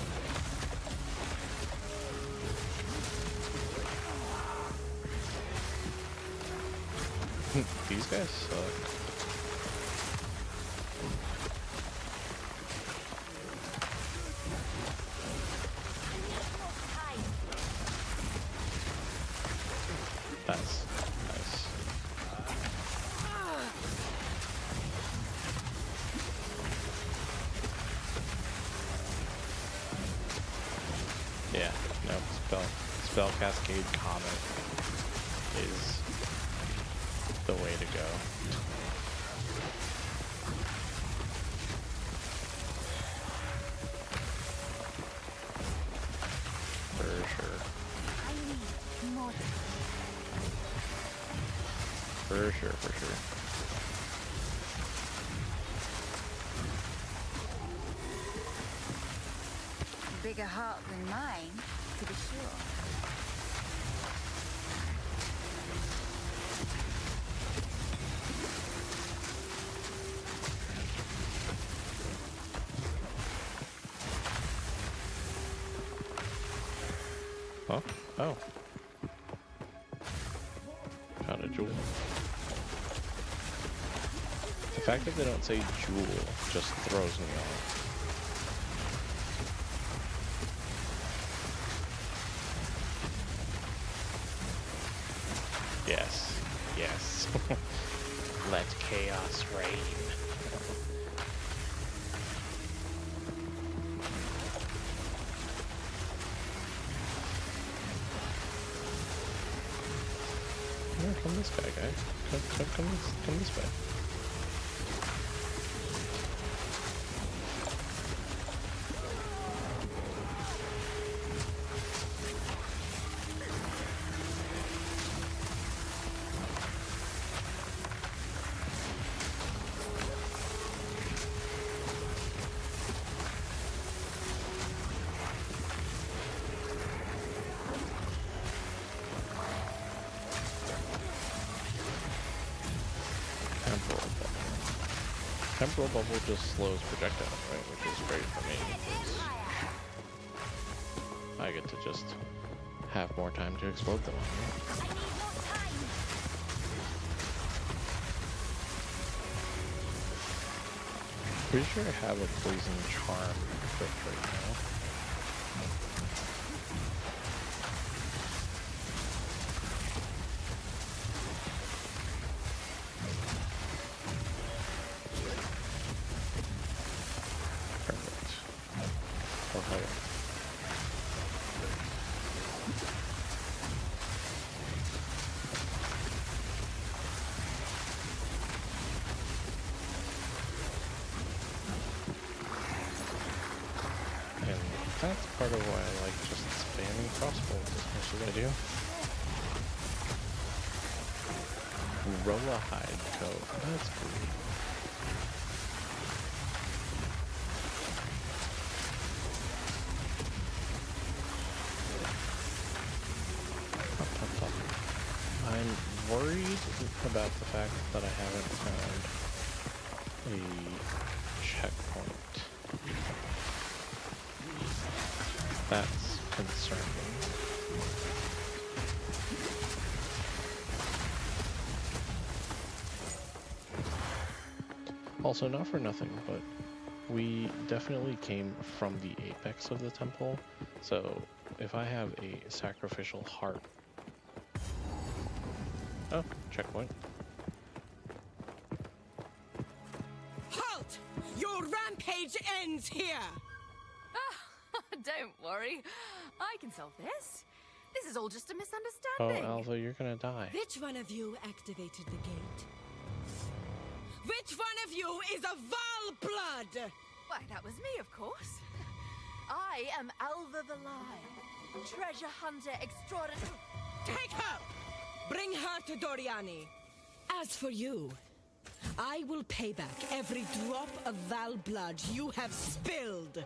These guys suck. That's nice. Yeah, no, spell cascade comet is the way to go. For sure. For sure, for sure. Bigger heart than mine, to be sure. Huh? Oh. Found a jewel. The fact that they don't say jewel just throws me off. Yes. Yes. Let chaos reign. Here, come this way, guy. Come this way. temporal bubble just slows projectiles, right? Which is great for me because I get to just have more time to explode them. Pretty sure I have a poison charm equipped right now. Perfect. Oh, hell yeah. And that's part of why I like just spamming crossbows as much as I do. Rolla hide coat. That's cool. I'm worried about the fact that I haven't found a checkpoint. That's concerning. Also, not for nothing, but we definitely came from the apex of the temple, so if I have a sacrificial heart... Oh, checkpoint. Halt! Your rampage ends here! Don't worry. I can solve this. This is all just a Oh, misunderstanding. Alva, you're gonna die. Which one of you activated the gate? Which one of you is a Val blood? Why, that was me, of course. I am Alva the Lion, treasure hunter extraordinary. Take her! Bring her to Doriani. As for you, I will pay back every drop of Val blood you have spilled.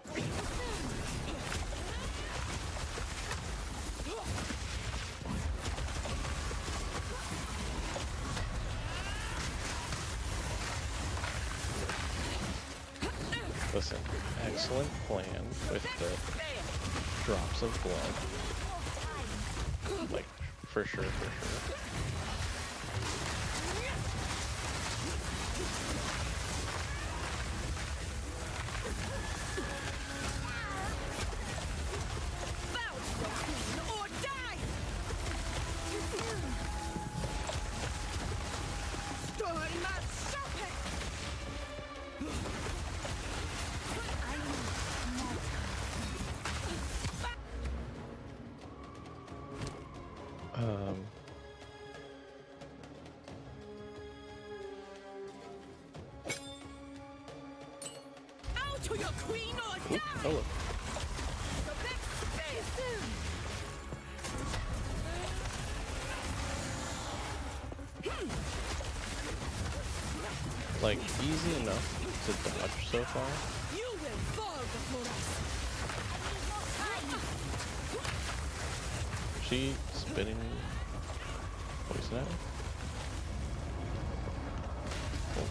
Listen, excellent plan with the drops of blood. Like, for sure, for sure. Or die! Story must stop it! Out to your queen or die! Hello. The best stay soon! Like, easy enough to dodge so far. You will fall before us! She spitting poison at me? Cool.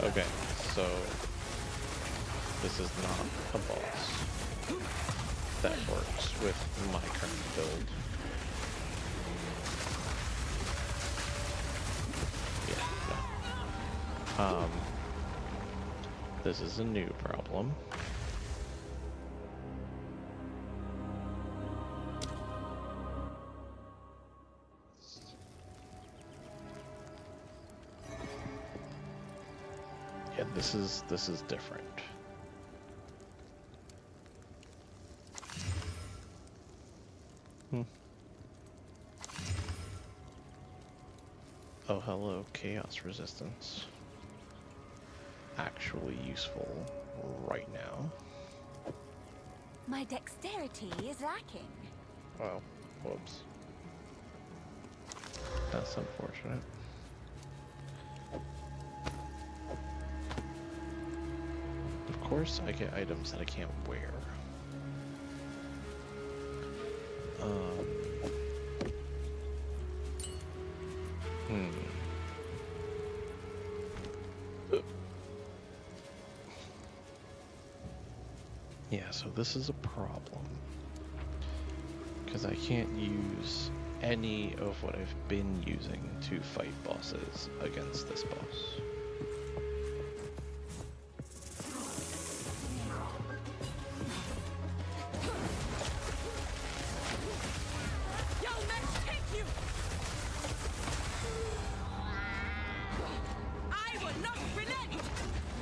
Okay, so this is not a boss that works with my current build. Yeah, no. This is a new problem. Yeah, this is different. Oh, hello, chaos resistance. Actually useful right now. My dexterity is lacking. Well, whoops. That's unfortunate. course, I get items that I can't wear. Yeah, so this is a problem. Because I can't use any of what I've been using to fight bosses against this boss.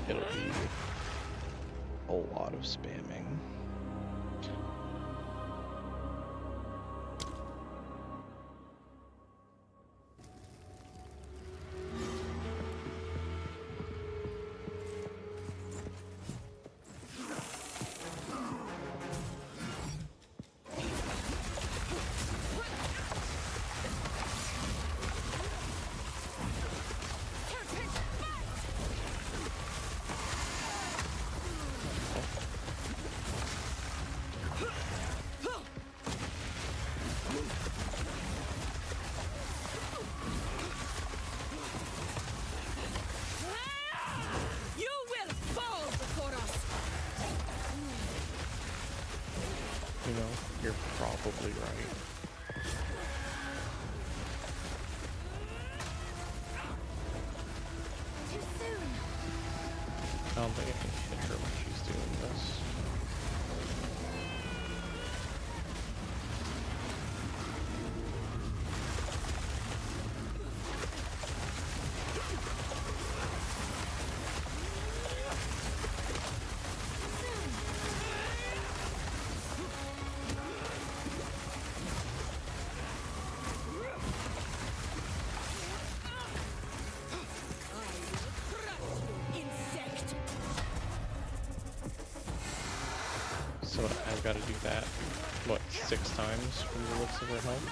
It'll be a lot of spamming. You know, you're probably right. Too soon. I don't think I can hit her when she's doing this. So I've got to do that, what, 6 times from the looks of her health?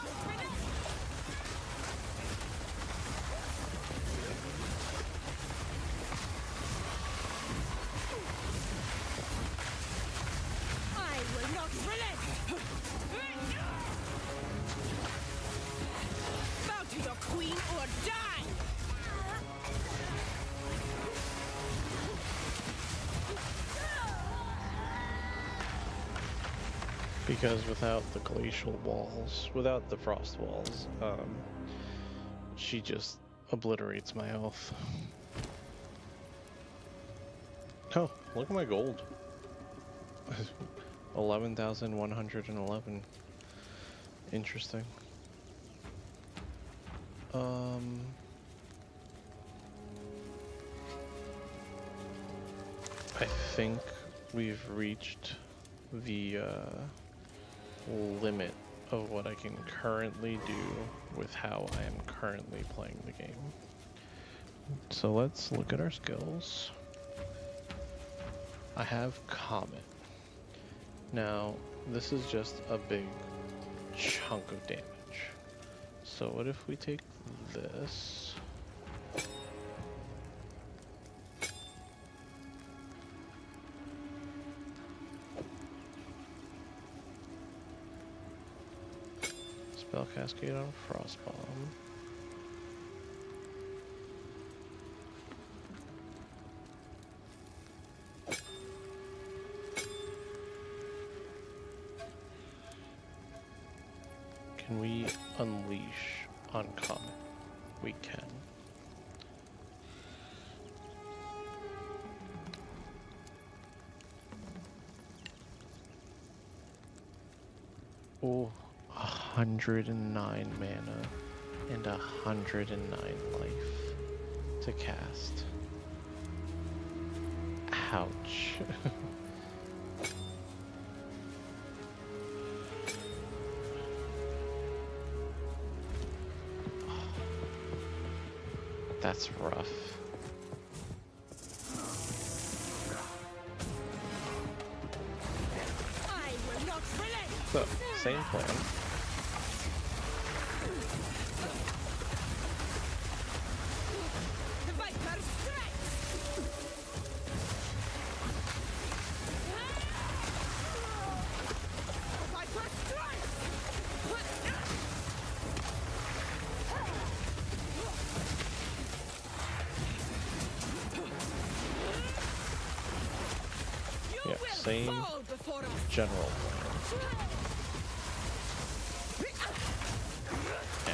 I will not relent! Bow to your queen or die! Because without the glacial walls, without the frost walls, she just obliterates my health. Oh, look at my gold. 11,111. Interesting. I think we've reached the limit of what I can currently do with how I am currently playing the game. So let's look at our skills. I have Comet. Now, this is just a big chunk of damage. So what if we take this? Spell Cascade on Frostbomb. Can we unleash on Comet? We can. Oh, 109 mana and 109 life to cast. Ouch. That's rough. I will not relent! So, same plan. The Viper strikes! same fall before us. general plan. Ow.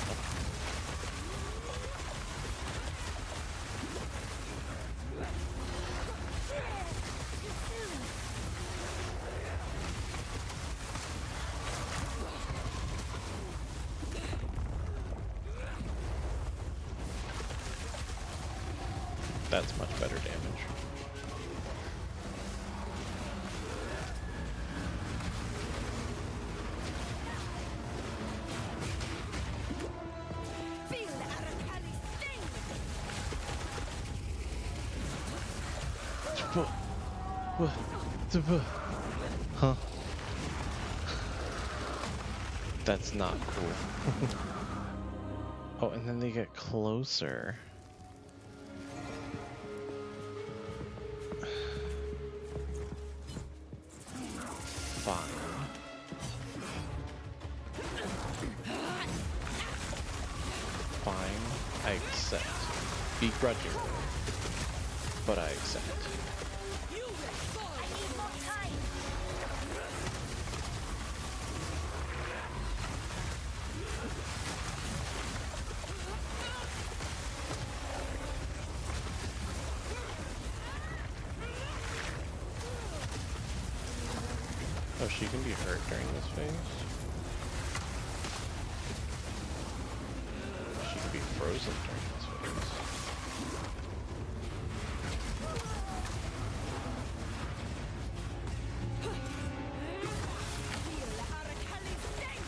That's much better damage. Feel the Arakali sting. Huh? That's not cool. Oh, and then they get closer. Fine. Fine. I accept. Begrudgingly. But I accept. You will fall. I need more time. Oh, she can be hurt during this phase? She can be frozen during this phase. Feel the Arakali sting.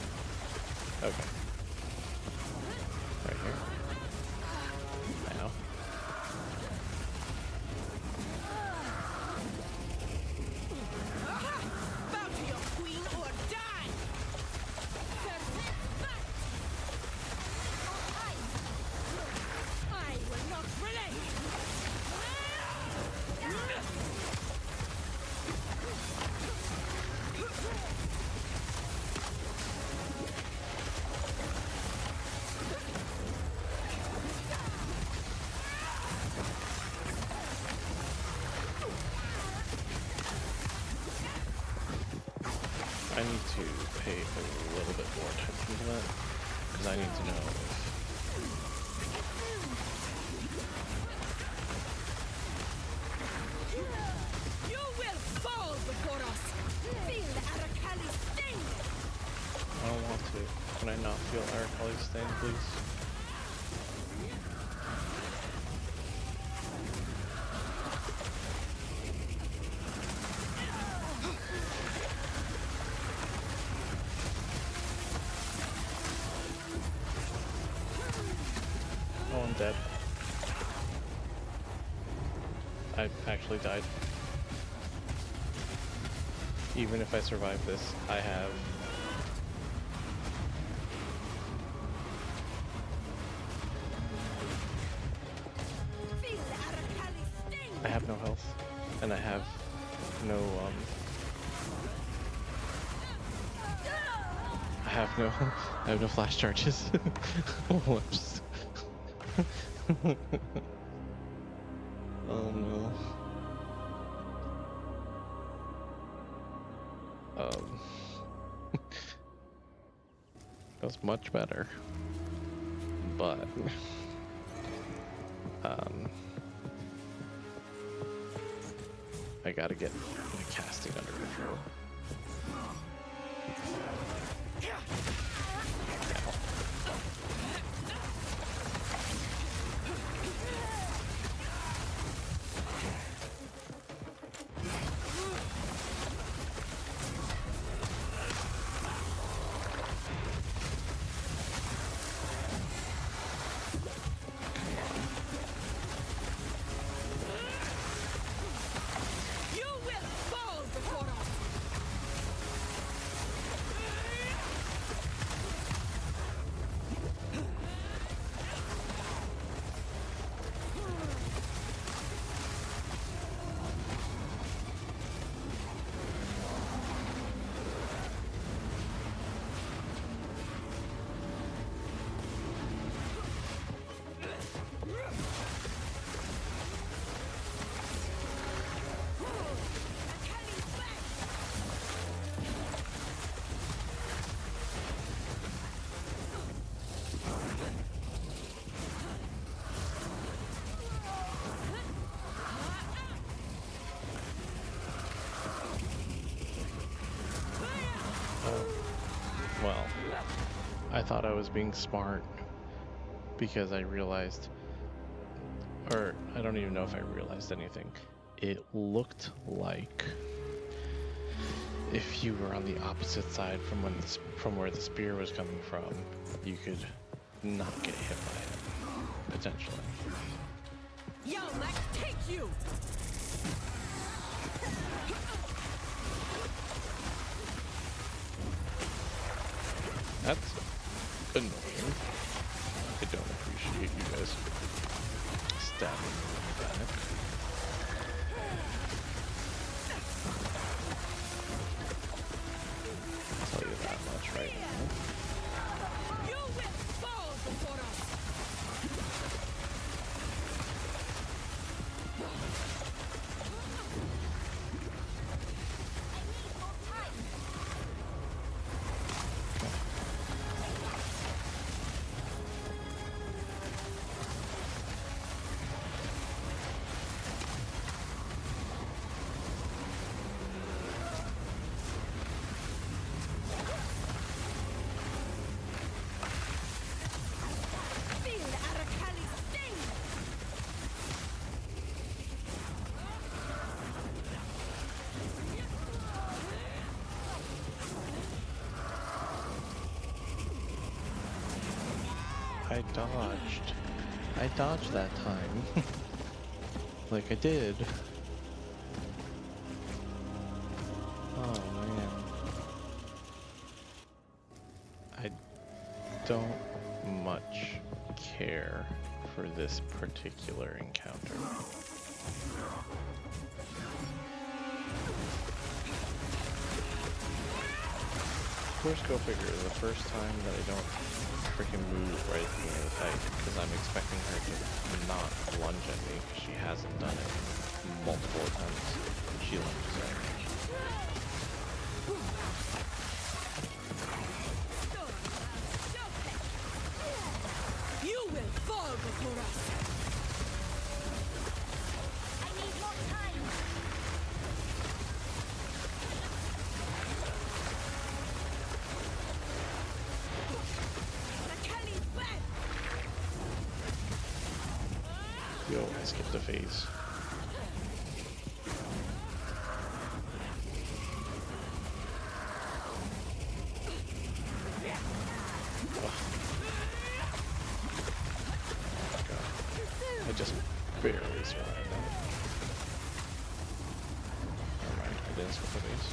Okay. Right here. Now. Bow to your queen or die. I will not relent. I need to pay a little bit more attention to that, because I need to know if... You will fall before us. Feel the Arakali sting. I don't want to. Can I not feel Arakali's sting, please? Oh, I'm dead. I actually died. Even if I survive this, I have... Feel the Arakali sting. I have no health. And I have no, I have no flash charges. Oh, I'm just... Oh no. That's much better. But I gotta get the casting under control. You will fall before us. I thought I was being smart because I realized, or I don't even know if I realized anything. It looked like if you were on the opposite side from where the spear was coming from, you could not get hit by it, potentially. Yo, let's take you! That's annoying. I don't appreciate you guys stabbing me back. I'll tell you that much right now. You will fall before us! Feel Arakali's sting! I dodged. I dodged that time. Like I did. Oh man. I don't much care for this particular encounter. Of course, go figure, the first time that I don't freaking move right at the beginning of the fight, because I'm expecting her to not lunge at me, because she hasn't done it multiple attempts. She lunges at me. You will fall before us! I need more time. Arakali's back! Yo, I skipped a phase. I just barely survived that. Never mind, I didn't skip the base.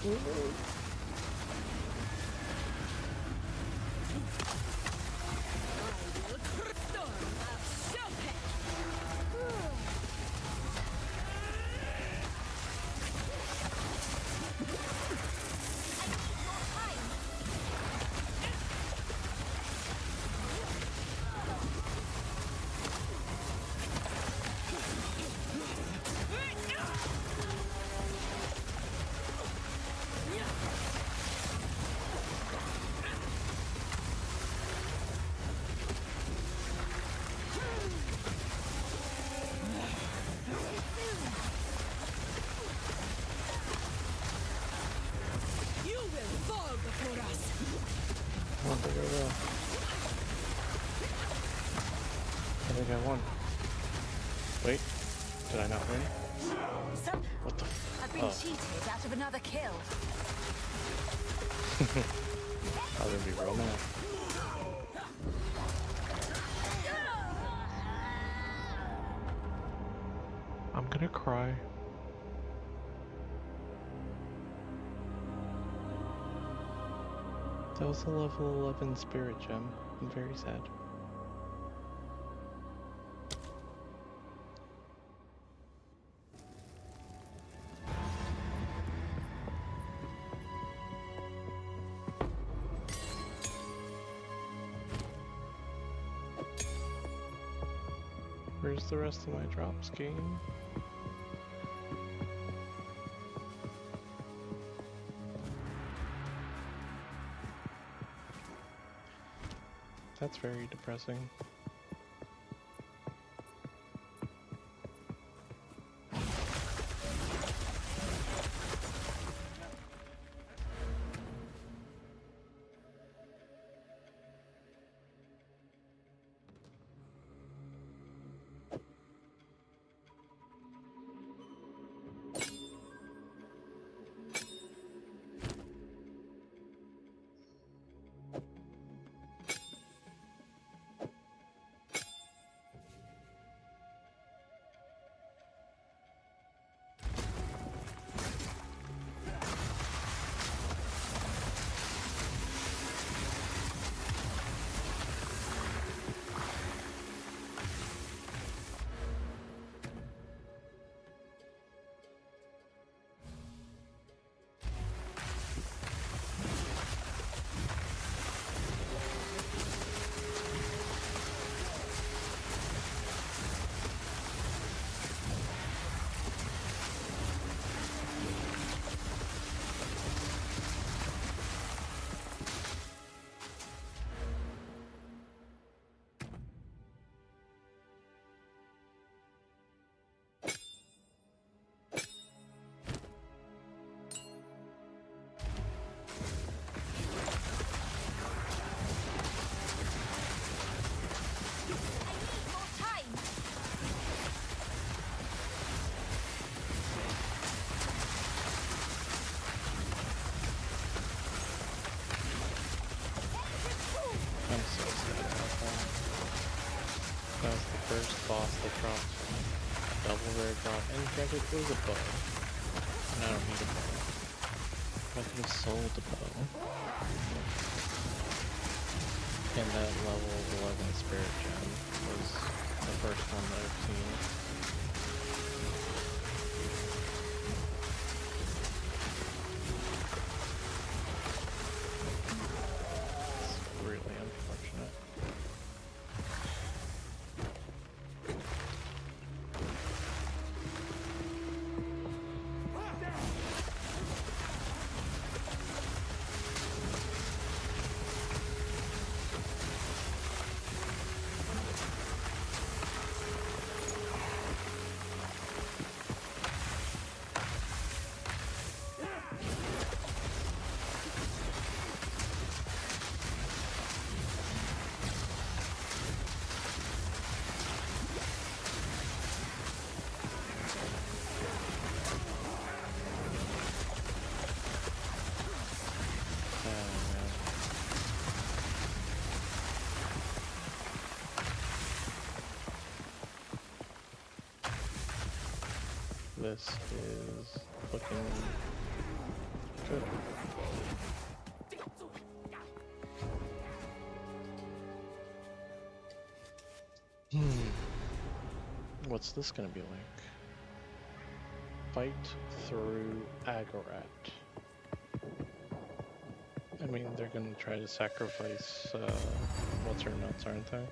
You will fall before us! Come on, go. I think I won. Wait, did I not win? What the I've been oh, cheated out of another kill. I'll be real mad. I'm gonna cry. That was a level 11 spirit gem. I'm very sad. Where's the rest of my drops, game? That's very depressing. first boss that dropped double rare drop, and granted it was a bow, and I don't need a bow. I could have sold the bow. And that level 11 spirit gem was the first one that I've seen. It's really unfortunate. This is looking good. What's this gonna be like? Fight through Agarat. I mean, they're gonna try to sacrifice, what's her nuts, aren't they?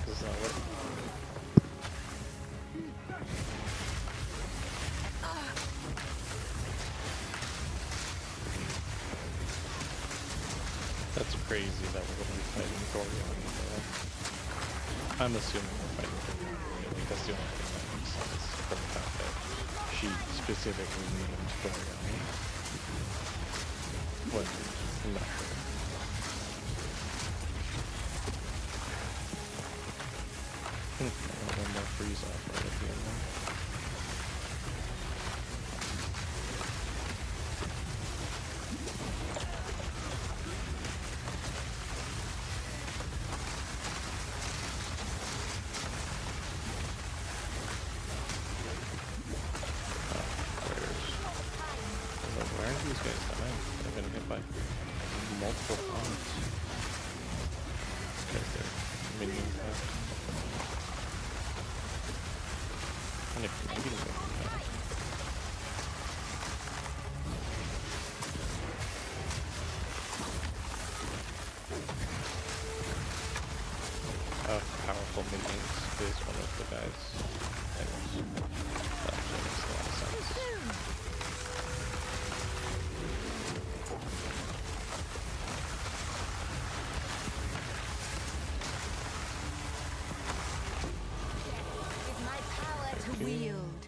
Does that work? That's crazy that we're going to be fighting Doriani, though. I'm assuming we're fighting Doriani, because the only thing that makes sense from the fact that she specifically named Doriani. What? I'm not sure. One more freeze off right at the end there. Why aren't these guys dying? They've been hit by multiple bombs. These guys, they're minion packed. And if you're minion packed. Powerful minions is one of the guys. Anyways, that actually makes a lot of sense. With my power to wield.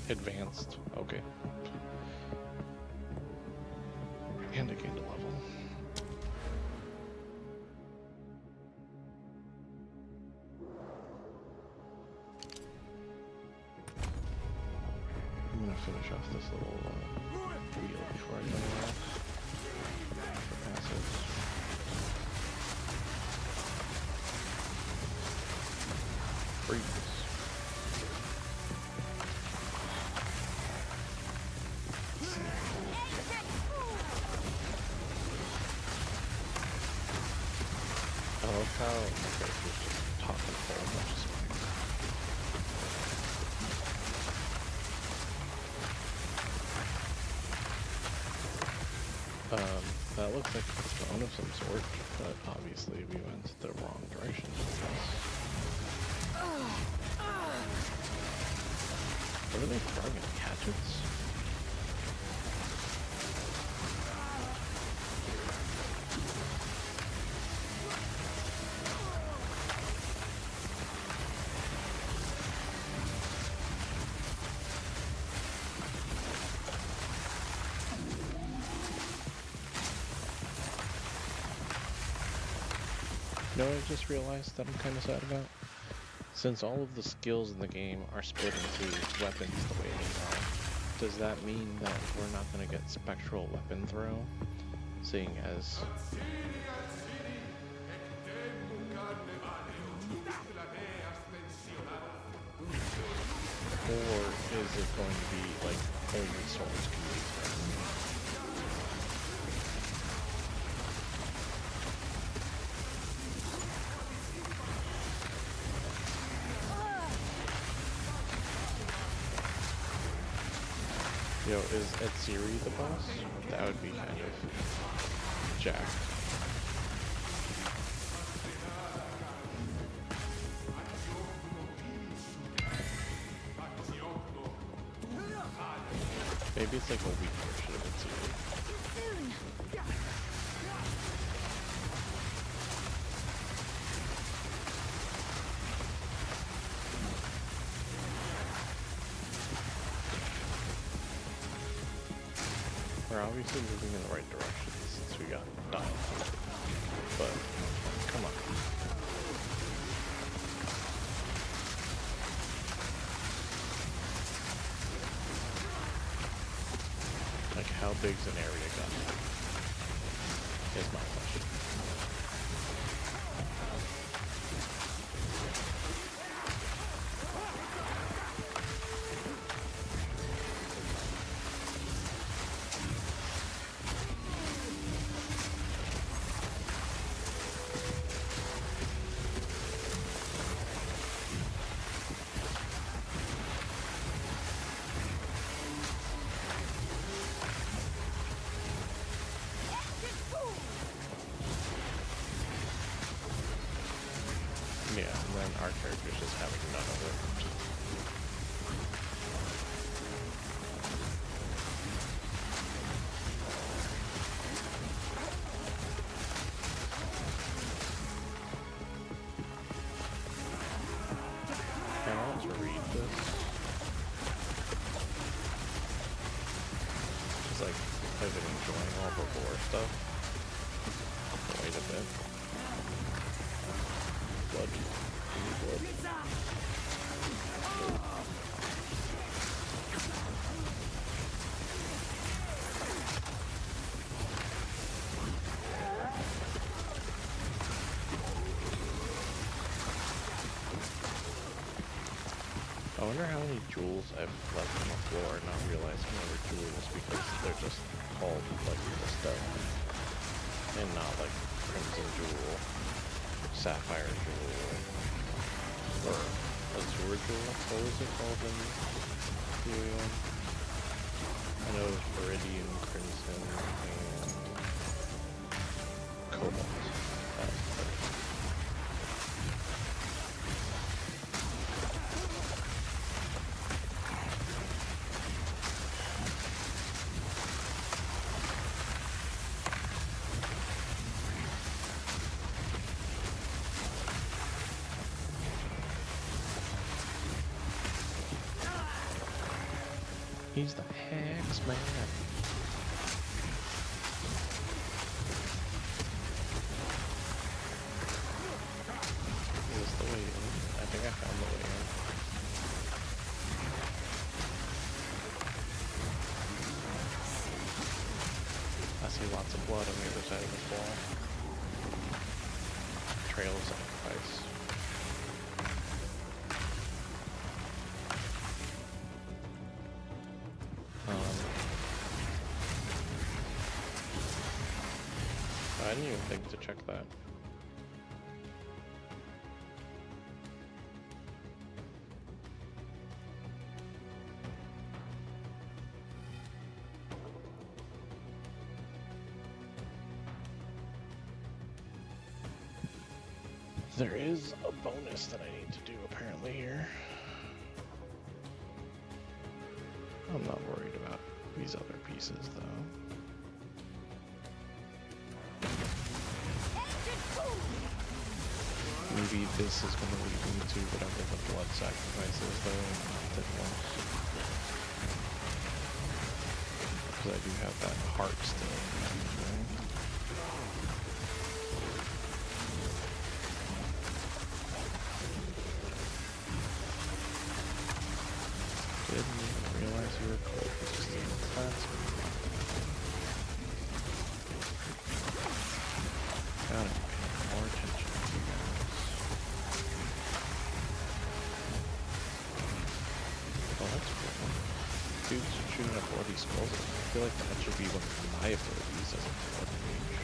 Advanced. Okay. And I gained a level. I'm gonna finish off this little wheel before I go anywhere else. For passives. Freeze. I love how my character's just talking a whole bunch of spikes. That looks like a throne of some sort, but obviously we went the wrong direction with this. What are they throwing at? Hatchets? know what I just realized that I'm kind of sad about? Since all of the skills in the game are split into weapons the way they are, does that mean that we're not going to get spectral weapon throw? Seeing as... Or is it going to be like only swords can be thrown? Yo, is Etziri the boss? That would be kind of jacked. Maybe it's like a weak version of Etziri. We're obviously moving in the right direction since we got dialed. But, come on. Like, how big's an area gun? Is my question. Yeah, and then our character's just having none of it. I want to read this. Just like, I've been enjoying all the lore stuff. Wait a bit. Blood. Blood. I wonder how many jewels I've left on the floor, not realizing they were jewels because they're just called like the stone and not like crimson jewel, sapphire jewel, or azure jewel. What was it called in the one? I know it was Viridian, Crimson, and Cobalt. He's the hex man. Is this the way in? I think I found the way in. I see lots of blood on the other side of this wall. Trail of sacrifice. I didn't even think to check that. There is a bonus that I need to do apparently here. I'm not worried about these other pieces though. Maybe this is going to lead me to whatever the blood sacrifice is though, that once. Because I do have that heart still. Didn't even realize you were cold. It's just in the class. Gotta pay more attention to you guys. Oh, that's cool. Dude's shooting up bloody skulls. I feel like that should be one of my abilities as a blood mage.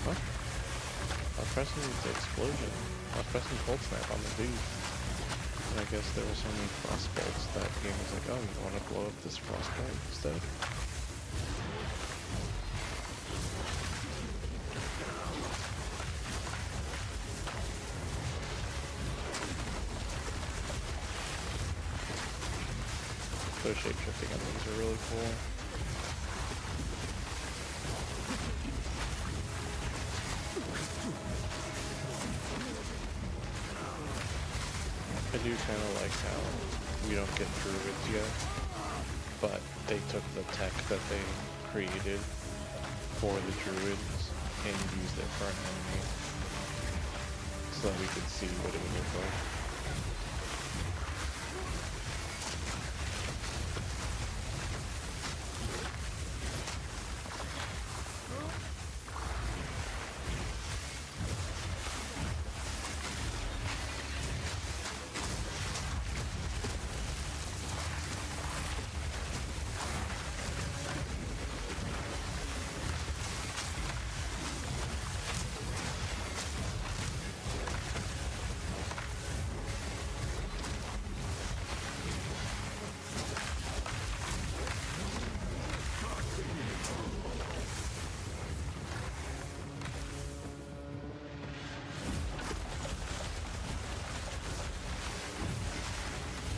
What? I was pressing the explosion. I was pressing cold snap on the dude. And I guess there were so many frost bolts that game was like, oh, you want to blow up this frost bolt instead? Those shape-shifting enemies are really cool. I do kind of like how we don't get druids yet, but they took the tech that they created for the druids and used it for an enemy, so that we could see what it would look like.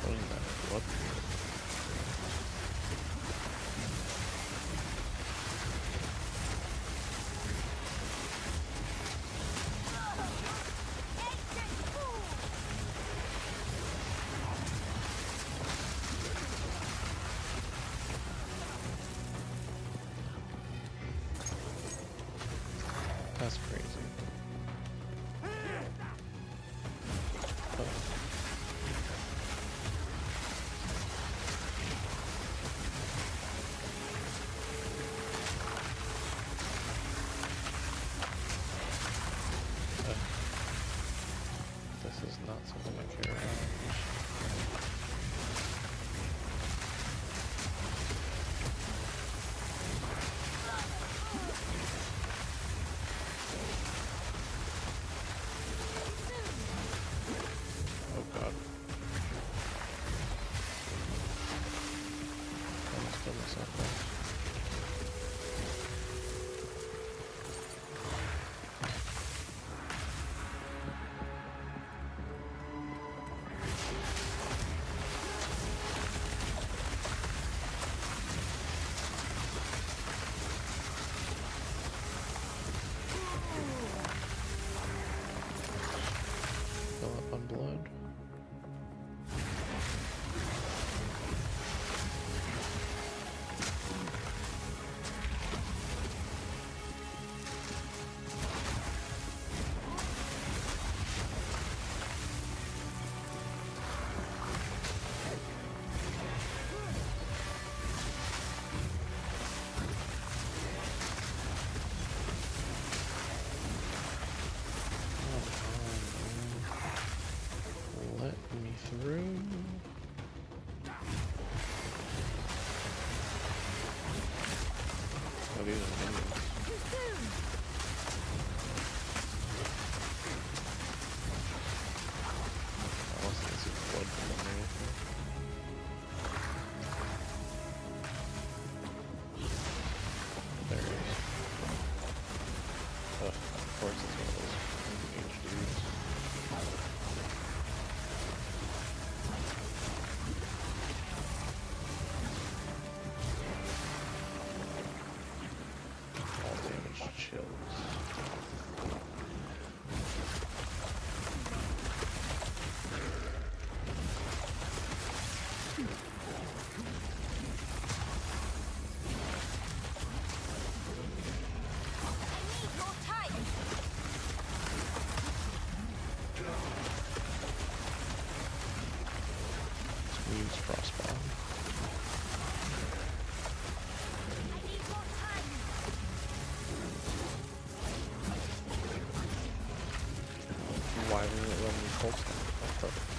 What is that? Blood? That's crazy. Oh. This is not something I care about. Oh god. I almost killed myself there. Fill up on blood. Let me through. Oh, these are minions. I also can see blood from underneath. There it is. Of course it's one of those mage dudes. use crossbow. I need more time. Why didn't it let me cold snap? Oh, perfect.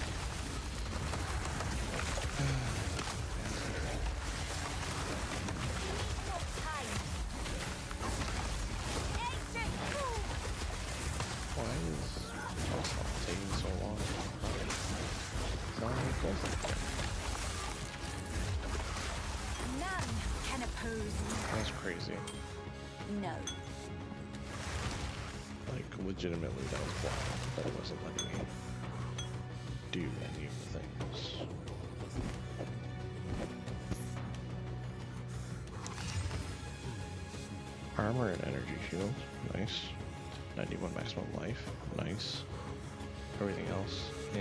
More time. Exit. Why is cold snap taking so long? It's not really cold snap. None can oppose me. That's crazy. No. Like, legitimately, that was wild. That it wasn't letting me do any of the things. Armor and energy shield. Nice. 91 maximum life. Nice. Everything else, eh.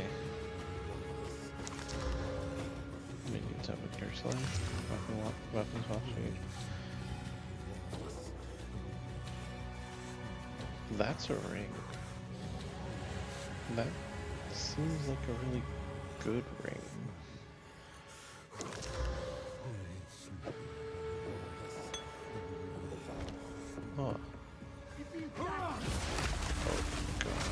Minions have a curse life. Weapons off speed. That's a ring. That seems like a really good ring. Huh. Oh god.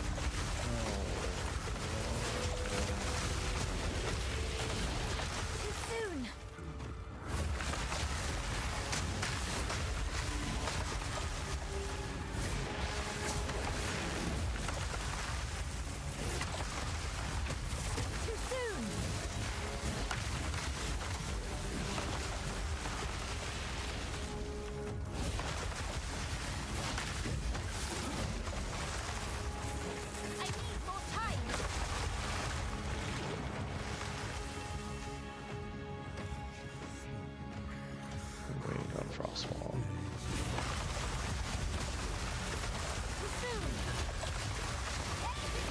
Too soon. Too soon. I need more time. I'm waiting on Frostfall. Too soon. I need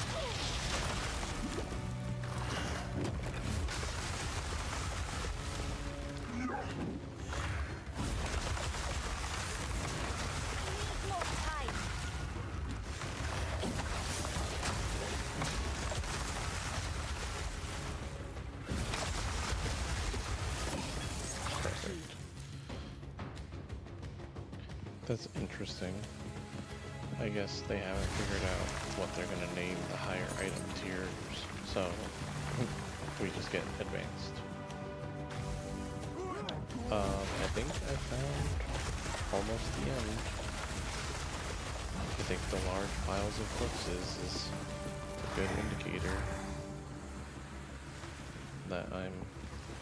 more time. Perfect. That's interesting. I guess they haven't figured out what they're gonna name the higher item tiers, so we just get advanced. I think I found almost the end. I think the large piles of corpses is a good indicator that I'm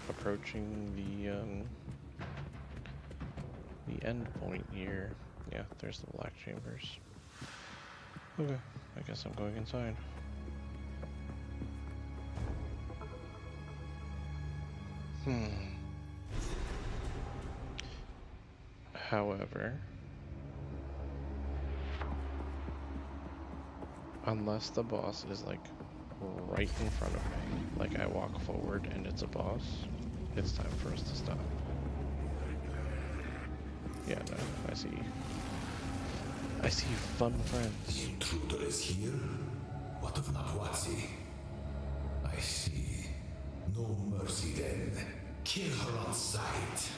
approaching the end point here. Yeah, there's the black chambers. Okay, I guess I'm going inside. However, unless the boss is like right in front of me, like I walk forward and it's a boss, it's time for us to stop. Yeah, no, I see fun friends. Intruder is here? What of Nahuatzi? I see. No mercy then. Kill her on sight.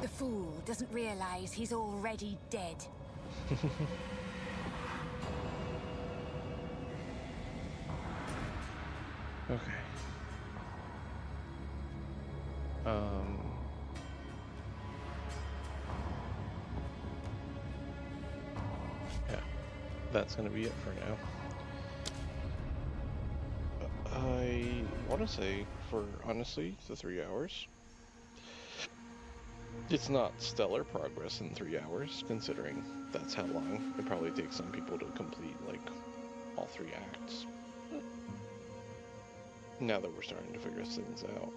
The fool doesn't realize he's already dead. Okay. Yeah, that's gonna be it for now. I want to say, for honestly, the 3 hours, it's not stellar progress in 3 hours, considering that's how long it probably takes some people to complete, like, all 3 acts. Now that we're starting to figure things out.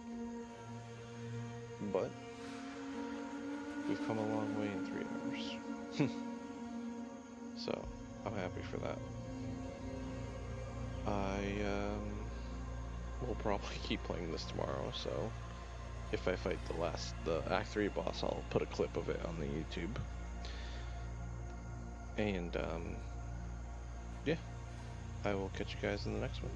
But we've come a long way in 3 hours. So, I'm happy for that. We'll probably keep playing this tomorrow, so if I fight the Act 3 boss, I'll put a clip of it on the YouTube. And, yeah, I will catch you guys in the next one.